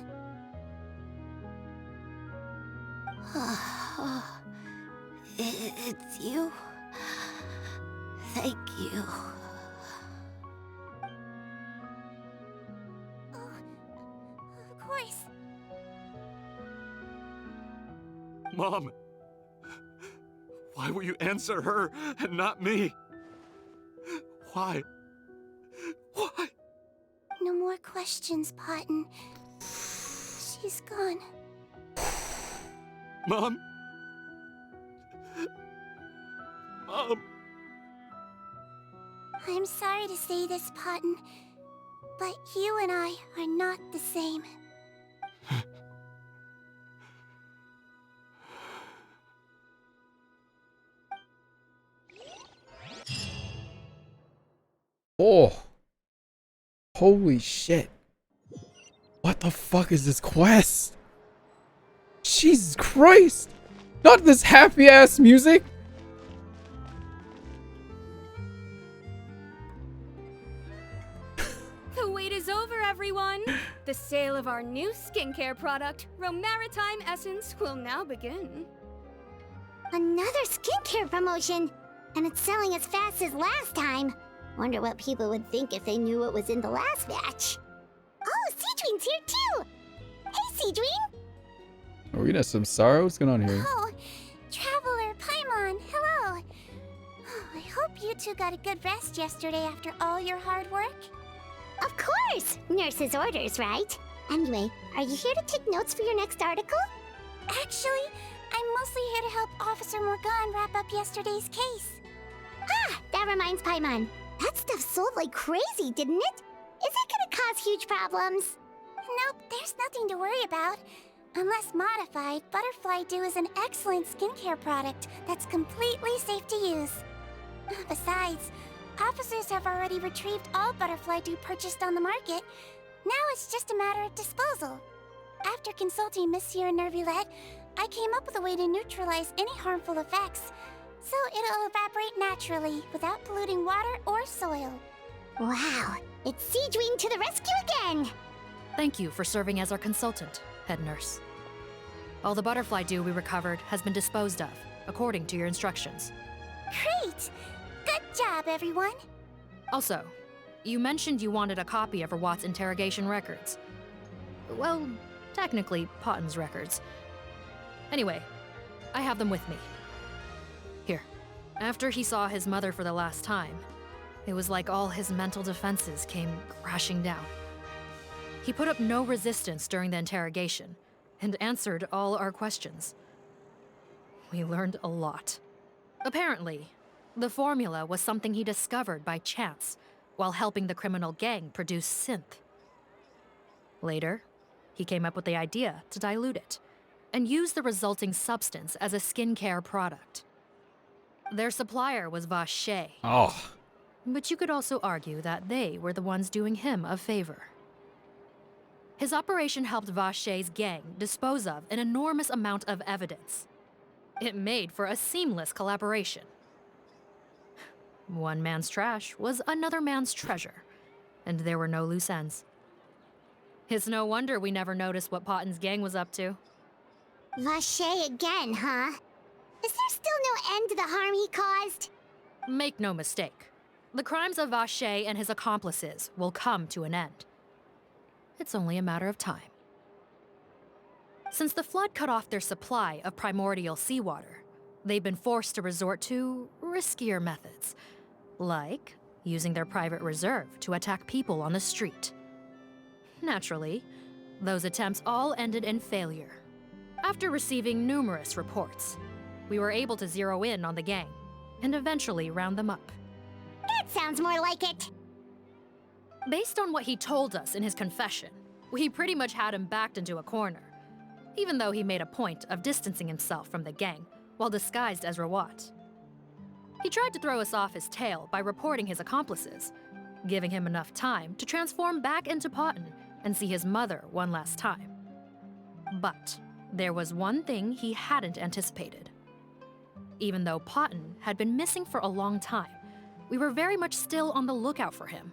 It's you. Thank you. Of course. Mom, why will you answer her and not me? Why? No more questions, Potton. She's gone. Mom? I'm sorry to say this, Potton, but you and I are not the same. Oh. Holy shit. What the fuck is this quest? Jesus Christ. Not this happy ass music. The wait is over, everyone! The sale of our new skincare product, Romaritime Essence, will now begin. Another skincare promotion! And it's selling as fast as last time. Wonder what people would think if they knew what was in the last batch. Oh, Sigewinne's here too! Hey, Sigewinne! Arena Samsara? What's going on here? Oh, Traveler Paimon, hello! I hope you two got a good rest yesterday after all your hard work. Of course! Nurse's orders, right? Anyway, are you here to take notes for your next article? Actually, I'm mostly here to help Officer Morgan wrap up yesterday's case. Ah, that reminds Paimon. That stuff sold like crazy, didn't it? Is it gonna cause huge problems? Nope, there's nothing to worry about. Unless modified, Butterfly Dew is an excellent skincare product that's completely safe to use. Besides, officers have already retrieved all Butterfly Dew purchased on the market. Now it's just a matter of disposal. After consulting Monsieur Nervulette, I came up with a way to neutralize any harmful effects, so it'll evaporate naturally without polluting water or soil. Wow, it's Sigewinne to the rescue again! Thank you for serving as our consultant, head nurse. All the butterfly dew we recovered has been disposed of, according to your instructions. Great! Good job, everyone! Also, you mentioned you wanted a copy of Rawat's interrogation records. Well, technically, Potton's records. Anyway, I have them with me. Here. After he saw his mother for the last time, it was like all his mental defenses came crashing down. He put up no resistance during the interrogation, and answered all our questions. We learned a lot. Apparently, the formula was something he discovered by chance while helping the criminal gang produce synth. Later, he came up with the idea to dilute it and use the resulting substance as a skincare product. Their supplier was Vache. Oh. But you could also argue that they were the ones doing him a favor. His operation helped Vache's gang dispose of an enormous amount of evidence. It made for a seamless collaboration. One man's trash was another man's treasure, and there were no loose ends. It's no wonder we never noticed what Potten's gang was up to. Vache again, huh? Is there still no end to the harm he caused? Make no mistake. The crimes of Vache and his accomplices will come to an end. It's only a matter of time. Since the flood cut off their supply of primordial seawater, they've been forced to resort to riskier methods, like using their private reserve to attack people on the street. Naturally, those attempts all ended in failure. After receiving numerous reports, we were able to zero in on the gang and eventually round them up. That sounds more like it. Based on what he told us in his confession, we pretty much had him backed into a corner, even though he made a point of distancing himself from the gang while disguised as Rawat. He tried to throw us off his tail by reporting his accomplices, giving him enough time to transform back into Potten and see his mother one last time. But there was one thing he hadn't anticipated. Even though Potten had been missing for a long time, we were very much still on the lookout for him.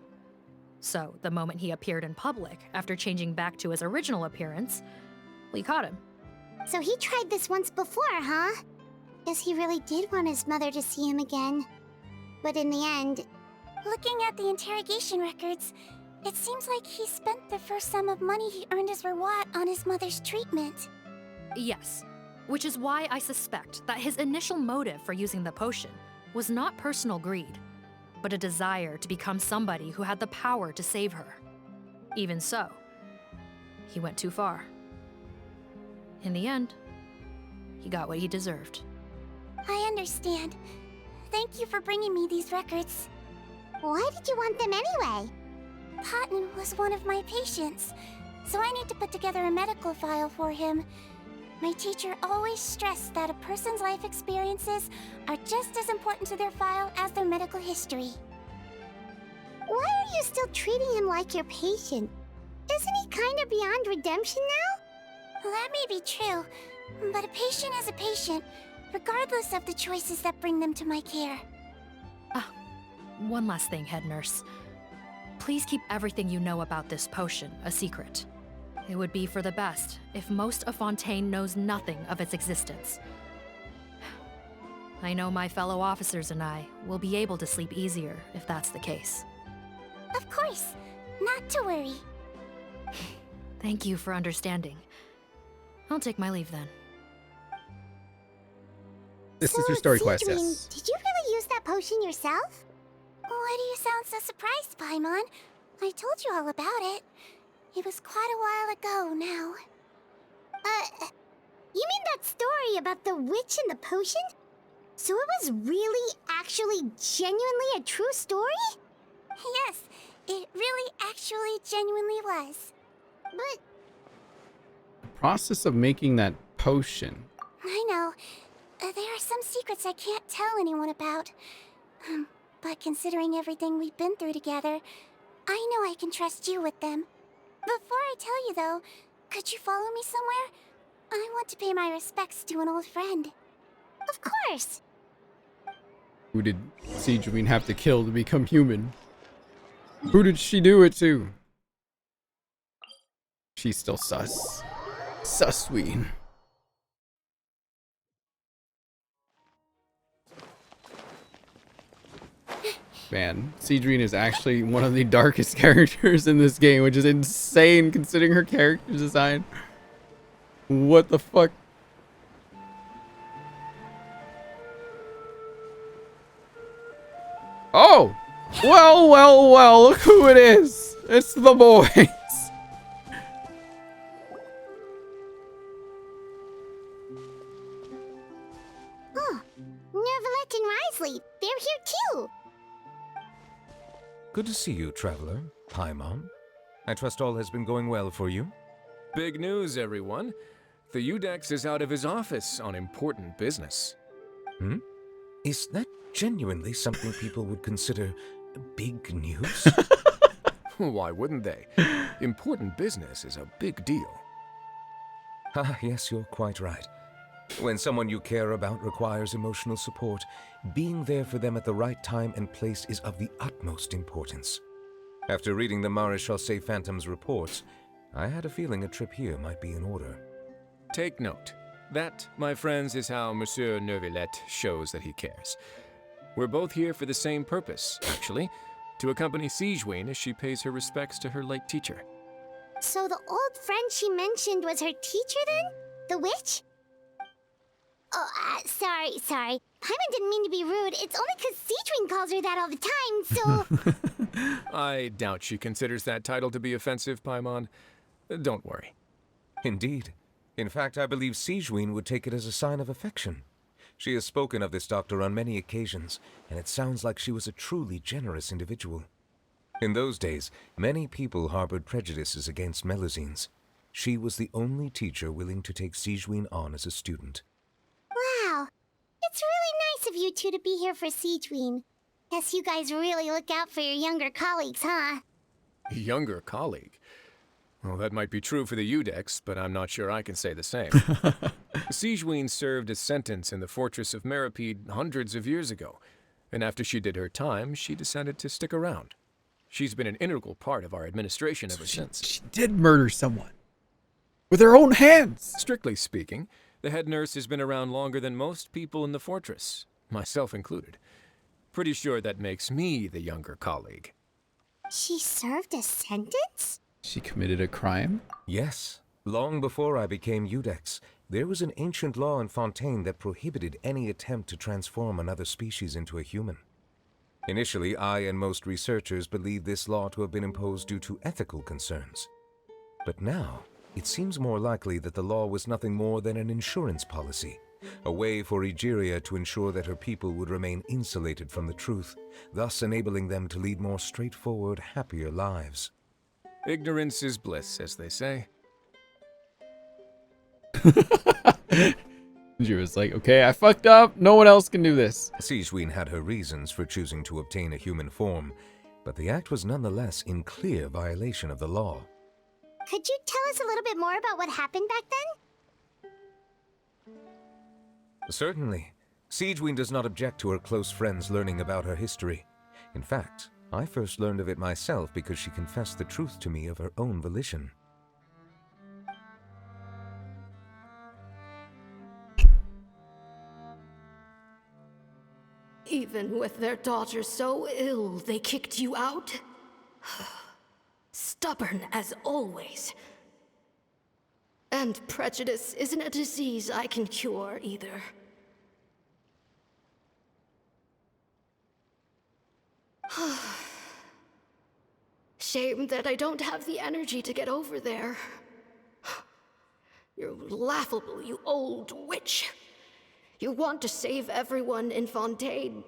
So the moment he appeared in public after changing back to his original appearance, we caught him. So he tried this once before, huh? Guess he really did want his mother to see him again. But in the end... Looking at the interrogation records, it seems like he spent the first sum of money he earned as Rawat on his mother's treatment. Yes, which is why I suspect that his initial motive for using the potion was not personal greed, but a desire to become somebody who had the power to save her. Even so, he went too far. In the end, he got what he deserved. I understand. Thank you for bringing me these records. Why did you want them anyway? Potten was one of my patients, so I need to put together a medical file for him. My teacher always stressed that a person's life experiences are just as important to their file as their medical history. Why are you still treating him like your patient? Isn't he kind of beyond redemption now? That may be true, but a patient is a patient, regardless of the choices that bring them to my care. One last thing, head nurse. Please keep everything you know about this potion a secret. It would be for the best if most of Fontaine knows nothing of its existence. I know my fellow officers and I will be able to sleep easier if that's the case. Of course, not to worry. Thank you for understanding. I'll take my leave then. This is your story quest, Sigewinne, yes. did you really use that potion yourself? Why do you sound so surprised, Paimon? I told you all about it. It was quite a while ago now. You mean that story about the witch and the potion? So it was really, actually, genuinely a true story? Yes, it really actually genuinely was. But... The process of making that potion. I know. There are some secrets I can't tell anyone about. But considering everything we've been through together, I know I can trust you with them. Before I tell you though, could you follow me somewhere? I want to pay my respects to an old friend. Of course! Who did Sigewinne have to kill to become human? Who did she do it to? She's still sus. Susween. Man, Sigewinne is actually one of the darkest characters in this game, which is insane considering her character design. What the fuck? Oh! Well, well, well, look who it is! It's the boys! Oh, Nervalette and Risley, they're here too! Good to see you, Traveler. Paimon. I trust all has been going well for you? Big news, everyone. The Udex is out of his office on important business. Hmm? Is that genuinely something people would consider big news? Why wouldn't they? Important business is a big deal. Ah, yes, you're quite right. When someone you care about requires emotional support, being there for them at the right time and place is of the utmost importance. After reading the Maréchal Phantom's reports, I had a feeling a trip here might be in order. Take note. That, my friends, is how Monsieur Neuvillette shows that he cares. We're both here for the same purpose, actually, to accompany Sigewinne as she pays her respects to her late teacher. So the old friend she mentioned was her teacher then? The witch? Oh, sorry. Paimon didn't mean to be rude. It's only 'cause Sigewinne calls her that all the time, so... I doubt she considers that title to be offensive, Paimon. Don't worry. Indeed. In fact, I believe Sigewinne would take it as a sign of affection. She has spoken of this doctor on many occasions, and it sounds like she was a truly generous individual. In those days, many people harbored prejudices against Melusines. She was the only teacher willing to take Sigewinne on as a student. Wow. It's really nice of you two to be here for Sigewinne. Guess you guys really look out for your younger colleagues, huh? Younger colleague? Well, that might be true for the Udex, but I'm not sure I can say the same. Sigewinne served a sentence in the fortress of Meripede hundreds of years ago, and after she did her time, she decided to stick around. She's been an integral part of our administration ever since. She did murder someone. With her own hands! Strictly speaking, the head nurse has been around longer than most people in the fortress, myself included. Pretty sure that makes me the younger colleague. She served a sentence? She committed a crime? Yes. Long before I became Udex, there was an ancient law in Fontaine that prohibited any attempt to transform another species into a human. Initially, I and most researchers believed this law to have been imposed due to ethical concerns. But now, it seems more likely that the law was nothing more than an insurance policy, a way for Egeria to ensure that her people would remain insulated from the truth, thus enabling them to lead more straightforward, happier lives. Ignorance is bliss, as they say. She was like, okay, I fucked up. No one else can do this. Sigewinne had her reasons for choosing to obtain a human form, but the act was nonetheless in clear violation of the law. Could you tell us a little bit more about what happened back then? Certainly. Sigewinne does not object to her close friends learning about her history. In fact, I first learned of it myself because she confessed the truth to me of her own volition. Even with their daughter so ill, they kicked you out? Stubborn as always. And prejudice isn't a disease I can cure either. Shame that I don't have the energy to get over there. You're laughable, you old witch. You want to save everyone in Fontaine,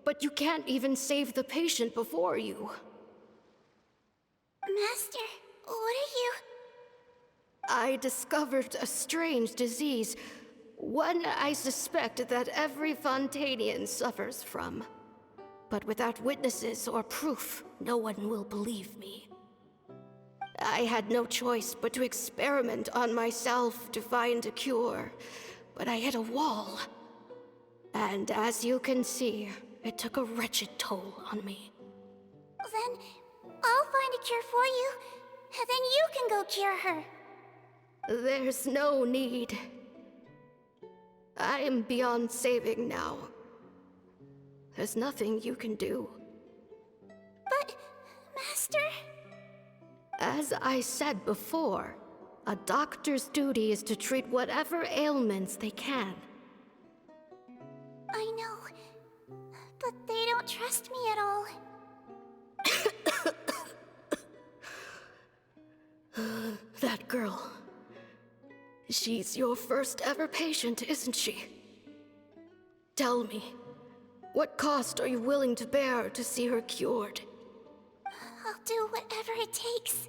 but you can't even save the patient before you. Master, what are you... I discovered a strange disease, one I suspect that every Fontainian suffers from. But without witnesses or proof, no one will believe me. I had no choice but to experiment on myself to find a cure, but I hit a wall. And as you can see, it took a wretched toll on me. Then I'll find a cure for you, and then you can go cure her. There's no need. I am beyond saving now. There's nothing you can do. But, Master... As I said before, a doctor's duty is to treat whatever ailments they can. I know, but they don't trust me at all. That girl. She's your first ever patient, isn't she? Tell me, what cost are you willing to bear to see her cured? I'll do whatever it takes.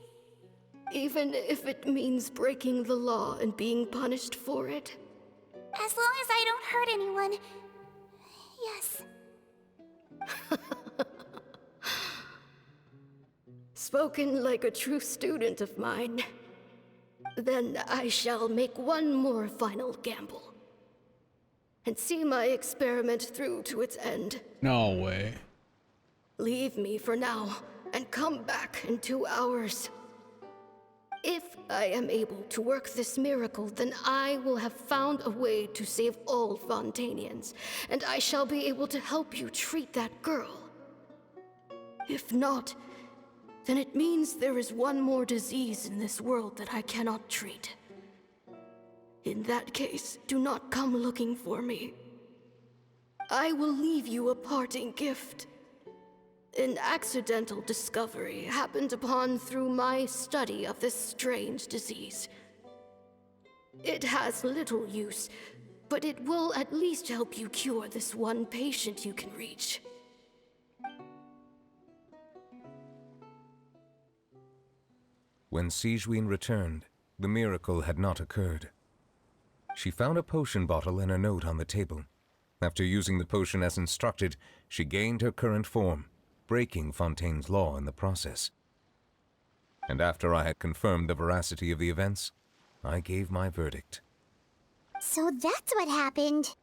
Even if it means breaking the law and being punished for it. As long as I don't hurt anyone. Yes. Spoken like a true student of mine. Then I shall make one more final gamble. And see my experiment through to its end. No way. Leave me for now, and come back in 2 hours. If I am able to work this miracle, then I will have found a way to save all Fontanians, and I shall be able to help you treat that girl. If not, then it means there is one more disease in this world that I cannot treat. In that case, do not come looking for me. I will leave you a parting gift. An accidental discovery happened upon through my study of this strange disease. It has little use, but it will at least help you cure this one patient you can reach. When Sigewinne returned, the miracle had not occurred. She found a potion bottle and a note on the table. After using the potion as instructed, she gained her current form, breaking Fontaine's law in the process. And after I had confirmed the veracity of the events, I gave my verdict. So that's what happened.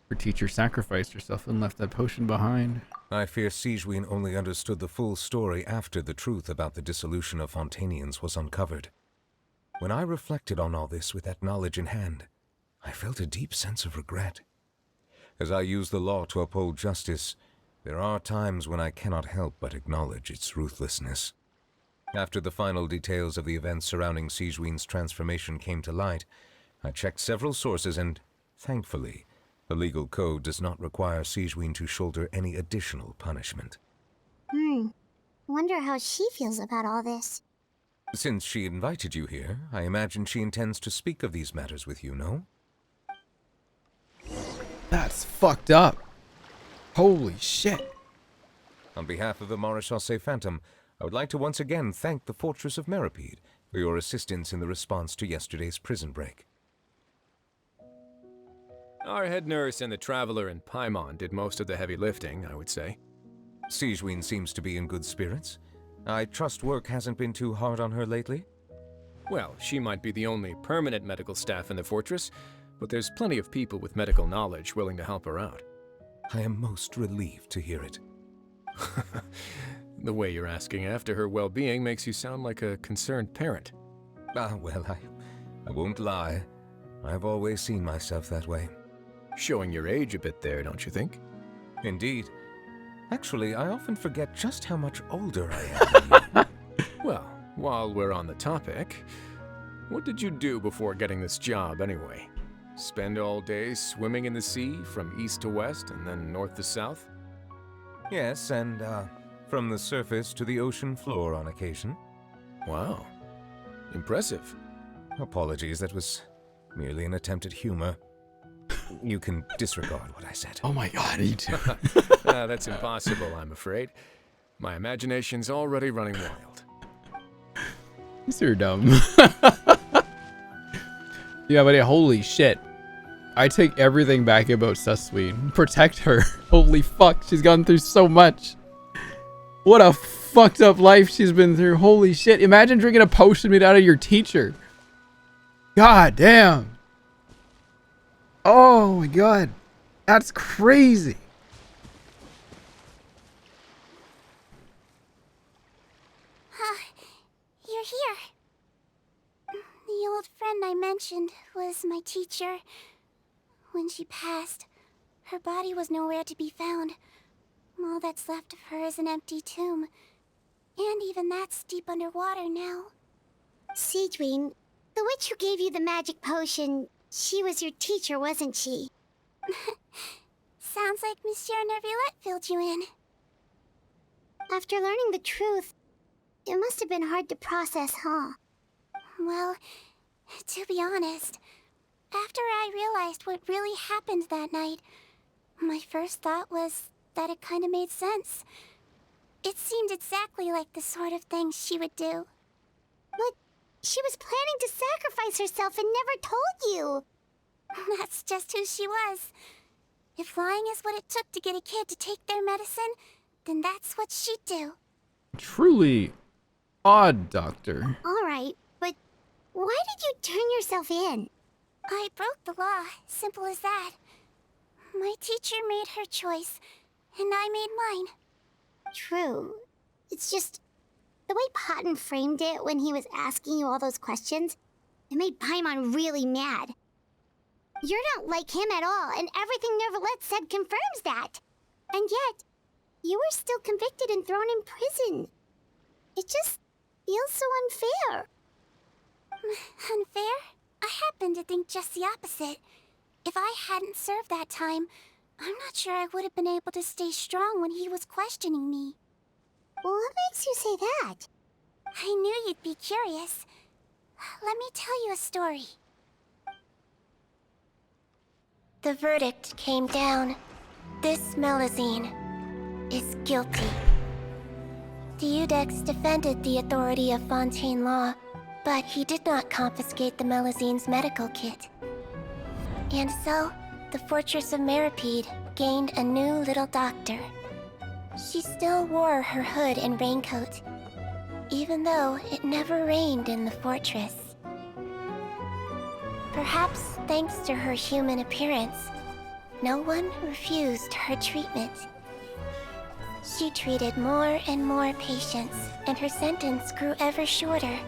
Her teacher sacrificed herself and left that potion behind. I fear Sigewinne only understood the full story after the truth about the dissolution of Fontanians was uncovered. When I reflected on all this with that knowledge in hand, I felt a deep sense of regret. As I use the law to uphold justice, there are times when I cannot help but acknowledge its ruthlessness. After the final details of the events surrounding Sigewinne's transformation came to light, I checked several sources and, thankfully, the legal code does not require Sigewinne to shoulder any additional punishment. Wonder how she feels about all this. Since she invited you here, I imagine she intends to speak of these matters with you, no? That's fucked up. Holy shit. On behalf of the Maréchal Phantom, I would like to once again thank the Fortress of Meripede for your assistance in the response to yesterday's prison break. Our head nurse and the traveler in Paimon did most of the heavy lifting, I would say. Sigewinne seems to be in good spirits. I trust work hasn't been too hard on her lately? Well, she might be the only permanent medical staff in the fortress, but there's plenty of people with medical knowledge willing to help her out. I am most relieved to hear it. The way you're asking after her well-being makes you sound like a concerned parent. Well, I won't lie. I've always seen myself that way. Showing your age a bit there, don't you think? Indeed. Actually, I often forget just how much older I am than you. Well, while we're on the topic, what did you do before getting this job anyway? Spend all day swimming in the sea from east to west and then north to south? Yes, and from the surface to the ocean floor on occasion. Wow. Impressive. Apologies, that was merely an attempt at humor. You can disregard what I said. Oh my god, you too. That's impossible, I'm afraid. My imagination's already running wild. You're dumb. Yeah, but holy shit. I take everything back about Sigewinne. Protect her. Holy fuck, she's gone through so much. What a fucked up life she's been through. Holy shit. Imagine drinking a potion made out of your teacher. God damn. Oh my god. That's crazy. You're here. The old friend I mentioned was my teacher. When she passed, her body was nowhere to be found. All that's left of her is an empty tomb. And even that's deep underwater now. Sigewinne, the witch who gave you the magic potion, she was your teacher, wasn't she? Sounds like Monsieur Neuvillette filled you in. After learning the truth, it must have been hard to process, huh? Well, to be honest, after I realized what really happened that night, my first thought was that it kind of made sense. It seemed exactly like the sort of thing she would do. But she was planning to sacrifice herself and never told you. That's just who she was. If lying is what it took to get a kid to take their medicine, then that's what she'd do. Truly odd, Doctor. Alright, but why did you turn yourself in? I broke the law, simple as that. My teacher made her choice, and I made mine. True. It's just the way Potton framed it when he was asking you all those questions, it made Paimon really mad. You're not like him at all, and everything Neverlet said confirms that. And yet, you were still convicted and thrown in prison. It just feels so unfair. Unfair? I happen to think just the opposite. If I hadn't served that time, I'm not sure I would have been able to stay strong when he was questioning me. What makes you say that? I knew you'd be curious. Let me tell you a story. The verdict came down. This Melazine is guilty. The Udex defended the authority of Fontaine law, but he did not confiscate the Melazine's medical kit. And so, the Fortress of Meripede gained a new little doctor. She still wore her hood and raincoat, even though it never rained in the fortress. Perhaps thanks to her human appearance, no one refused her treatment. She treated more and more patients, and her sentence grew ever shorter.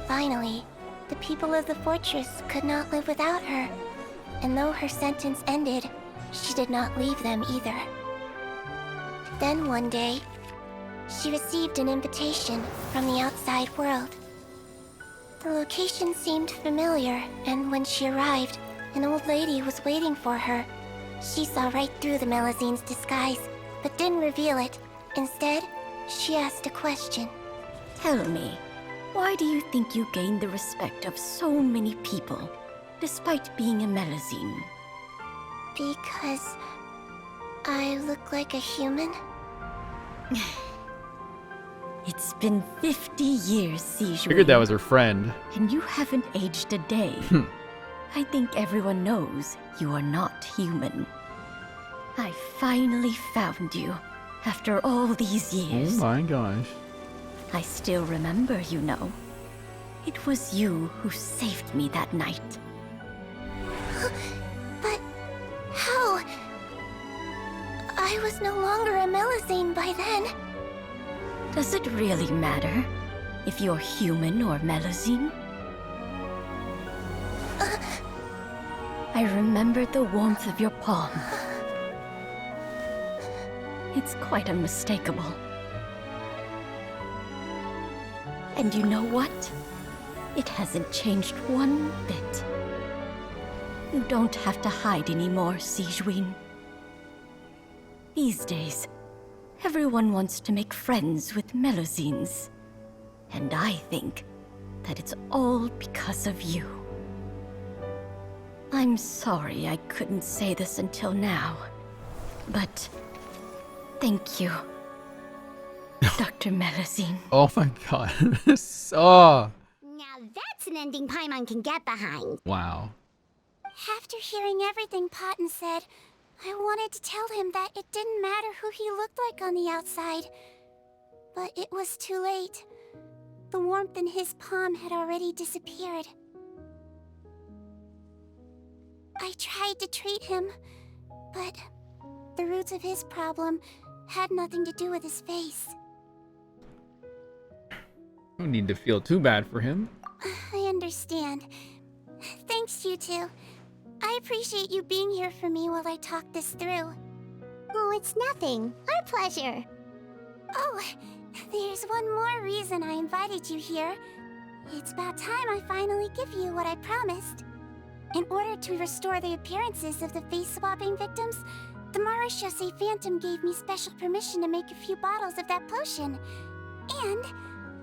Finally, the people of the fortress could not live without her, and though her sentence ended, she did not leave them either. Then one day, she received an invitation from the outside world. The location seemed familiar, and when she arrived, an old lady was waiting for her. She saw right through the Melazine's disguise, but didn't reveal it. Instead, she asked a question. Tell me, why do you think you gained the respect of so many people, despite being a Melazine? Because I look like a human? It's been 50 years, Sigewinne. Figured that was her friend. And you haven't aged a day. I think everyone knows you are not human. I finally found you, after all these years. Oh my gosh. I still remember, you know. It was you who saved me that night. But how? I was no longer a Melazine by then. Does it really matter if you're human or Melazine? I remember the warmth of your palm. It's quite unmistakable. And you know what? It hasn't changed one bit. You don't have to hide anymore, Sigewinne. These days, everyone wants to make friends with Melazines. And I think that it's all because of you. I'm sorry I couldn't say this until now, but thank you, Dr. Melazine. Oh my god. Oh. Now that's an ending Paimon can get behind. Wow. After hearing everything Potton said, I wanted to tell him that it didn't matter who he looked like on the outside. But it was too late. The warmth in his palm had already disappeared. I tried to treat him, but the roots of his problem had nothing to do with his face. No need to feel too bad for him. I understand. Thanks, you two. I appreciate you being here for me while I talk this through. Oh, it's nothing. Our pleasure. Oh, there's one more reason I invited you here. It's about time I finally give you what I promised. In order to restore the appearances of the face-swapping victims, the Marechaussee Phantom gave me special permission to make a few bottles of that potion. And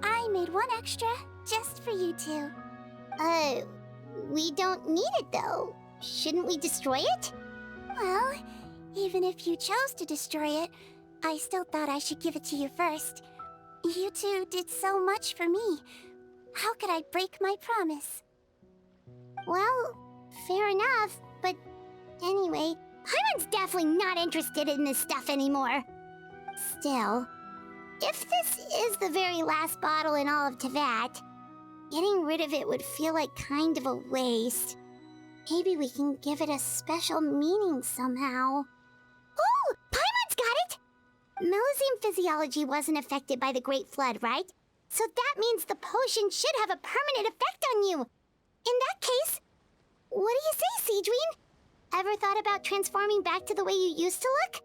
I made one extra just for you two. We don't need it though. Shouldn't we destroy it? Well, even if you chose to destroy it, I still thought I should give it to you first. You two did so much for me. How could I break my promise? Well, fair enough, but anyway, Paimon's definitely not interested in this stuff anymore. Still, if this is the very last bottle in all of Tevat, getting rid of it would feel like kind of a waste. Maybe we can give it a special meaning somehow. Oh, Paimon's got it! Melusine physiology wasn't affected by the Great Flood, right? So that means the potion should have a permanent effect on you. In that case, what do you say, Sigewinne? Ever thought about transforming back to the way you used to look?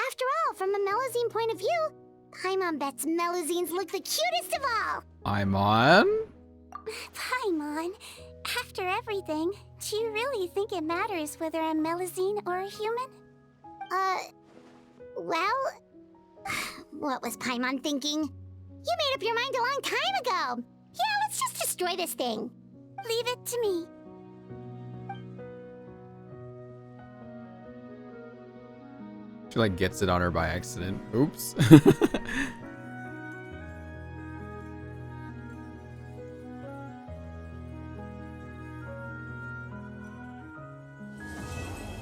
After all, from a Melusine point of view, Paimon bets Melusines look the cutest of all. I'm on. Paimon, after everything, do you really think it matters whether I'm Melusine or a human? Well, what was Paimon thinking? You made up your mind a long time ago. Yeah, let's just destroy this thing. Leave it to me. She like gets it on her by accident. Oops.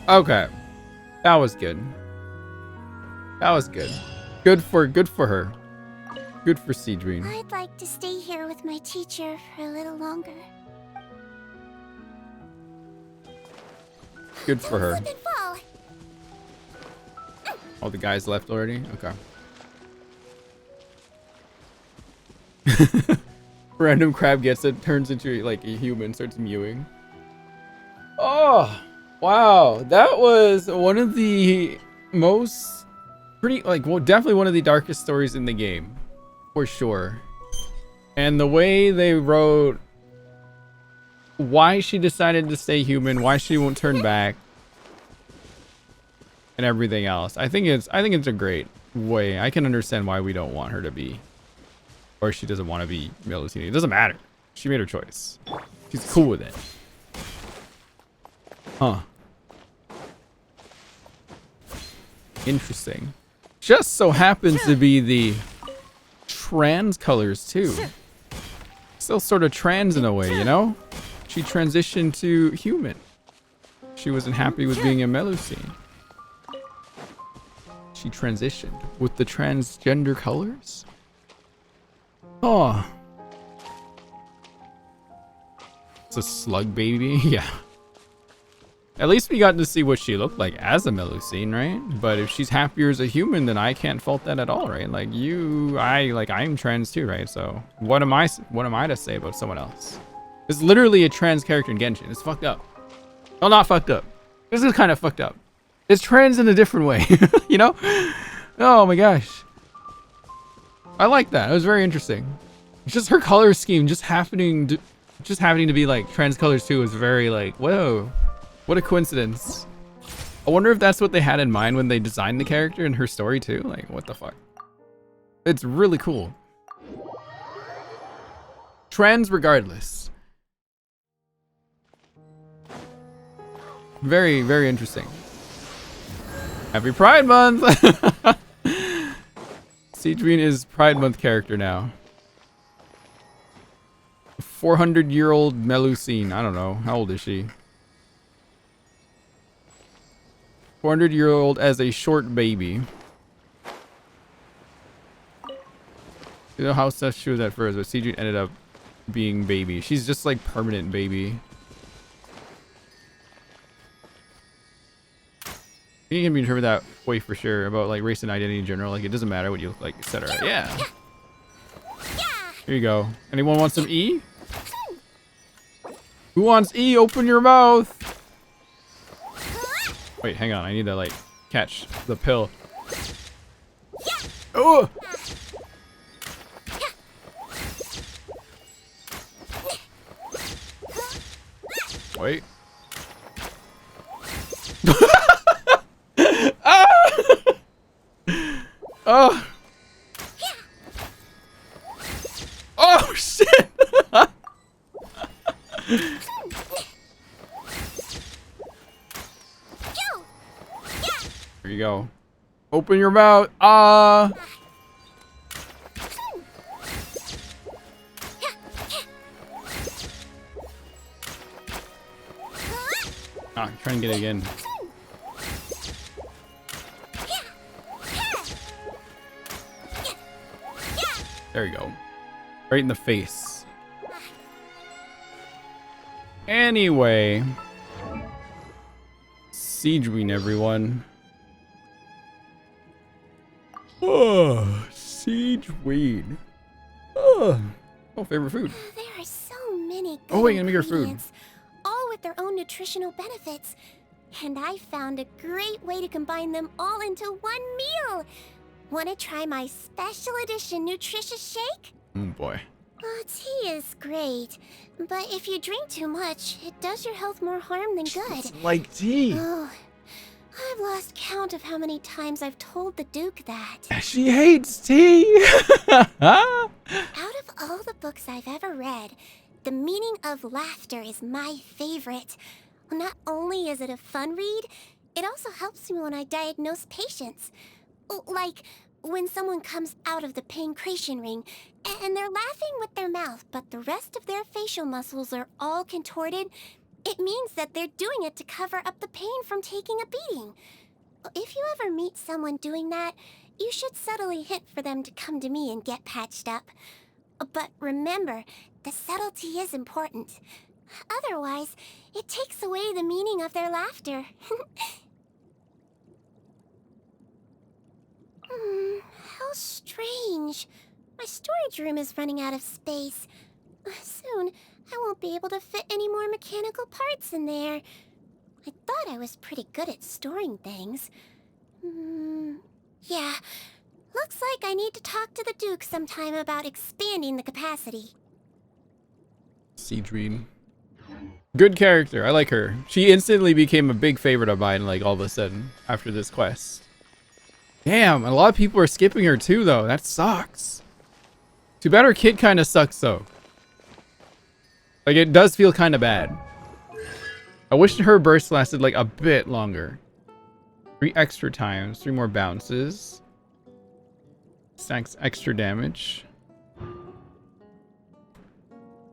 Okay. That was good. That was good. Good for her. Good for Sigewinne. I'd like to stay here with my teacher for a little longer. Good for her. Slip and fall. All the guys left already? Okay. Random crab gets it, turns into like a human, starts mewing. Oh, wow. That was one of the most definitely one of the darkest stories in the game. For sure. And the way they wrote why she decided to stay human, why she won't turn back, and everything else. I think it's a great way. I can understand why we don't want her to be, or she doesn't want to be Melusine. It doesn't matter. She made her choice. She's cool with it. Huh. Interesting. Just so happens to be the trans colors too. Still sort of trans in a way, you know? She transitioned to human. She wasn't happy with being a Melusine. She transitioned with the transgender colors. Oh. It's a slug baby. Yeah. At least we got to see what she looked like as a Melusine, right? But if she's happier as a human, then I can't fault that at all, right? Like I'm trans too, right? So what am I to say about someone else? It's literally a trans character in Genshin. It's fucked up. Oh, not fucked up. This is kind of fucked up. It's trans in a different way, you know? Oh my gosh. I like that. It was very interesting. It's just her color scheme just happening to be like trans colors too is very like, whoa. What a coincidence. I wonder if that's what they had in mind when they designed the character and her story too. Like, what the fuck? It's really cool. Trans regardless. Very, very interesting. Happy Pride Month! Sigewinne is Pride Month character now. 400-year-old Melusine. I don't know. How old is she? 400-year-old as a short baby. You know how stuff she was at first, but Sigewinne ended up being baby. She's just like permanent baby. You can be interpreted that way for sure about like race and identity in general. Like it doesn't matter what you look like, etc. Yeah. Here you go. Anyone want some E? Who wants E? Open your mouth. Wait, hang on. I need to like catch the pill. Oh! Wait. Ah! Oh! Oh shit! There you go. Open your mouth. Ah. Ah, try and get it again. There you go. Right in the face. Anyway. Sigewinne, everyone. Oh, Sigewinne. Oh, favorite food. There are so many good Oh, wait, gonna make your food. ingredients, all with their own nutritional benefits. And I found a great way to combine them all into one meal. Want to try my special edition nutritious shake? Oh boy. Tea is great, but if you drink too much, it does your health more harm than good. Like tea. Oh, I've lost count of how many times I've told the Duke that. She hates tea. Out of all the books I've ever read, The Meaning of Laughter is my favorite. Not only is it a fun read, it also helps me when I diagnose patients. Like when someone comes out of the pancreation ring and they're laughing with their mouth, but the rest of their facial muscles are all contorted. It means that they're doing it to cover up the pain from taking a beating. If you ever meet someone doing that, you should subtly hint for them to come to me and get patched up. But remember, the subtlety is important. Otherwise, it takes away the meaning of their laughter. How strange. My storage room is running out of space. Soon, I won't be able to fit any more mechanical parts in there. I thought I was pretty good at storing things. Yeah. Looks like I need to talk to the Duke sometime about expanding the capacity. Sigewinne. Good character. I like her. She instantly became a big favorite of mine, like, all of a sudden, after this quest. Damn, a lot of people are skipping her too, though. That sucks. Too bad her kid kind of sucks, though. Like, it does feel kind of bad. I wish her burst lasted, like, a bit longer. 3 extra times. 3 more bounces. Stacks extra damage.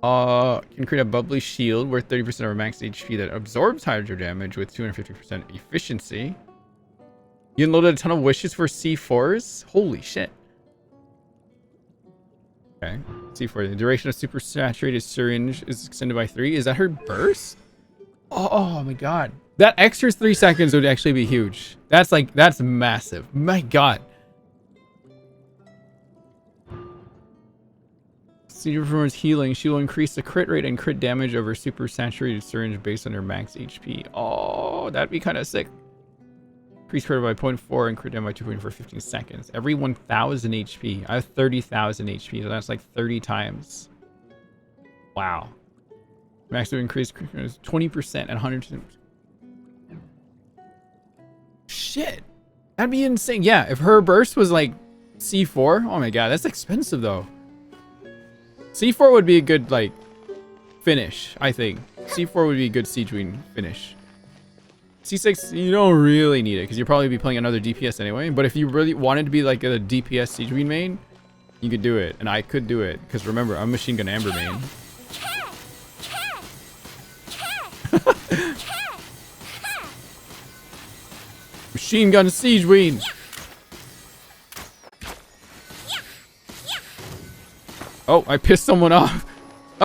Can create a bubbly shield worth 30% of our max HP that absorbs hydro damage with 250% efficiency. You unloaded a ton of wishes for C4s? Holy shit. Okay. C4. The duration of super saturated syringe is extended by 3. Is that her burst? Oh my god. That extra 3 seconds would actually be huge. That's like, that's massive. My god. Senior performance healing. She will increase the crit rate and crit damage of her super saturated syringe based on her max HP. Oh, that'd be kind of sick. Increase crit by 0.4 and crit damage by 2.4 for 15 seconds. Every 1,000 HP. I have 30,000 HP, so that's like 30 times. Wow. Maximum increase is 20% and 100%. Shit. That'd be insane. Yeah, if her burst was like C4, oh my god, that's expensive though. C4 would be a good, like, finish, I think. C4 would be a good Sigewinne finish. C6, you don't really need it, because you'll probably be playing another DPS anyway. But if you really wanted to be, like, a DPS Sigewinne main, you could do it. And I could do it, because remember, I'm Machine Gun Amber main. Machine Gun Sigewinne! Oh, I pissed someone off.